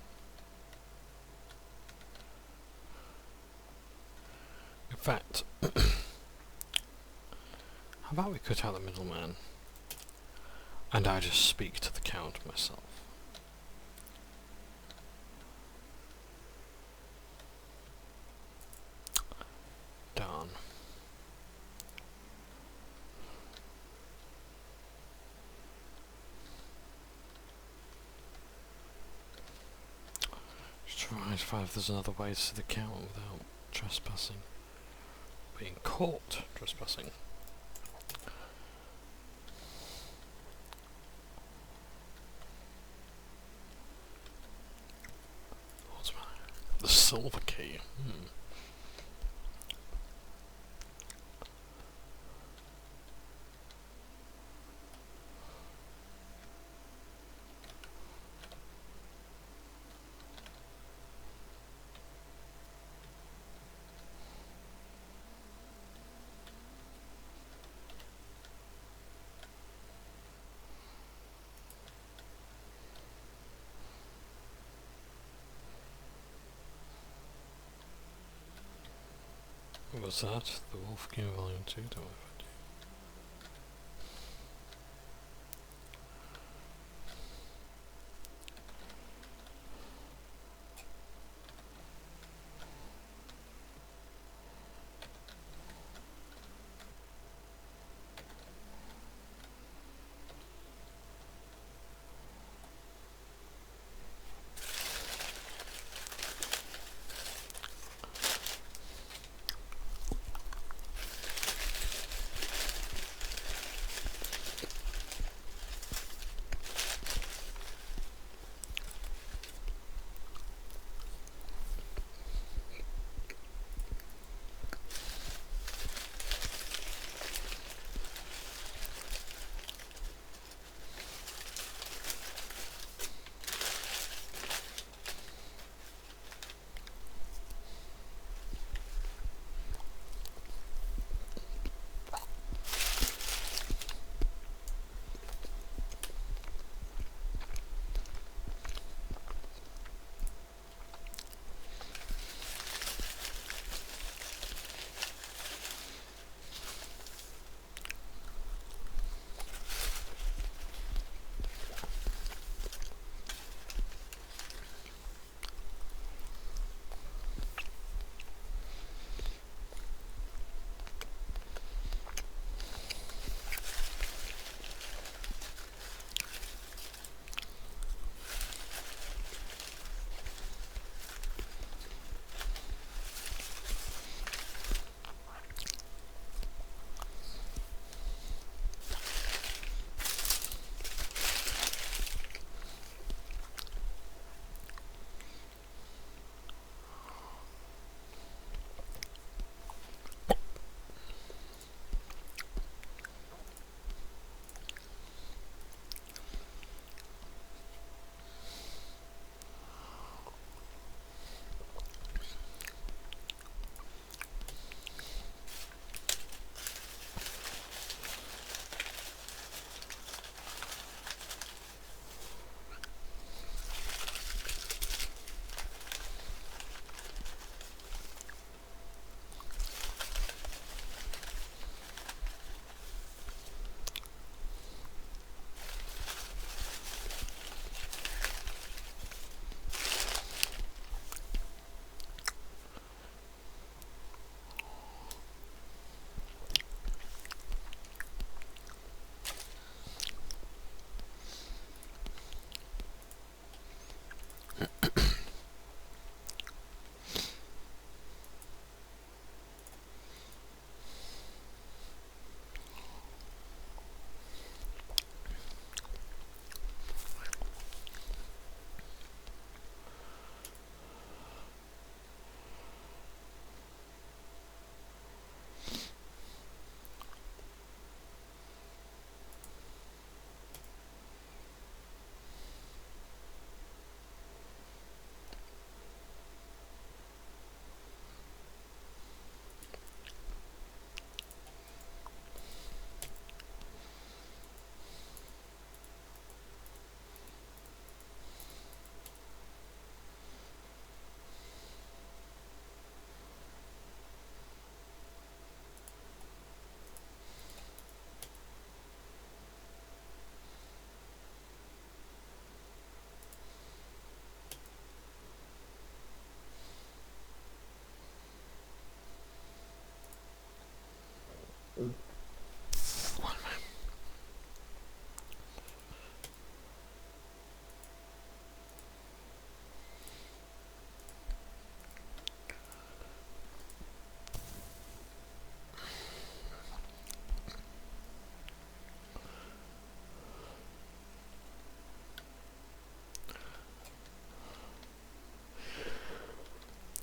In fact, how about we cut out the middleman, and I just speak to the Count myself? Darn. Just try to find if there's another way to see the Count without trespassing. Being caught trespassing. The silver key. What was that? The Wolf King Volume 2? Don't know.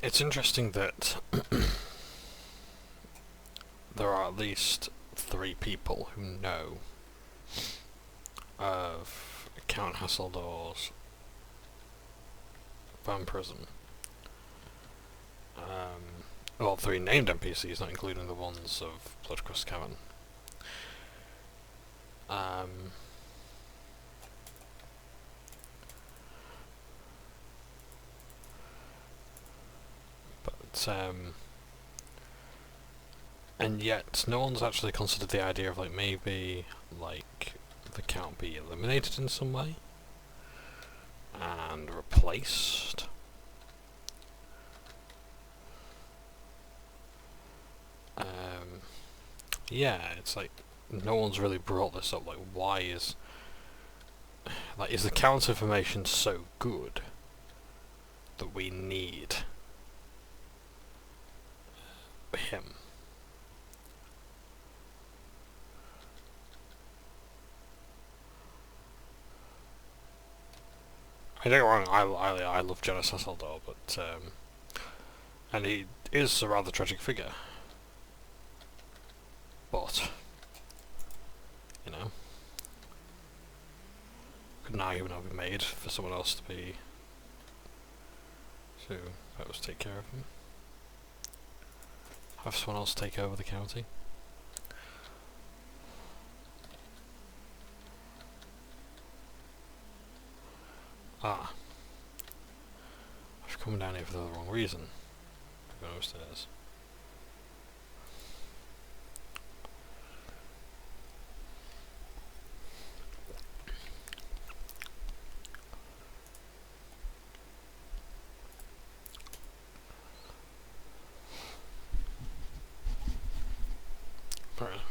It's interesting that there are at least 3 people who know of Count Hasseldor's vampirism. Well, 3 named NPCs, not including the ones of Bloodcrust Cavern. And yet no one's actually considered the idea of, like, maybe, like, the Count be eliminated in some way and replaced. Yeah, it's like no one's really brought this up. Like, why is the Count's information so good that we need him? I don't get me wrong, I love Jonas Hasseldor, but and he is a rather tragic figure. But you know, could an argument have been made for someone else to take care of him? Have someone else take over the county? Ah. I've come down here for the wrong reason. Go upstairs. Fair enough.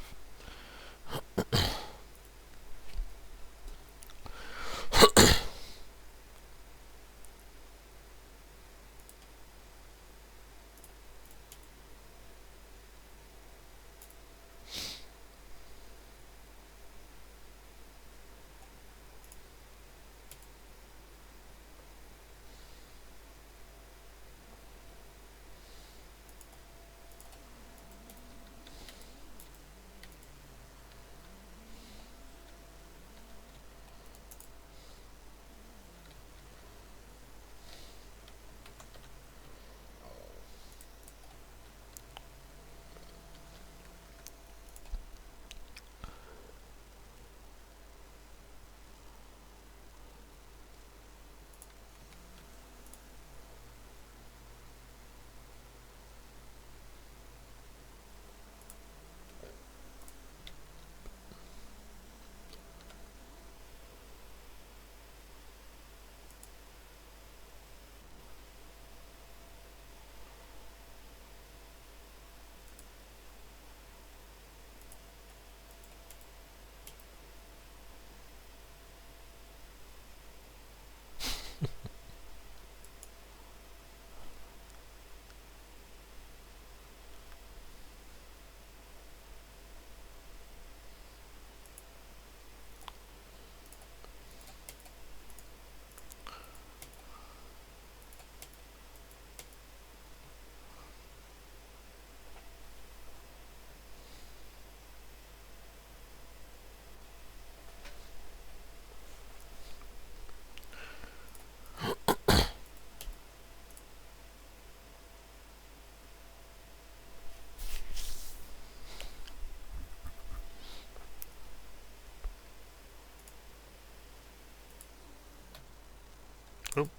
Oh. What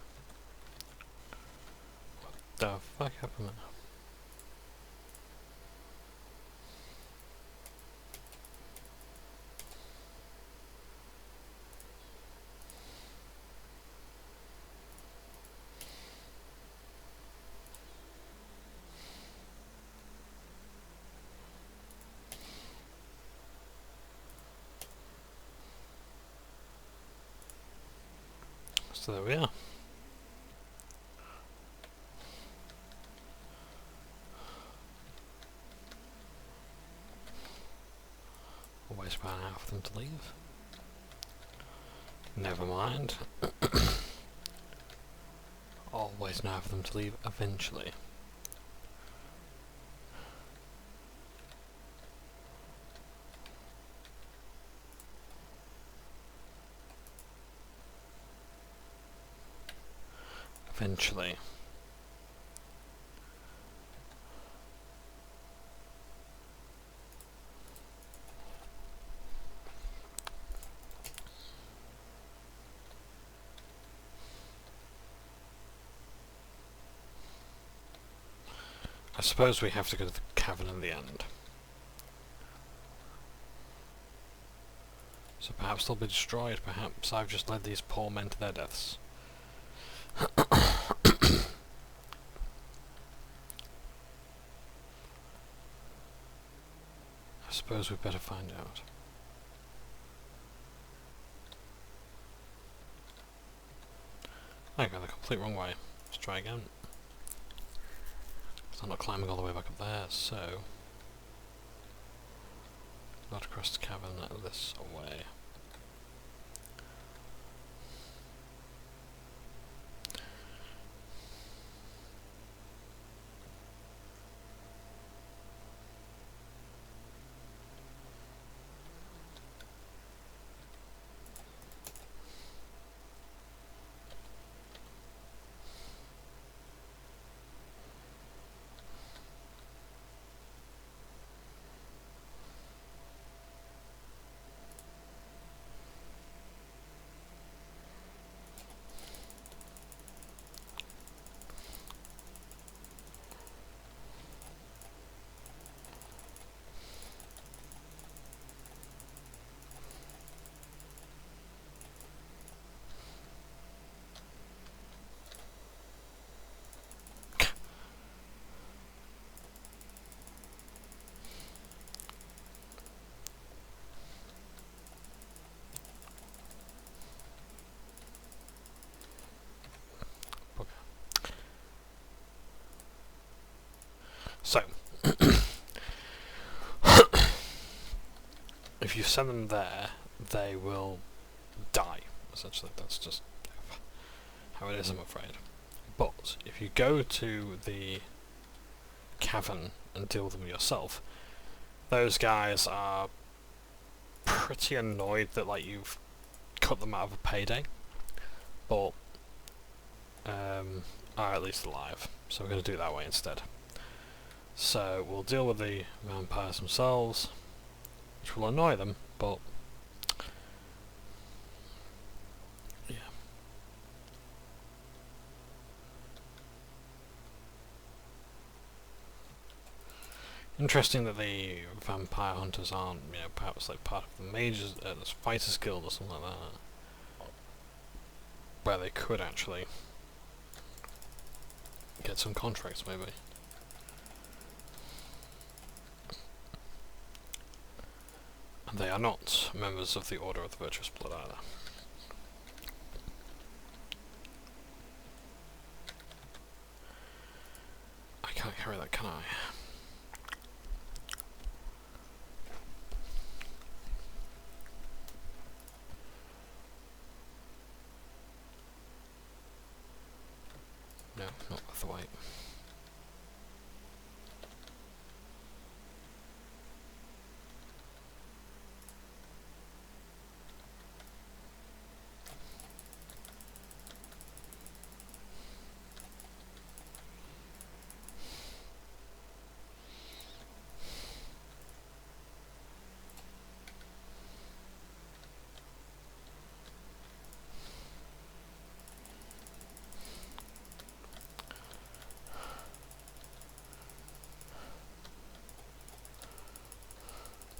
the fuck happened there? So there we are. Always ran out for them to leave. Never mind. Always know for them to leave eventually. eventually. I suppose we have to go to the cavern in the end. So perhaps they'll be destroyed, perhaps I've just led these poor men to their deaths. I suppose we'd better find out. I got the complete wrong way. Let's try again. I'm not climbing all the way back up there, so not across the cavern this way. So, if you send them there, they will die. Essentially, that's just how it is, I'm afraid. But if you go to the cavern and deal with them yourself, those guys are pretty annoyed that you've cut them out of a payday, but are at least alive. So we're going to do it that way instead. So we'll deal with the vampires themselves, which will annoy them, but yeah. Interesting that the vampire hunters aren't, perhaps part of the mages, the fighters guild or something like that, where they could actually get some contracts, maybe. And they are not members of the Order of the Virtuous Blood either. I can't carry that, can I? No, not worth the wait.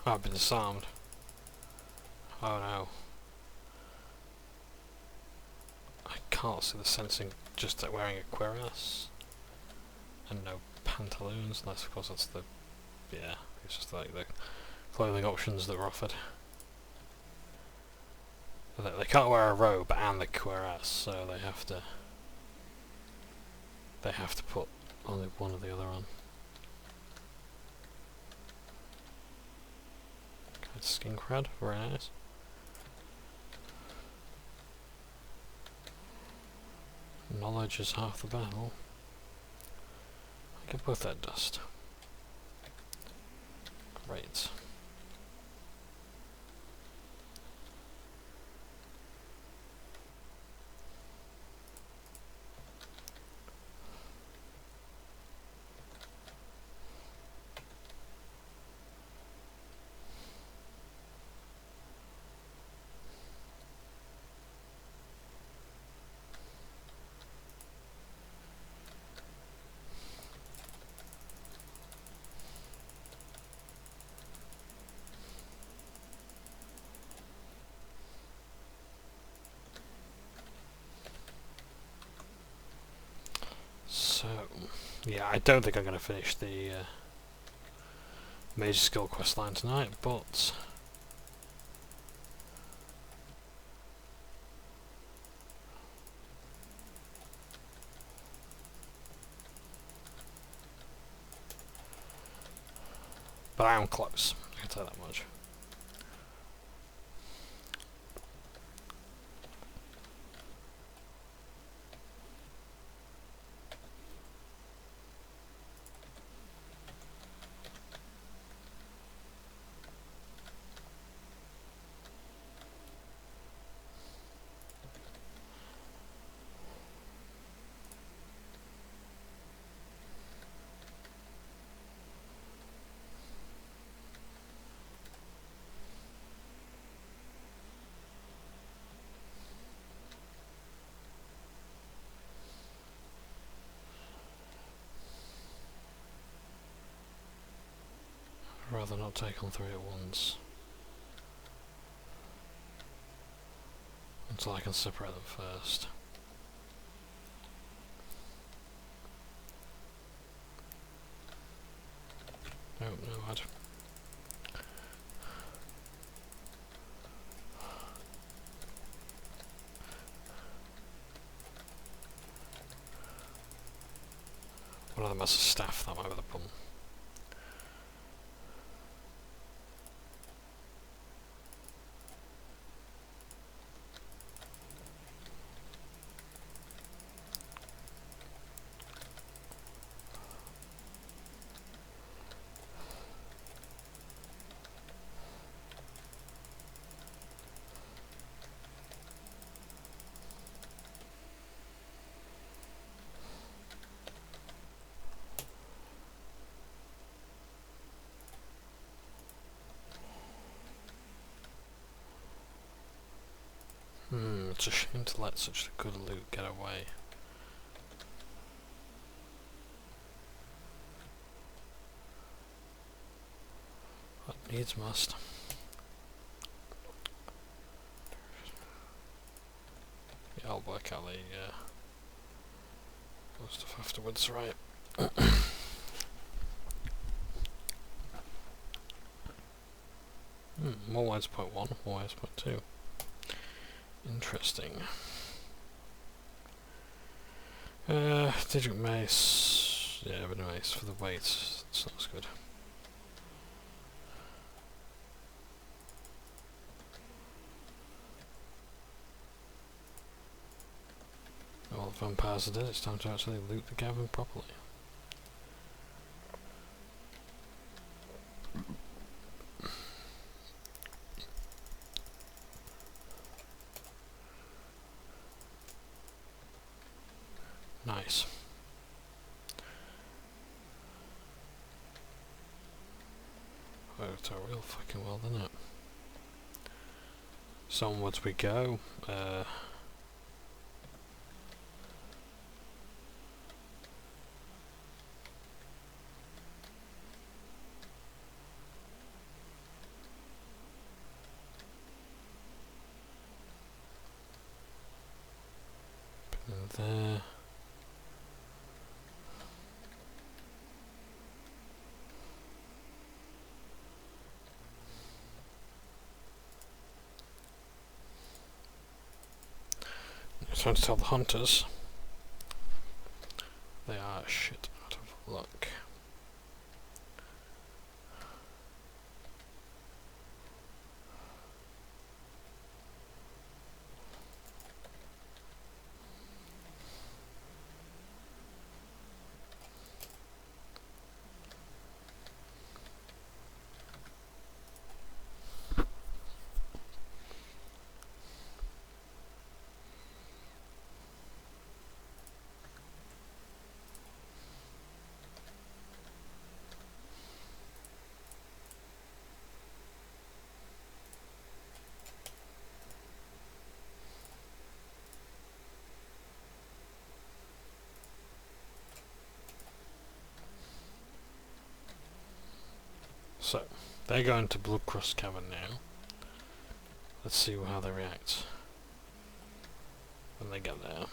Oh, I've been disarmed. Oh no. I can't see the sensing just wearing a cuirass and no pantaloons, unless of course that's the, yeah, it's just the clothing options that were offered. They can't wear a robe and the cuirass, so they have to put only one or the other on. Skin crud, very nice. Knowledge is half the battle. I get both that dust. Great. Yeah, I don't think I'm going to finish the major skill quest line tonight, but I am close. I can tell that much. I'd rather not take on 3 at once until I can separate them first. Oh, no, I'd... One of them has a staff, that might be the problem. It's a shame to let such good loot get away. But needs must. Yeah, I'll work out the stuff afterwards, right? More words point 1, more words point 2. Interesting. Digit mace. Yeah, but no mace for the weight. Sounds good. All the vampires are dead. It's time to actually loot the cavern properly. Nice. Worked out real fucking well, didn't it? So onwards we go. There. Trying to tell the hunters they are shit out of luck. So, they're going to Blood Crust Cavern now. Let's see how they react when they get there.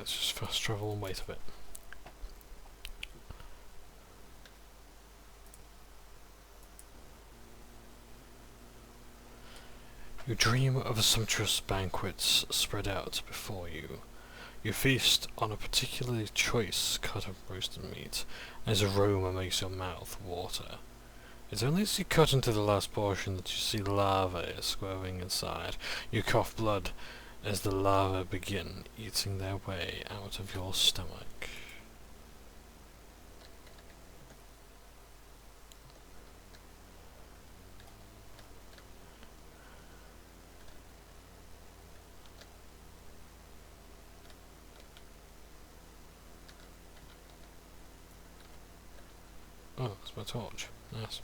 let's just fast travel and wait a bit. You dream of a sumptuous banquet spread out before you. You feast on a particularly choice cut of roasted meat, and its aroma makes your mouth water. It's only as you cut into the last portion that you see larvae squirming inside. You cough blood as the larvae begin eating their way out of your stomach. Oh, that's my torch. Nice.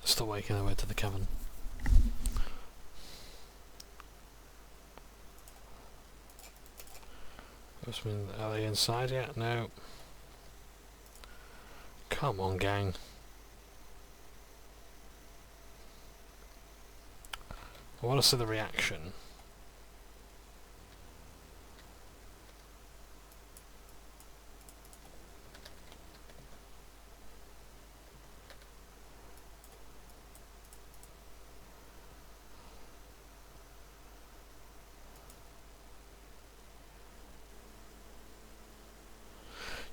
Still waking their way to the cavern. Are they inside yet? No. Come on, gang. I want to see the reaction.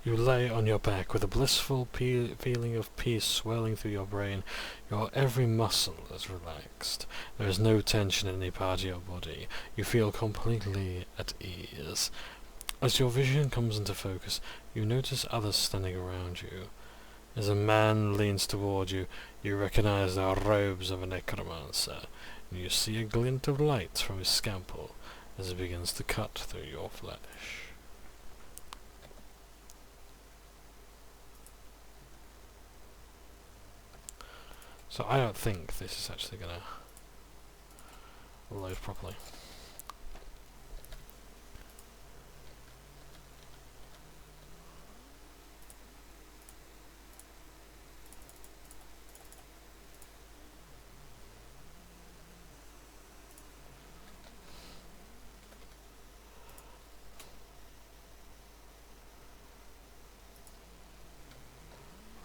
You lay on your back with a blissful feeling of peace swirling through your brain. Your every muscle is relaxed. There is no tension in any part of your body. You feel completely at ease. As your vision comes into focus, you notice others standing around you. As a man leans toward you, you recognize the robes of a necromancer, and you see a glint of light from his scalpel as it begins to cut through your flesh. So I don't think this is actually going to load properly.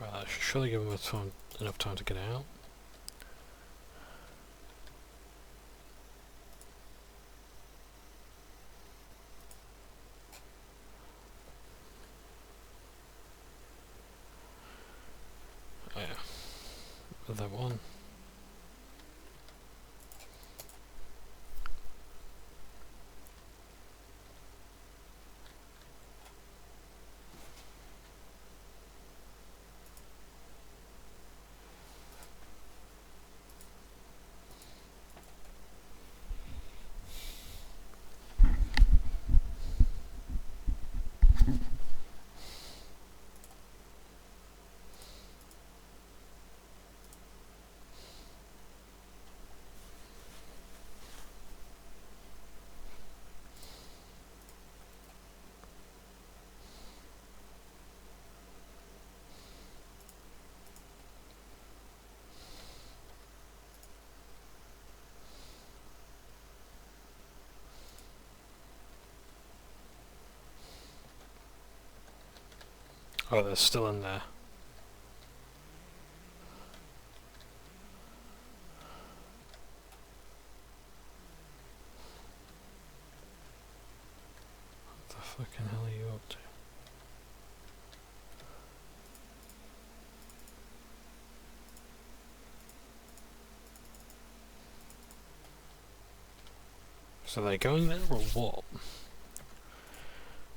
Right, I should surely give him enough time to get out. Oh yeah, that one. Oh, they're still in there. What the fucking hell are you up to? So they're going there or what?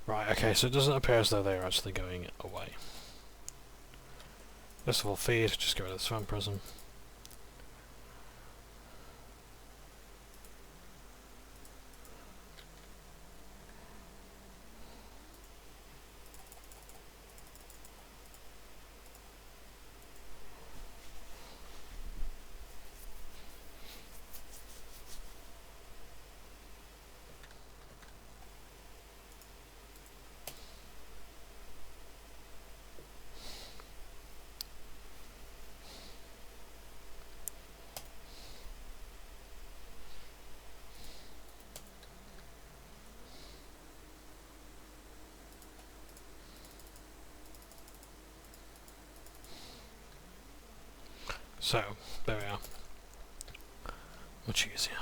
Right, okay, so it doesn't appear as though they're actually going away. First of all, feed, just get rid of the vampirism. So, there we are. Much easier.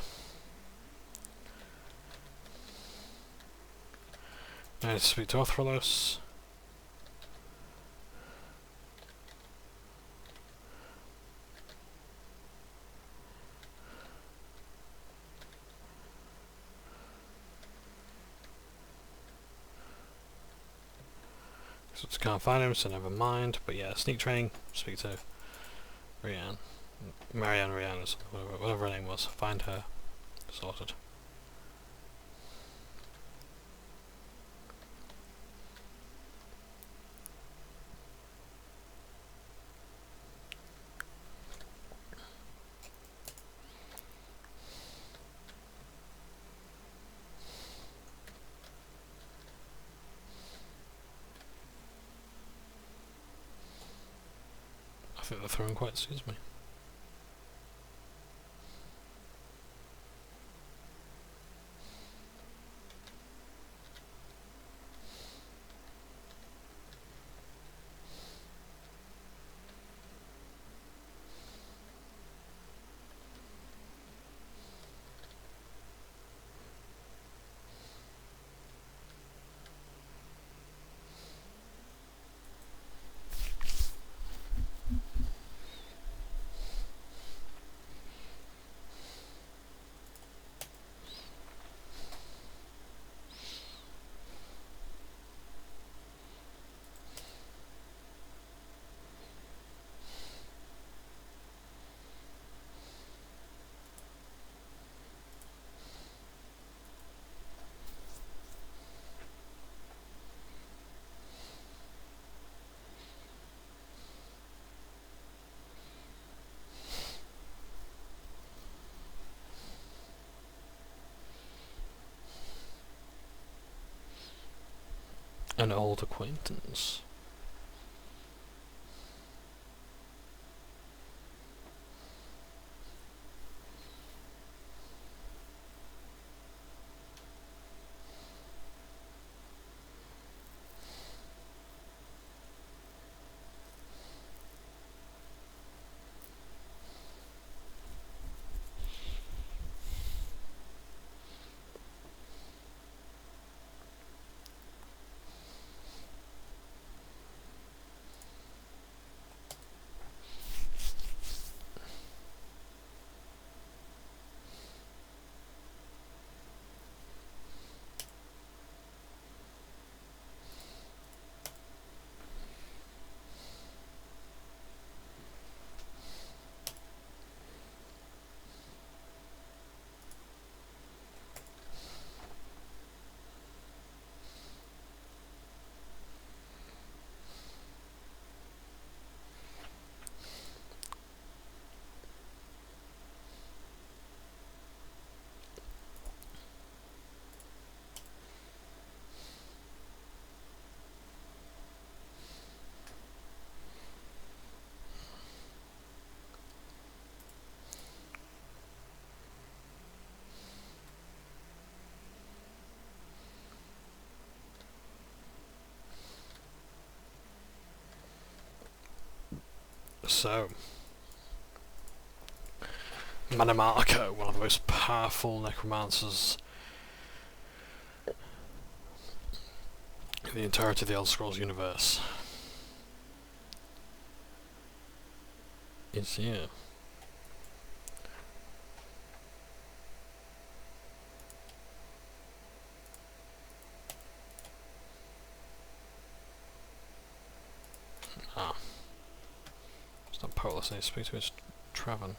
Now to speak to Othralos. So I can't find him, so never mind. But yeah, sneak training, speak to Marianne, Rihanna, or something, whatever her name was. Find her. Sorted. I think the throwing quite suits me. An old acquaintance. So, Manimarco, one of the most powerful necromancers in the entirety of the Elder Scrolls universe, is here. Ah. It's not Polis, I need to speak to his Travan.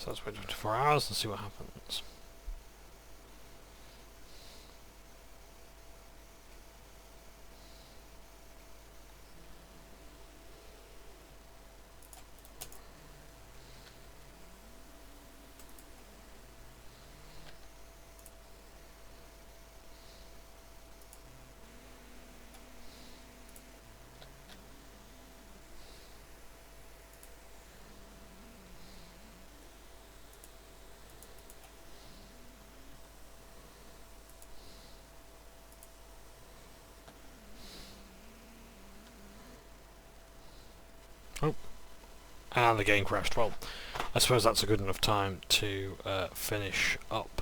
So let's wait 24 hours and see what happens. Oh, and the game crashed. Well, I suppose that's a good enough time to finish up.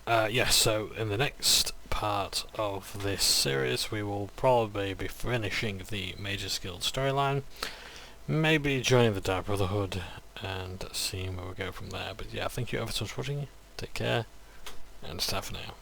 Yes, so in the next part of this series we will probably be finishing the Mages Guild storyline, maybe joining the Dark Brotherhood and seeing where we go from there. But yeah, thank you ever so much for watching, take care, and it's time for now.